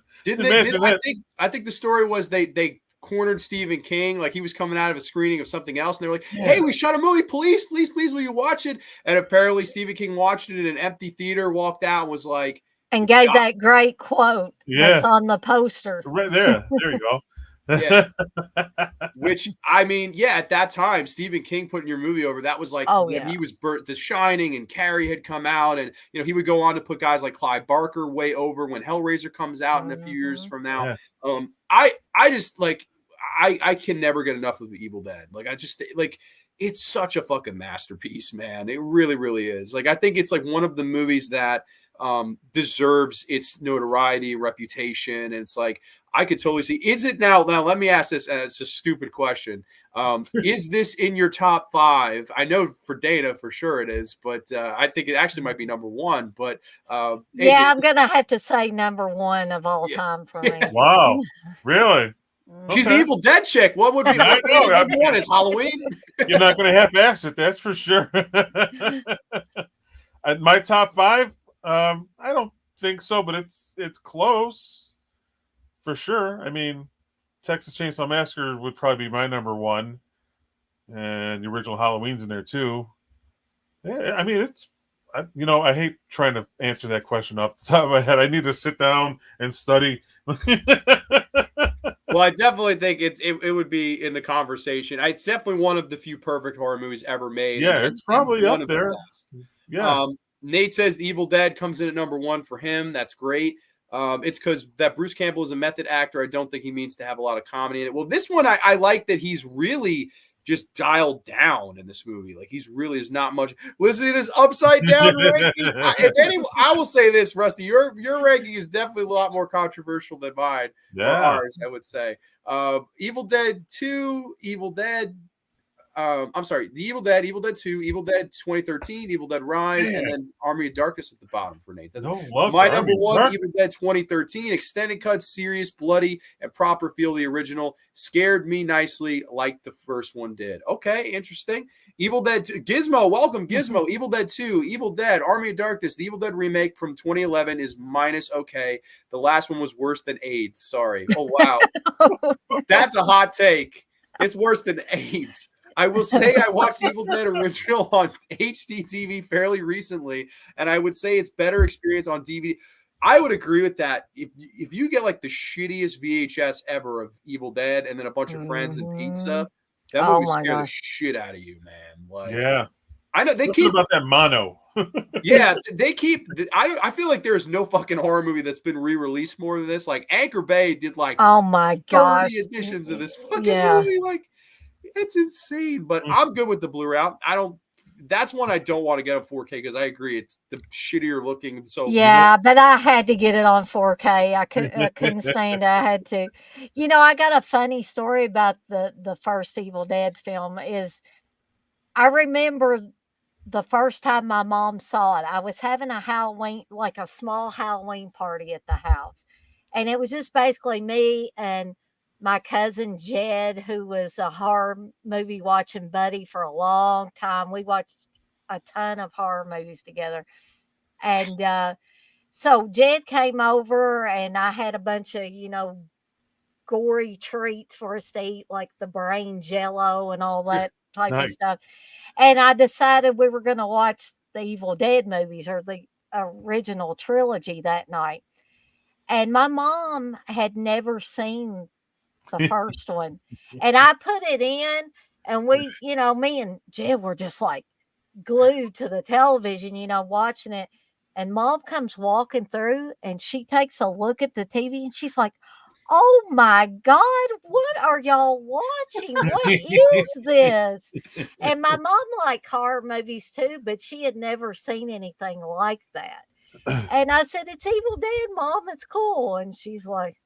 I think the story was they cornered Stephen King, like he was coming out of a screening of something else, and they were like, "Hey, we shot a movie, please, will you watch it?" And apparently Stephen King watched it in an empty theater, walked out, and was like, and gave that great quote that's on the poster right there. There you go. Yeah. Which, I mean, at that time, Stephen King putting your movie over, that was like when he was The Shining and Carrie had come out, and he would go on to put guys like Clive Barker way over when Hellraiser comes out in a few years from now. I just like I can never get enough of The Evil Dead. Like I just like it's such a fucking masterpiece, man. It really, really is. Like I think it's like one of the movies that deserves its notoriety, reputation, and it's like I could totally see. Is it now? Let me ask this, and it's a stupid question. Is this in your top 5? I know for Dana for sure it is, but I think it actually might be number 1. But I'm gonna have to say number 1 of all time for me. Wow, really? She's the Evil Dead chick. What would be I know, number 1? Is Halloween? You're not gonna half-ass it, that's for sure. At my top 5. I don't think so, but it's close for sure. I mean, Texas Chainsaw Massacre would probably be my number 1, and the original Halloween's in there too. Yeah, I mean, I hate trying to answer that question off the top of my head. I need to sit down and study. Well, I definitely think it would be in the conversation. It's definitely one of the few perfect horror movies ever made. Yeah, it's probably up there. Yeah. Nate says The Evil Dead comes in at number 1 for him. That's great. It's because that Bruce Campbell is a method actor. I don't think he means to have a lot of comedy in it. Well, this one, I like that he's really just dialed down in this movie. Like he's really is not much. Listen to this upside down ranking. I will say this, Rusty, your ranking is definitely a lot more controversial than mine or ours, I would say. Evil Dead 2, Evil Dead. I'm sorry, The Evil Dead, Evil Dead 2, Evil Dead 2013, Evil Dead Rise, and then Army of Darkness at the bottom for Nate. My number 1, Evil Dead 2013, extended cut, serious, bloody, and proper feel the original. Scared me nicely like the first one did. Okay, interesting. Evil Dead 2, Gizmo, welcome, Gizmo. Evil Dead 2, Evil Dead, Army of Darkness, the Evil Dead remake from 2011 is minus okay. The last one was worse than AIDS. Sorry. Oh, wow. That's a hot take. It's worse than AIDS. I will say I watched Evil Dead original on HD TV fairly recently, and I would say it's better experience on DVD. I would agree with that. If you get like the shittiest VHS ever of Evil Dead and then a bunch of friends and pizza, that movie scared the shit out of you, man. Like, I know they keep about that mono. They keep. I feel like there's no fucking horror movie that's been re-released more than this. Like Anchor Bay did like 30 editions of this fucking movie. Like, it's insane, but I'm good with the Blu-ray. That's one I don't want to get on 4K because I agree it's the shittier looking. So but I had to get it on 4K. I couldn't stand it. I had to. I got a funny story about the first Evil Dead film. Is I remember the first time my mom saw it. I was having a Halloween, like a small Halloween party at the house, and it was just basically me and my cousin Jed, who was a horror movie watching buddy for a long time. We watched a ton of horror movies together. And so Jed came over and I had a bunch of, gory treats for us to eat, like the brain jello and all that type of stuff. And I decided we were going to watch the Evil Dead movies or the original trilogy that night. And my mom had never seen the first one. And I put it in and we, me and Jed were just like glued to the television, watching it. And Mom comes walking through, and she takes a look at the TV, and she's like, "Oh my God, what are y'all watching? What is this?" And my mom liked horror movies too, but she had never seen anything like that. And I said, "It's Evil Dead, Mom. It's cool." And she's like,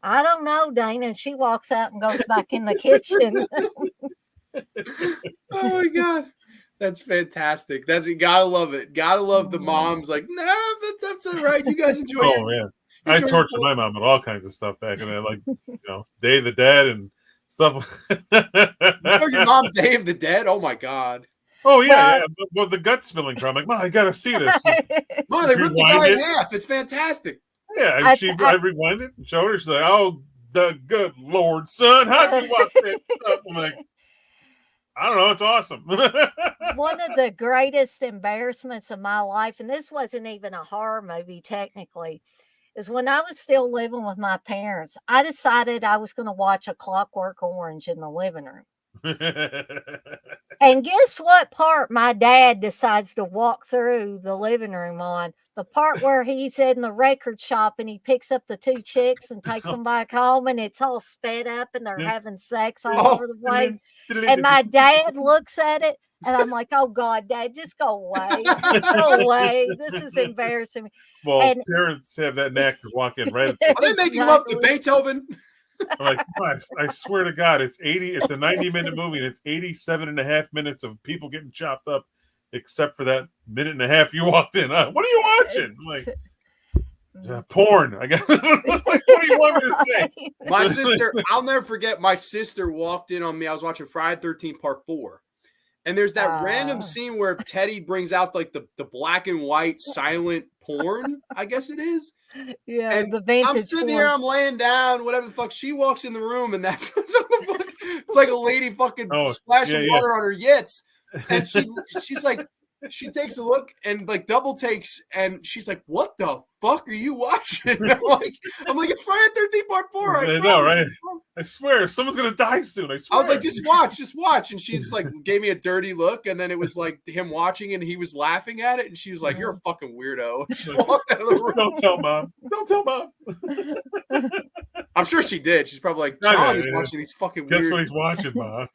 "I don't know, Dana." And she walks out and goes back in the kitchen. Oh my God. That's fantastic. You gotta love it. Gotta love the moms. Like, nah, that's all right. You guys enjoy Oh your man, I enjoy your tortured book." my mom with all kinds of stuff back in there, like Day of the Dead and stuff. You showed your mom Day of the Dead? Oh my God. Oh yeah, Well, yeah. With the gut spilling from, I'm like, Mom, I gotta see this. Mom, they ripped the Rewind guy in it. half. It's fantastic. Yeah, and I I rewind it and showed her. She's like, "Oh, the good Lord, son, how'd you watch that stuff?" I'm like, I don't know. It's awesome. one of the greatest embarrassments of my life, and this wasn't even a horror movie technically, is when I was still living with my parents. I decided I was going to watch A Clockwork Orange in the living room. And guess what part my dad decides to walk through the living room on? The part where he's in the record shop and he picks up the two chicks and takes them back home, and it's all sped up and they're having sex all Oh. over the place. And my dad looks at it, and I'm like, "Oh God, Dad, just go away. Just go away. This is embarrassing me." Well, And parents have that knack to walk in right. Are they making love to exactly. Beethoven? I'm like, I swear to God, it's a 90-minute movie, and it's 87 and a half minutes of people getting chopped up, except for that minute and a half you walked in. What are you watching? I'm like, porn. I guess. Like, what do you want me to say? My sister, I'll never forget, my sister walked in on me. I was watching Friday 13th Part 4. And there's that random scene where Teddy brings out like the black and white silent porn, I guess it is. Yeah, And the I'm vintage sitting one. here, I'm laying down, whatever the fuck. She walks in the room, and that's what's on the fuck. It's like a lady fucking splashing water on her yits. And she's like, she takes a look and like double takes, and she's like, "What the fuck are you watching?" I'm like, "It's Friday 13th Part 4. I know, right? I swear, someone's gonna die soon. I swear. I was like, just watch. And she's like, gave me a dirty look, and then it was like him watching, and he was laughing at it, and she was like, "You're a fucking weirdo." She walked out of the room. Don't tell Mom. Don't tell Mom. I'm sure she did. She's probably like, "John is watching these fucking weird." Guess what he's watching, Mom?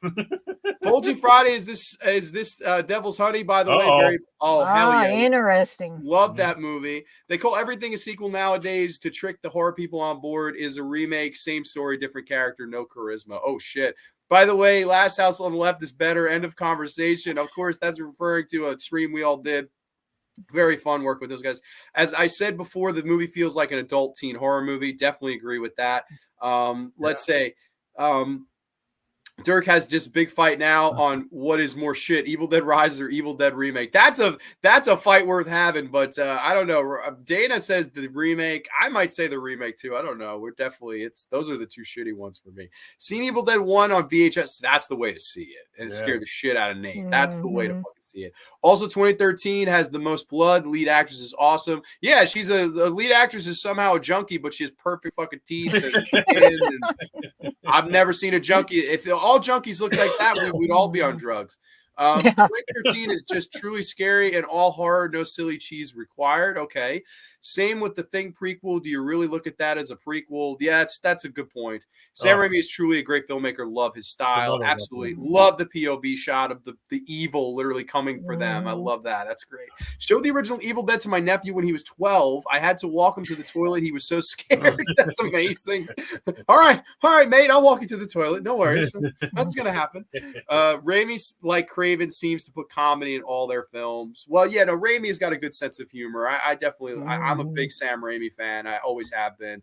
Folgy Friday is this Devil's Honey, by the way. Very hell yeah, Interesting. love that movie. They call everything a sequel nowadays to trick the horror people on board. Is a remake, same story, different character, no charisma. Oh shit. By the way, Last House on the Left is better. End of conversation. Of course, that's referring to a stream we all did. Very fun work with those guys. As I said before, the movie feels like an adult teen horror movie. Definitely agree with that. Let's say Dirk has just a big fight now on what is more shit, Evil Dead Rise or Evil Dead Remake. That's a fight worth having, but I don't know. Dana says the remake. I might say the remake too. I don't know. Those are the two shitty ones for me. Seen Evil Dead 1 on VHS. That's the way to see it. And it scared the shit out of Nate. That's the way to fucking see it. Also, 2013 has the most blood. The lead actress is awesome. Yeah, she's the lead actress is somehow a junkie, but she has perfect fucking teeth. And I've never seen a junkie. If all junkies looked like that, we'd all be on drugs. 2013 is just truly scary and all horror, no silly cheese required. Okay. Same with the Thing prequel. Do you really look at that as a prequel? Yeah, that's a good point. Sam Raimi is truly a great filmmaker. Love his style. Absolutely. Love the POV shot of the evil literally coming for them. I love that. That's great. Showed the original Evil Dead to my nephew when he was 12. I had to walk him to the toilet. He was so scared. That's amazing. All right, mate. I'll walk you to the toilet. No worries. That's going to happen. Raimi, like Craven, seems to put comedy in all their films. Well, yeah, no, Raimi's got a good sense of humor. I definitely, I'm a big Sam Raimi fan. I always have been.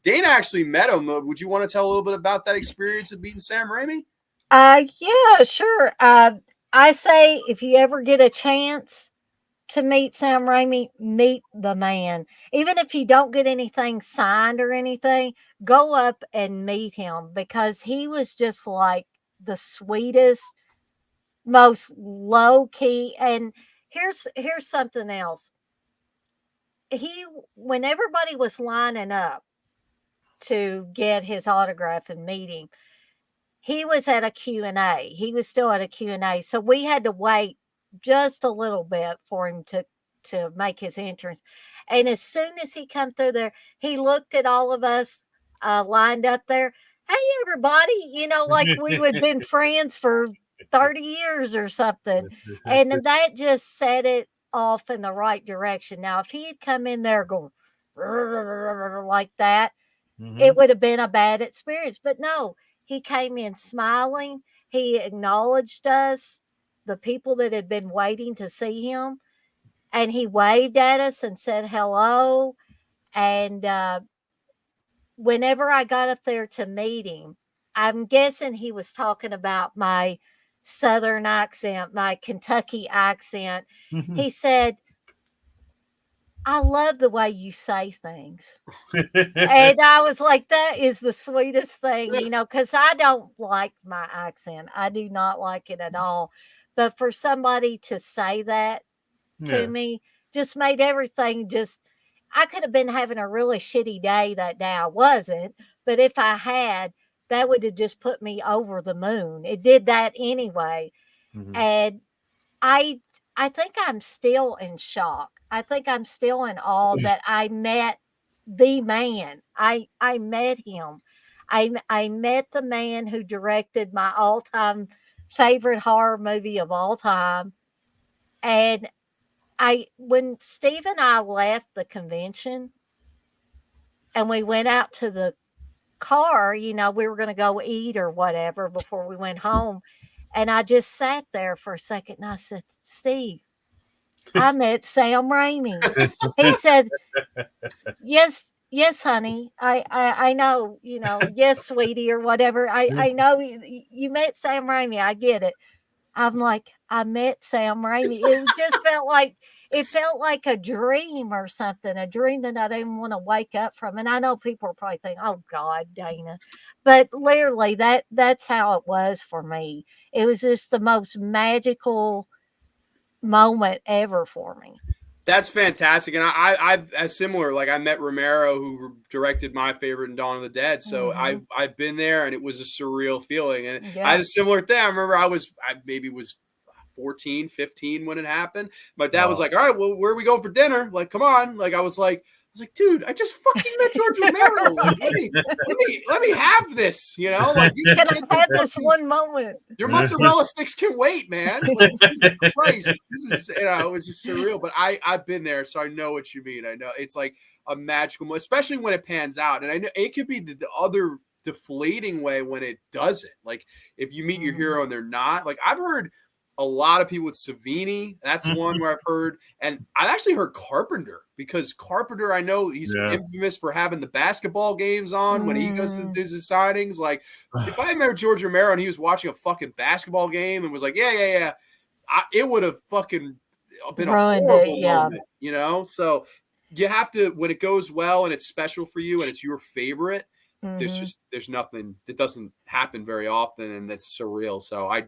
Dana actually met him. Would you want to tell a little bit about that experience of meeting Sam Raimi? Yeah, sure. I say if you ever get a chance to meet Sam Raimi, meet the man. Even if you don't get anything signed or anything, go up and meet him, because he was just like the sweetest, most low key. And here's something else. When everybody was lining up to get his autograph and meet him, he was at a Q&A. He was still at a Q&A. So we had to wait just a little bit for him to to make his entrance. And as soon as he come through there, he looked at all of us lined up there. Hey, everybody, like we would been friends for 30 years or something. And that just set it off in the right direction. Now, if he had come in there going like that, it would have been a bad experience. But no, he came in smiling. He acknowledged us, the people that had been waiting to see him, and he waved at us and said hello. And whenever I got up there to meet him, I'm guessing he was talking about my Southern accent, my Kentucky accent. He said, I love the way you say things. And I was like, that is the sweetest thing, because I don't like my accent. I do not like it at all. But for somebody to say that to me just made everything I could have been having a really shitty day that day. I wasn't. But if I had, that would have just put me over the moon. It did that anyway. And I think I'm still in shock. I think I'm still in awe that I met the man. I met him. I met the man who directed my all-time favorite horror movie of all time. And when Steve and I left the convention and we went out to the car, we were going to go eat or whatever before we went home. And I just sat there for a second and I said, Steve, I met Sam Raimi. He said, yes, honey. I know, yes, sweetie, or whatever. I know you met Sam Raimi. I get it. I'm like, I met Sam Raimi. It just felt like a dream or something, a dream that I didn't want to wake up from. And I know people are probably thinking, oh God, Dana. But literally that's how it was for me. It was just the most magical moment ever for me. That's fantastic. And I've as similar, like I met Romero, who directed my favorite in Dawn of the Dead. So I've been there and it was a surreal feeling. And I had a similar thing. I remember I maybe was 14, 15 when it happened. My dad was like, all right, well, where are we going for dinner? Like, come on. Like, I was like, dude, I just fucking met George Romero. Like, let me have this, like you can I have this one moment. Your mozzarella sticks can wait, man. Like, Jesus Christ. This is, it was just surreal. But I've been there, so I know what you mean. I know it's like a magical moment, especially when it pans out. And I know it could be the other deflating way when it doesn't. Like if you meet your hero and they're not. Like I've heard a lot of people with Savini. That's one where I've heard. And I've actually heard Carpenter, because Carpenter, I know he's infamous for having the basketball games on when he goes to do his signings. Like, if I met George Romero and he was watching a fucking basketball game and was like, yeah, it would have fucking been a horrible moment, So you have to, when it goes well and it's special for you and it's your favorite, there's nothing that doesn't happen very often, and that's surreal. So I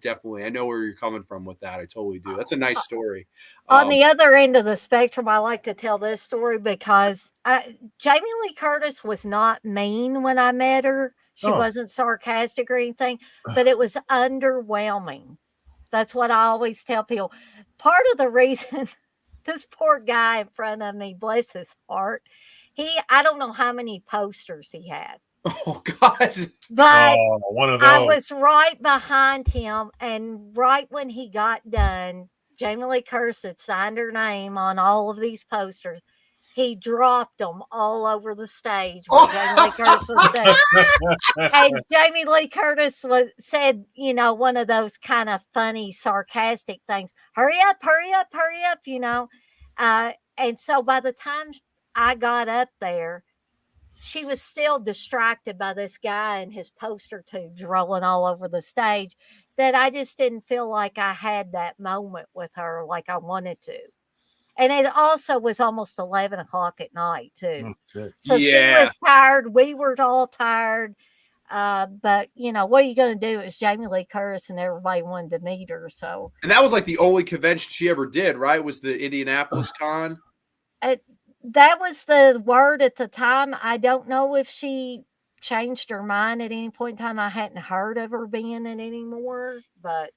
know where you're coming from with that. I totally do. That's a nice story. On the other end of the spectrum, I like to tell this story because Jamie Lee Curtis was not mean when I met her. She wasn't sarcastic or anything, but it was underwhelming. That's what I always tell people. Part of the reason this poor guy in front of me, bless his heart, I don't know how many posters he had. Oh God! But one of those. I was right behind him, and right when he got done, Jamie Lee Curtis had signed her name on all of these posters. He dropped them all over the stage where Jamie Lee Curtis was saying. And Jamie Lee Curtis said, one of those kind of funny, sarcastic things. Hurry up, And so by the time I got up there, she was still distracted by this guy and his poster tubes rolling all over the stage, that I just didn't feel like I had that moment with her like I wanted to. And it also was almost 11 o'clock at night too. So she was tired. We were all tired. But what are you going to do? It's Jamie Lee Curtis and everybody wanted to meet her. So, and that was like the only convention she ever did, right? Was the Indianapolis con? That was the word at the time. I don't know if she changed her mind at any point in time. I hadn't heard of her being in it anymore, but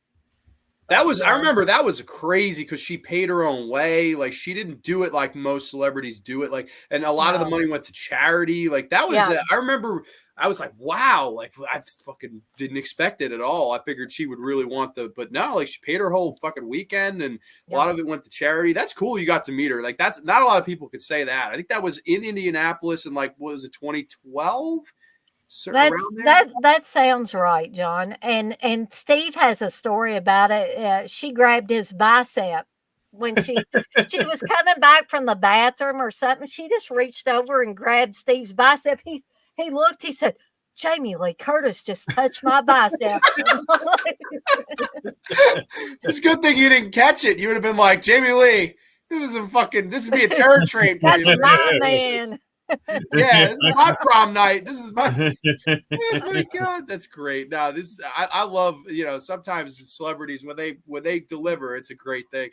That was, I Yeah. remember that was crazy because she paid her own way. Like she didn't do it like most celebrities do it. Like, and a lot of the No. money went to charity. Like that was, Yeah. I remember I was like, wow, like I fucking didn't expect it at all. I figured she would really want but no, like she paid her whole fucking weekend and a lot of it went to charity. That's cool. You got to meet her. Like that's not a lot of people could say that. I think that was in Indianapolis in like, what was it, 2012? Around there. That sounds right, John. And Steve has a story about it. She grabbed his bicep when she was coming back from the bathroom or something. She just reached over and grabbed Steve's bicep. He looked. He said, "Jamie Lee Curtis just touched my bicep." It's a good thing you didn't catch it. You would have been like, Jamie Lee, this would be a terror train for That's you. my man. Yeah, this is my prom night. This is my oh my god, that's great. Now this I love, sometimes celebrities when they deliver, it's a great thing.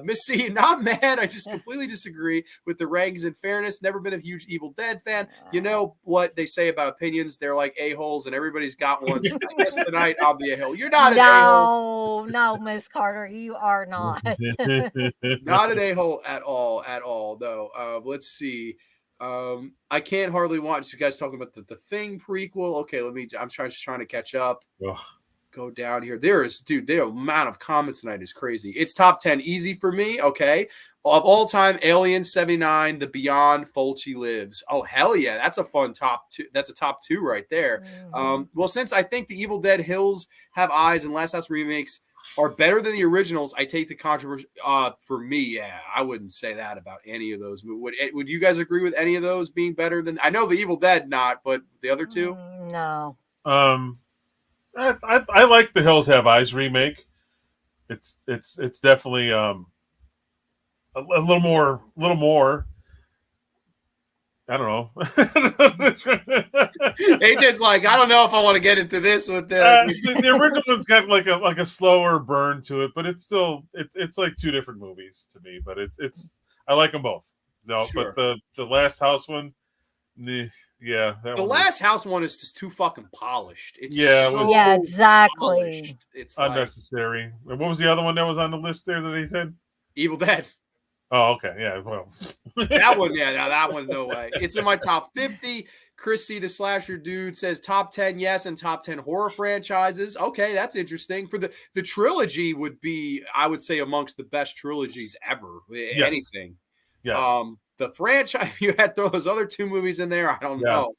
Miss C, not mad. I just completely disagree with the rankings. In fairness, never been a huge Evil Dead fan. You know what they say about opinions? They're like a-holes, and everybody's got one. I guess tonight I'll be a hole. You're not an a-hole. No, Miss Carter, you are not. Not an a-hole at all. No. Let's see. I can't hardly watch you guys talking about the Thing prequel. Okay, I'm just trying to catch up. Ugh. Go down here. The amount of comments tonight is crazy. It's top 10 easy for me. Okay. Of all time, Alien 79, The Beyond, Fulci Lives. Oh, hell yeah. That's a fun top two. That's a top two right there. Mhm. Well, since I think the Evil Dead Hills Have Eyes and Last House remakes are better than the originals, I take the controversy. For me, yeah, I wouldn't say that about any of those. Would you guys agree with any of those being better than? I know the Evil Dead not, but the other two. No. I like the Hills Have Eyes remake. It's definitely a little more. I don't know. AJ's like, I don't know if I want to get into this with the original one's got like a slower burn to it, but it's still it's like two different movies to me. But it's I like them both. No, Sure. but the Last House one, the Last House one is just too fucking polished. It's exactly. Polished. It's unnecessary. And what was the other one that was on the list there that he said? Evil Dead. Oh, okay, yeah, well, that one, that one, no way. It's in my top 50. Chris C, the slasher dude, says top 10, yes, and top 10 horror franchises. Okay, that's interesting. For the trilogy would be, I would say, amongst the best trilogies ever. Yes. Anything. Yes. The franchise, you had to throw those other two movies in there. I don't know.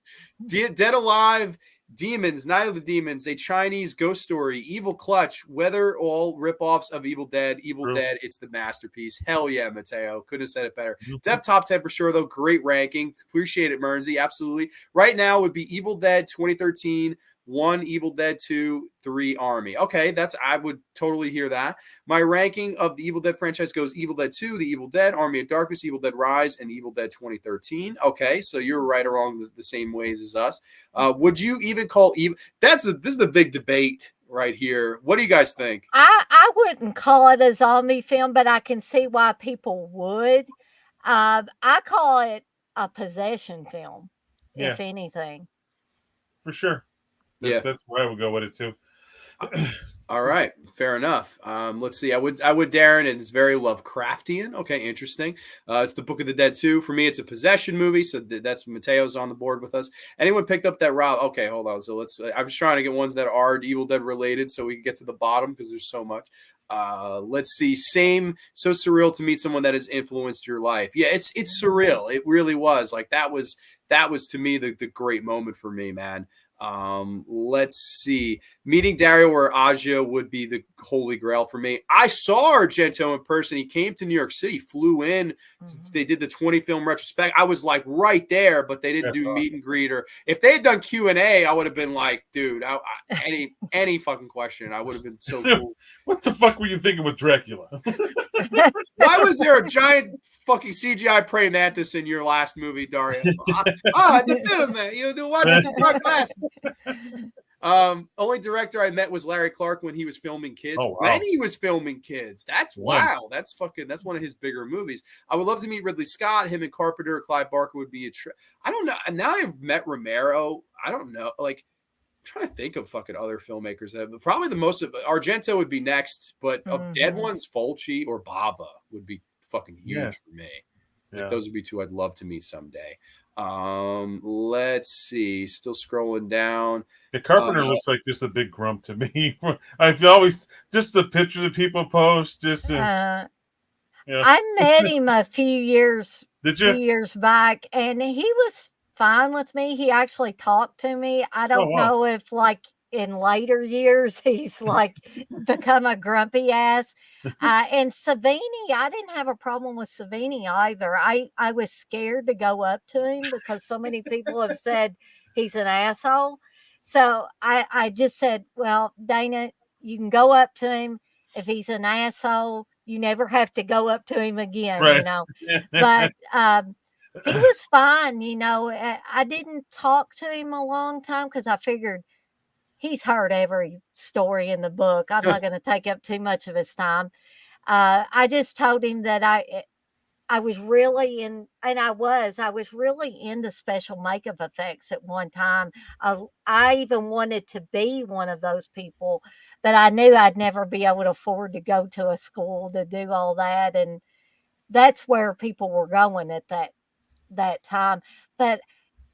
Dead Alive, Demons, Night of the Demons, A Chinese Ghost Story, Evil Clutch, whether all ripoffs of Evil Dead, Dead, it's the masterpiece. Hell yeah, Mateo. Couldn't have said it better. Def top 10 for sure, though. Great ranking. Appreciate it, Mernsey. Absolutely. Right now would be Evil Dead 2013, 1 Evil Dead 2, 3 Army. Okay, I would totally hear that. My ranking of the Evil Dead franchise goes Evil Dead 2, The Evil Dead, Army of Darkness, Evil Dead Rise, and Evil Dead 2013. Okay, so you're right along the same ways as us. Would you even call evil? This is the big debate right here. What do you guys think? I wouldn't call it a zombie film, but I can see why people would. I call it a possession film, if anything. For sure. That's where I would go with it too. All right, fair enough. Let's see. I would Darren, and it's very Lovecraftian. Okay, interesting. It's the Book of the Dead 2. For me, it's a possession movie, so that's Mateo's on the board with us. Anyone picked up that Rob? Okay, hold on. So let's. I'm just trying to get ones that are Evil Dead related, so we can get to the bottom because there's so much. Let's see. So surreal to meet someone that has influenced your life. Yeah, it's surreal. It really was. Like that was to me the great moment for me, man. Let's see. Meeting Dario or Aja would be the holy grail for me. I saw Argento in person. He came to New York City, flew in. They did the 20 film retrospect. I was like right there, but they didn't do meet and greet. Or if they had done Q&A, I would have been like, dude, any fucking question. I would have been so cool. What the fuck were you thinking with Dracula? Why was there a giant fucking CGI praying mantis in your last movie, Dario? The film, man. What's the dark glasses? Only director I met was Larry Clark when he was filming Kids. Oh, wow. When he was filming Kids. That's wow. That's one of his bigger movies. I would love to meet Ridley Scott. Him and Carpenter, Clive Barker would be I don't know. And now I've met Romero. I don't know. Like, trying to think of fucking other filmmakers that probably the most of Argento would be next, but of dead ones, Fulci or Bava would be fucking huge for me. Like those would be two I'd love to meet someday. Let's see. Still scrolling down. The Carpenter looks like just a big grump to me. I've always just the pictures that people post. Just I met him a few years. Did you? Few years back, and he was fine with me. He actually talked to me. I don't know if, like, in later years, he's like become a grumpy ass. And Savini, I didn't have a problem with Savini either. I was scared to go up to him because so many people have said he's an asshole. So I just said, well, Dana, you can go up to him. If he's an asshole, you never have to go up to him again, right. you know. But he was fine, you know. I didn't talk to him a long time because I figured he's heard every story in the book. I'm not going to take up too much of his time. I just told him that I was really in, and I was really into special makeup effects at one time. I even wanted to be one of those people, but I knew I'd never be able to afford to go to a school to do all that. And that's where people were going at that time. But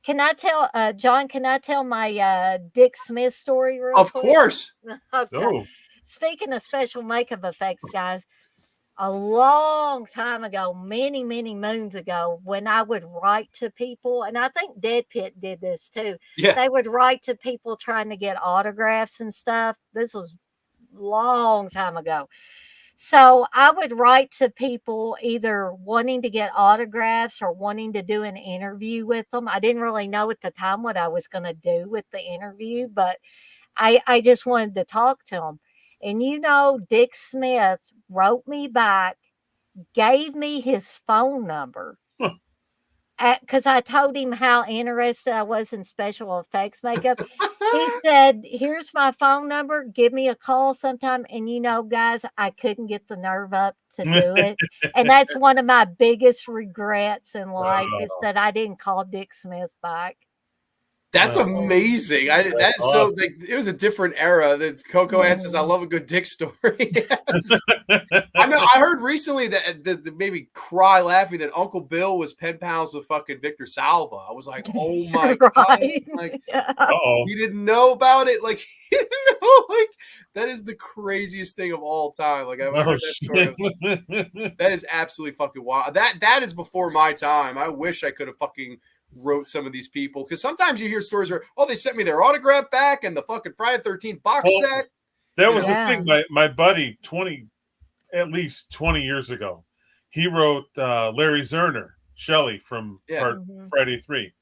can I tell, John, can I tell my Dick Smith story real quick? Of course. Okay. Oh. Speaking of special makeup effects, guys, a long time ago, many, many moons ago, when I would write to people, and I think Dead Pit did this too. Yeah. They would write to people trying to get autographs and stuff. This was long time ago. So I would write to people either wanting to get autographs or wanting to do an interview with them. I didn't really know at the time what I was going to do with the interview, but I just wanted to talk to them. And you know, Dick Smith wrote me back, gave me his phone number. Because I told him how interested I was in special effects makeup. He said, here's my phone number. Give me a call sometime. And you know, guys, I couldn't get the nerve up to do it. And that's one of my biggest regrets in life is that I didn't call Dick Smith back. That's amazing. That's awesome. So like, it was a different era. That Coco Ann says, "I love a good Dick story." I know. I heard recently that made cry laughing that Uncle Bill was pen pals with fucking Victor Salva. I was like, "Oh my god!" Like, he didn't know about it. Like, he didn't know. Like, that is the craziest thing of all time. Like, I've heard that story. That is absolutely fucking wild. That is before my time. I wish I could have fucking wrote some of these people, because sometimes you hear stories where they sent me their autograph back and the fucking Friday the 13th box set. That was the thing. My buddy, at least 20 years ago, he wrote Larry Zerner, Shelley from Friday 3.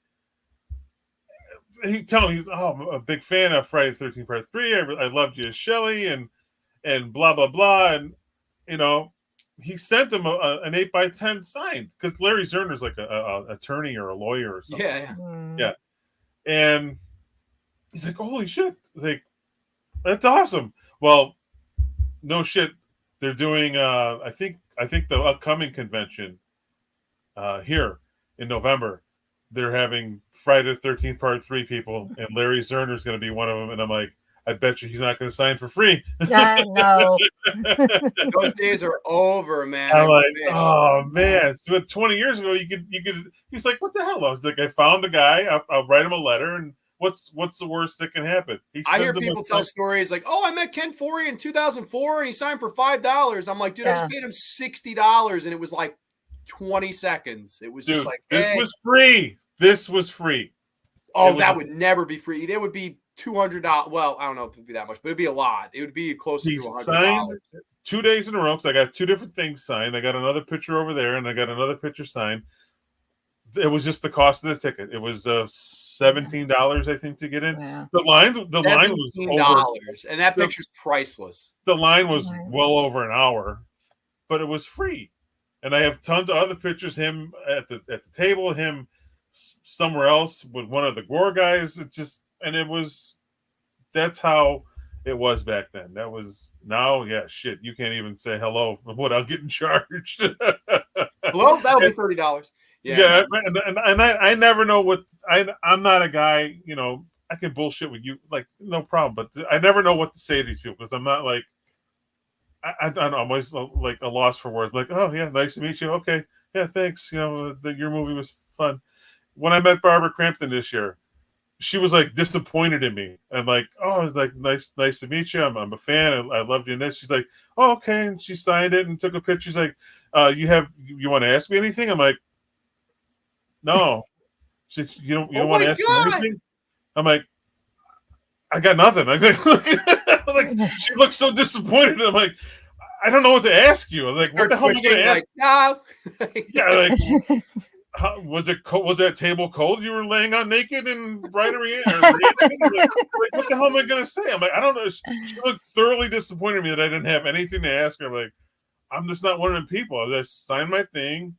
He told me he's I'm a big fan of Friday the 13th Part 3. I loved you as Shelley and blah blah blah, and you know. He sent him an 8x10 signed because Larry Zerner's like a attorney or a lawyer or something. Yeah. And he's like, "Holy shit!" Like, that's awesome. Well, no shit. They're doing I think the upcoming convention here in November. They're having Friday the 13th Part 3 people, and Larry Zerner's going to be one of them. And I'm like, I bet you he's not going to sign for free. No. Those days are over, man. I'm like, oh man. So 20 years ago, you could. He's like, what the hell? I was like, I found a guy. I'll write him a letter, and what's the worst that can happen? I hear people tell stories like, "Oh, I met Ken Forey in 2004, and he signed for $5." I'm like, dude, I just paid him $60, and it was like 20 seconds. It was just like, this was free. This was free. Oh, that would never be free. There would be $200. Well, I don't know if it'd be that much, but it'd be a lot. It would be close to $100. Signed 2 days in a row because I got 2 different things signed. I got another picture over there, and I got another picture signed. It was just the cost of the ticket. It was $17, I think, to get in. Yeah. The line was $17, and that picture's priceless. The line was well over an hour, but it was free. And I have tons of other pictures. Him at the table, him somewhere else with one of the Gore guys. That's how it was back then. That was now, shit. You can't even say hello without getting charged. Well, that'll be $30. Yeah, and I never know what I'm not a guy. You know, I can bullshit with you, like no problem. But I never know what to say to these people because I'm not like I'm always like a loss for words. Like, oh yeah, nice to meet you. Okay, yeah, thanks. You know, your movie was fun. When I met Barbara Crampton this year, she was like disappointed in me. And like, oh, like nice to meet you. I'm a fan. I loved you in this. She's like, oh, okay. And she signed it and took a picture. She's like, you want to ask me anything? I'm like, no. You don't want to ask me anything? I'm like, I got nothing. I like she looks so disappointed. I'm like, I don't know what to ask you. I was like, what the hell am I going to ask? No. Yeah, like, was that table cold? You were laying on naked and bright or like, what the hell am I going to say? I'm like, I don't know. She looked thoroughly disappointed in me that I didn't have anything to ask her. I'm like, I'm just not one of them people. I just sign my thing,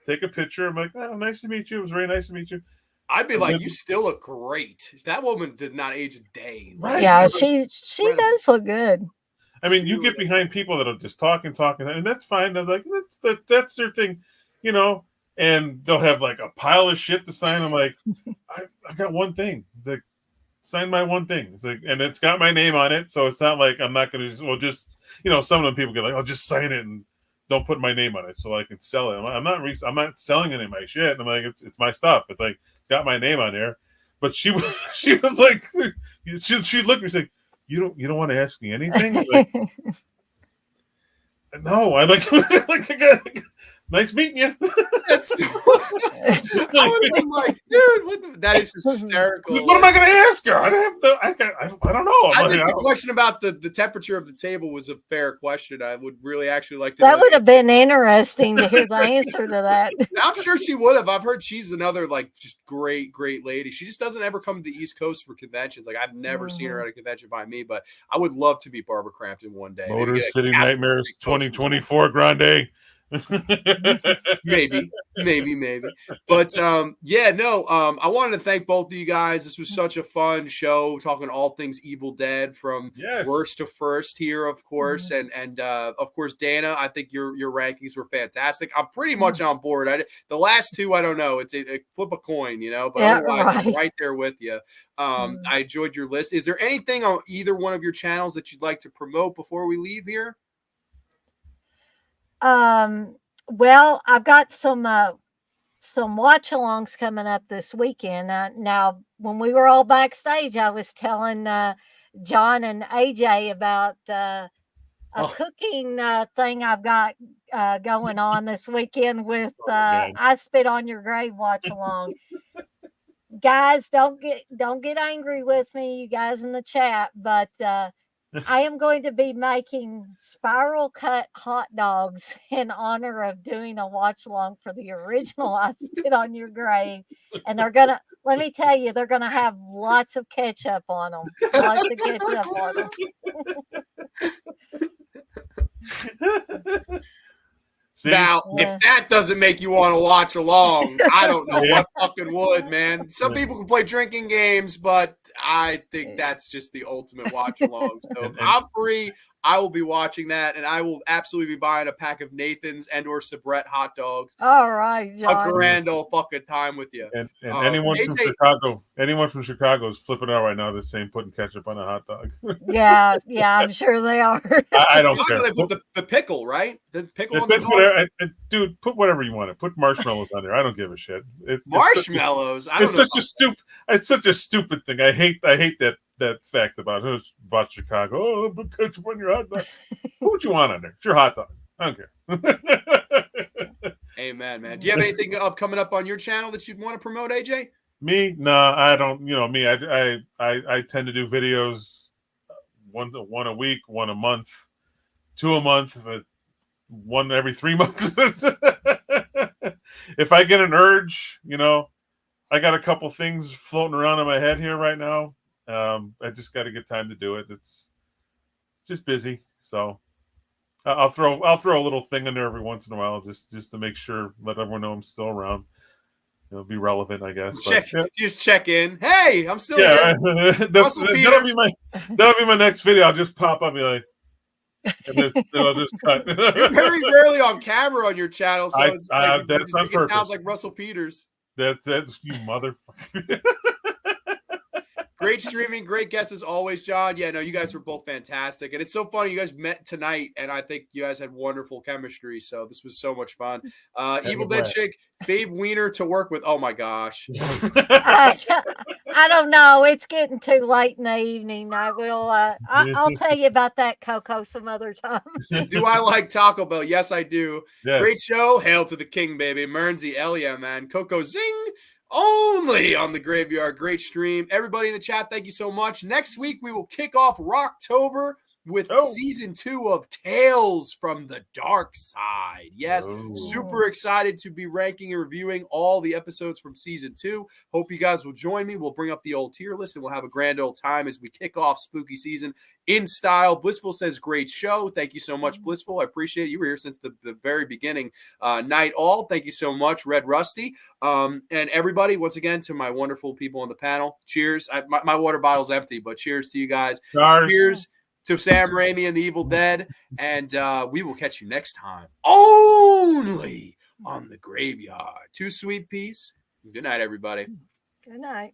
take a picture. I'm like, oh, nice to meet you. It was very nice to meet you. I'd be like, you still look great. That woman did not age a day. Right. Yeah, she does look good. I mean, you get behind people that are just talking, and that's fine. I was like, that's their thing, you know. And they'll have like a pile of shit to sign. I'm like, I got one thing. It's like, sign my one thing. It's like, and it's got my name on it, so it's not like I'm not going to just, you know, some of them people get like, I'll just sign it and don't put my name on it so I can sell it. I'm not selling any of my shit. I'm like, it's my stuff. It's like it's got my name on there. But she was like, she looked at me, she's like, you don't want to ask me anything? Like, no, I like nice meeting you. That's I would have been like, dude, that is hysterical. What am I going to ask her? I don't know. I think the question about the temperature of the table was a fair question. I would really actually like to. That would have been interesting to hear the answer to that. I'm sure she would have. I've heard she's another like just great lady. She just doesn't ever come to the East Coast for conventions. Like I've never seen her at a convention by me, but I would love to meet Barbara Crampton one day. Motor City Nightmares 2024 Grande. maybe but I wanted to thank both of you guys. This was such a fun show, talking all things Evil Dead from worst to first here, of course. And of course, Dana, I think your rankings were fantastic. I'm pretty much on board. The last two, I don't know, it's a flip a coin, you know, but otherwise I'm right there with you. I enjoyed your list. Is there anything on either one of your channels that you'd like to promote before we leave here? Well, I've got some watch-alongs coming up this weekend. Now, when we were all backstage, I was telling John and AJ about a cooking thing I've got going on this weekend with I Spit on Your Grave watch-along. Guys, don't get angry with me, you guys in the chat, but I am going to be making spiral cut hot dogs in honor of doing a watch along for the original I Spit on Your Grave. And let me tell you, they're going to have lots of ketchup on them. Lots of ketchup on them. Now, if that doesn't make you want to watch along, I don't know what fucking would, man. Some people can play drinking games, but I think that's just the ultimate watch along. So if I'm free, I will be watching that, and I will absolutely be buying a pack of Nathan's and or Sabrett hot dogs. All right, John. A grand old fucking time with you. And anyone from Chicago is flipping out right now. They're saying putting ketchup on a hot dog. yeah, I'm sure they are. I don't care. They put the pickle, right? The pickle on the dog. Dude, put whatever you want to. Put marshmallows on there. I don't give a shit. Marshmallows. It's such a stupid thing. I hate that fact about Chicago. Oh, put ketchup on your hot dog. Put what you want on there. It's your hot dog. I don't care. Amen, man. Do you have anything coming up on your channel that you'd want to promote, AJ? Me? No, I don't. You know me. I tend to do videos one a week, one a month, two a month, one every 3 months. If I get an urge, you know, I got a couple things floating around in my head here right now. I just got to get time to do it. It's just busy, so I'll throw a little thing in there every once in a while, just to make sure, let everyone know I'm still around. It'll be relevant, I guess. Just check in. Hey, I'm still here. Right. that'll be my next video. I'll just pop up and be like, and just cut. You're very rarely on camera on your channel, so that's on purpose. It sounds like Russell Peters. That's you motherfucker. Great streaming, great guests as always, John. Yeah, no, you guys were both fantastic. And it's so funny. You guys met tonight, and I think you guys had wonderful chemistry. So this was so much fun. Evil Dead Chick, Fave Wiener to work with. Oh my gosh. I don't know. It's getting too late in the evening. I'll tell you about that, Coco, some other time. Do I like Taco Bell? Yes, I do. Yes. Great show. Hail to the king, baby. Mernsy, hell yeah, man. Coco Zing. Only on the Graveyard. Great stream. Everybody in the chat, thank you so much. Next week, we will kick off Rocktober with season 2 of Tales from the Dark Side. Yes, super excited to be ranking and reviewing all the episodes from season 2. Hope you guys will join me. We'll bring up the old tier list and we'll have a grand old time as we kick off spooky season in style. Blissful says, great show. Thank you so much, Blissful. I appreciate it. You were here since the very beginning. Night all. Thank you so much, Red Rusty. And everybody, once again, to my wonderful people on the panel. Cheers. My water bottle's empty, but cheers to you guys. Cheers to Sam Raimi and the Evil Dead. And we will catch you next time only on the Graveyard. Too sweet peace. Good night, everybody. Good night.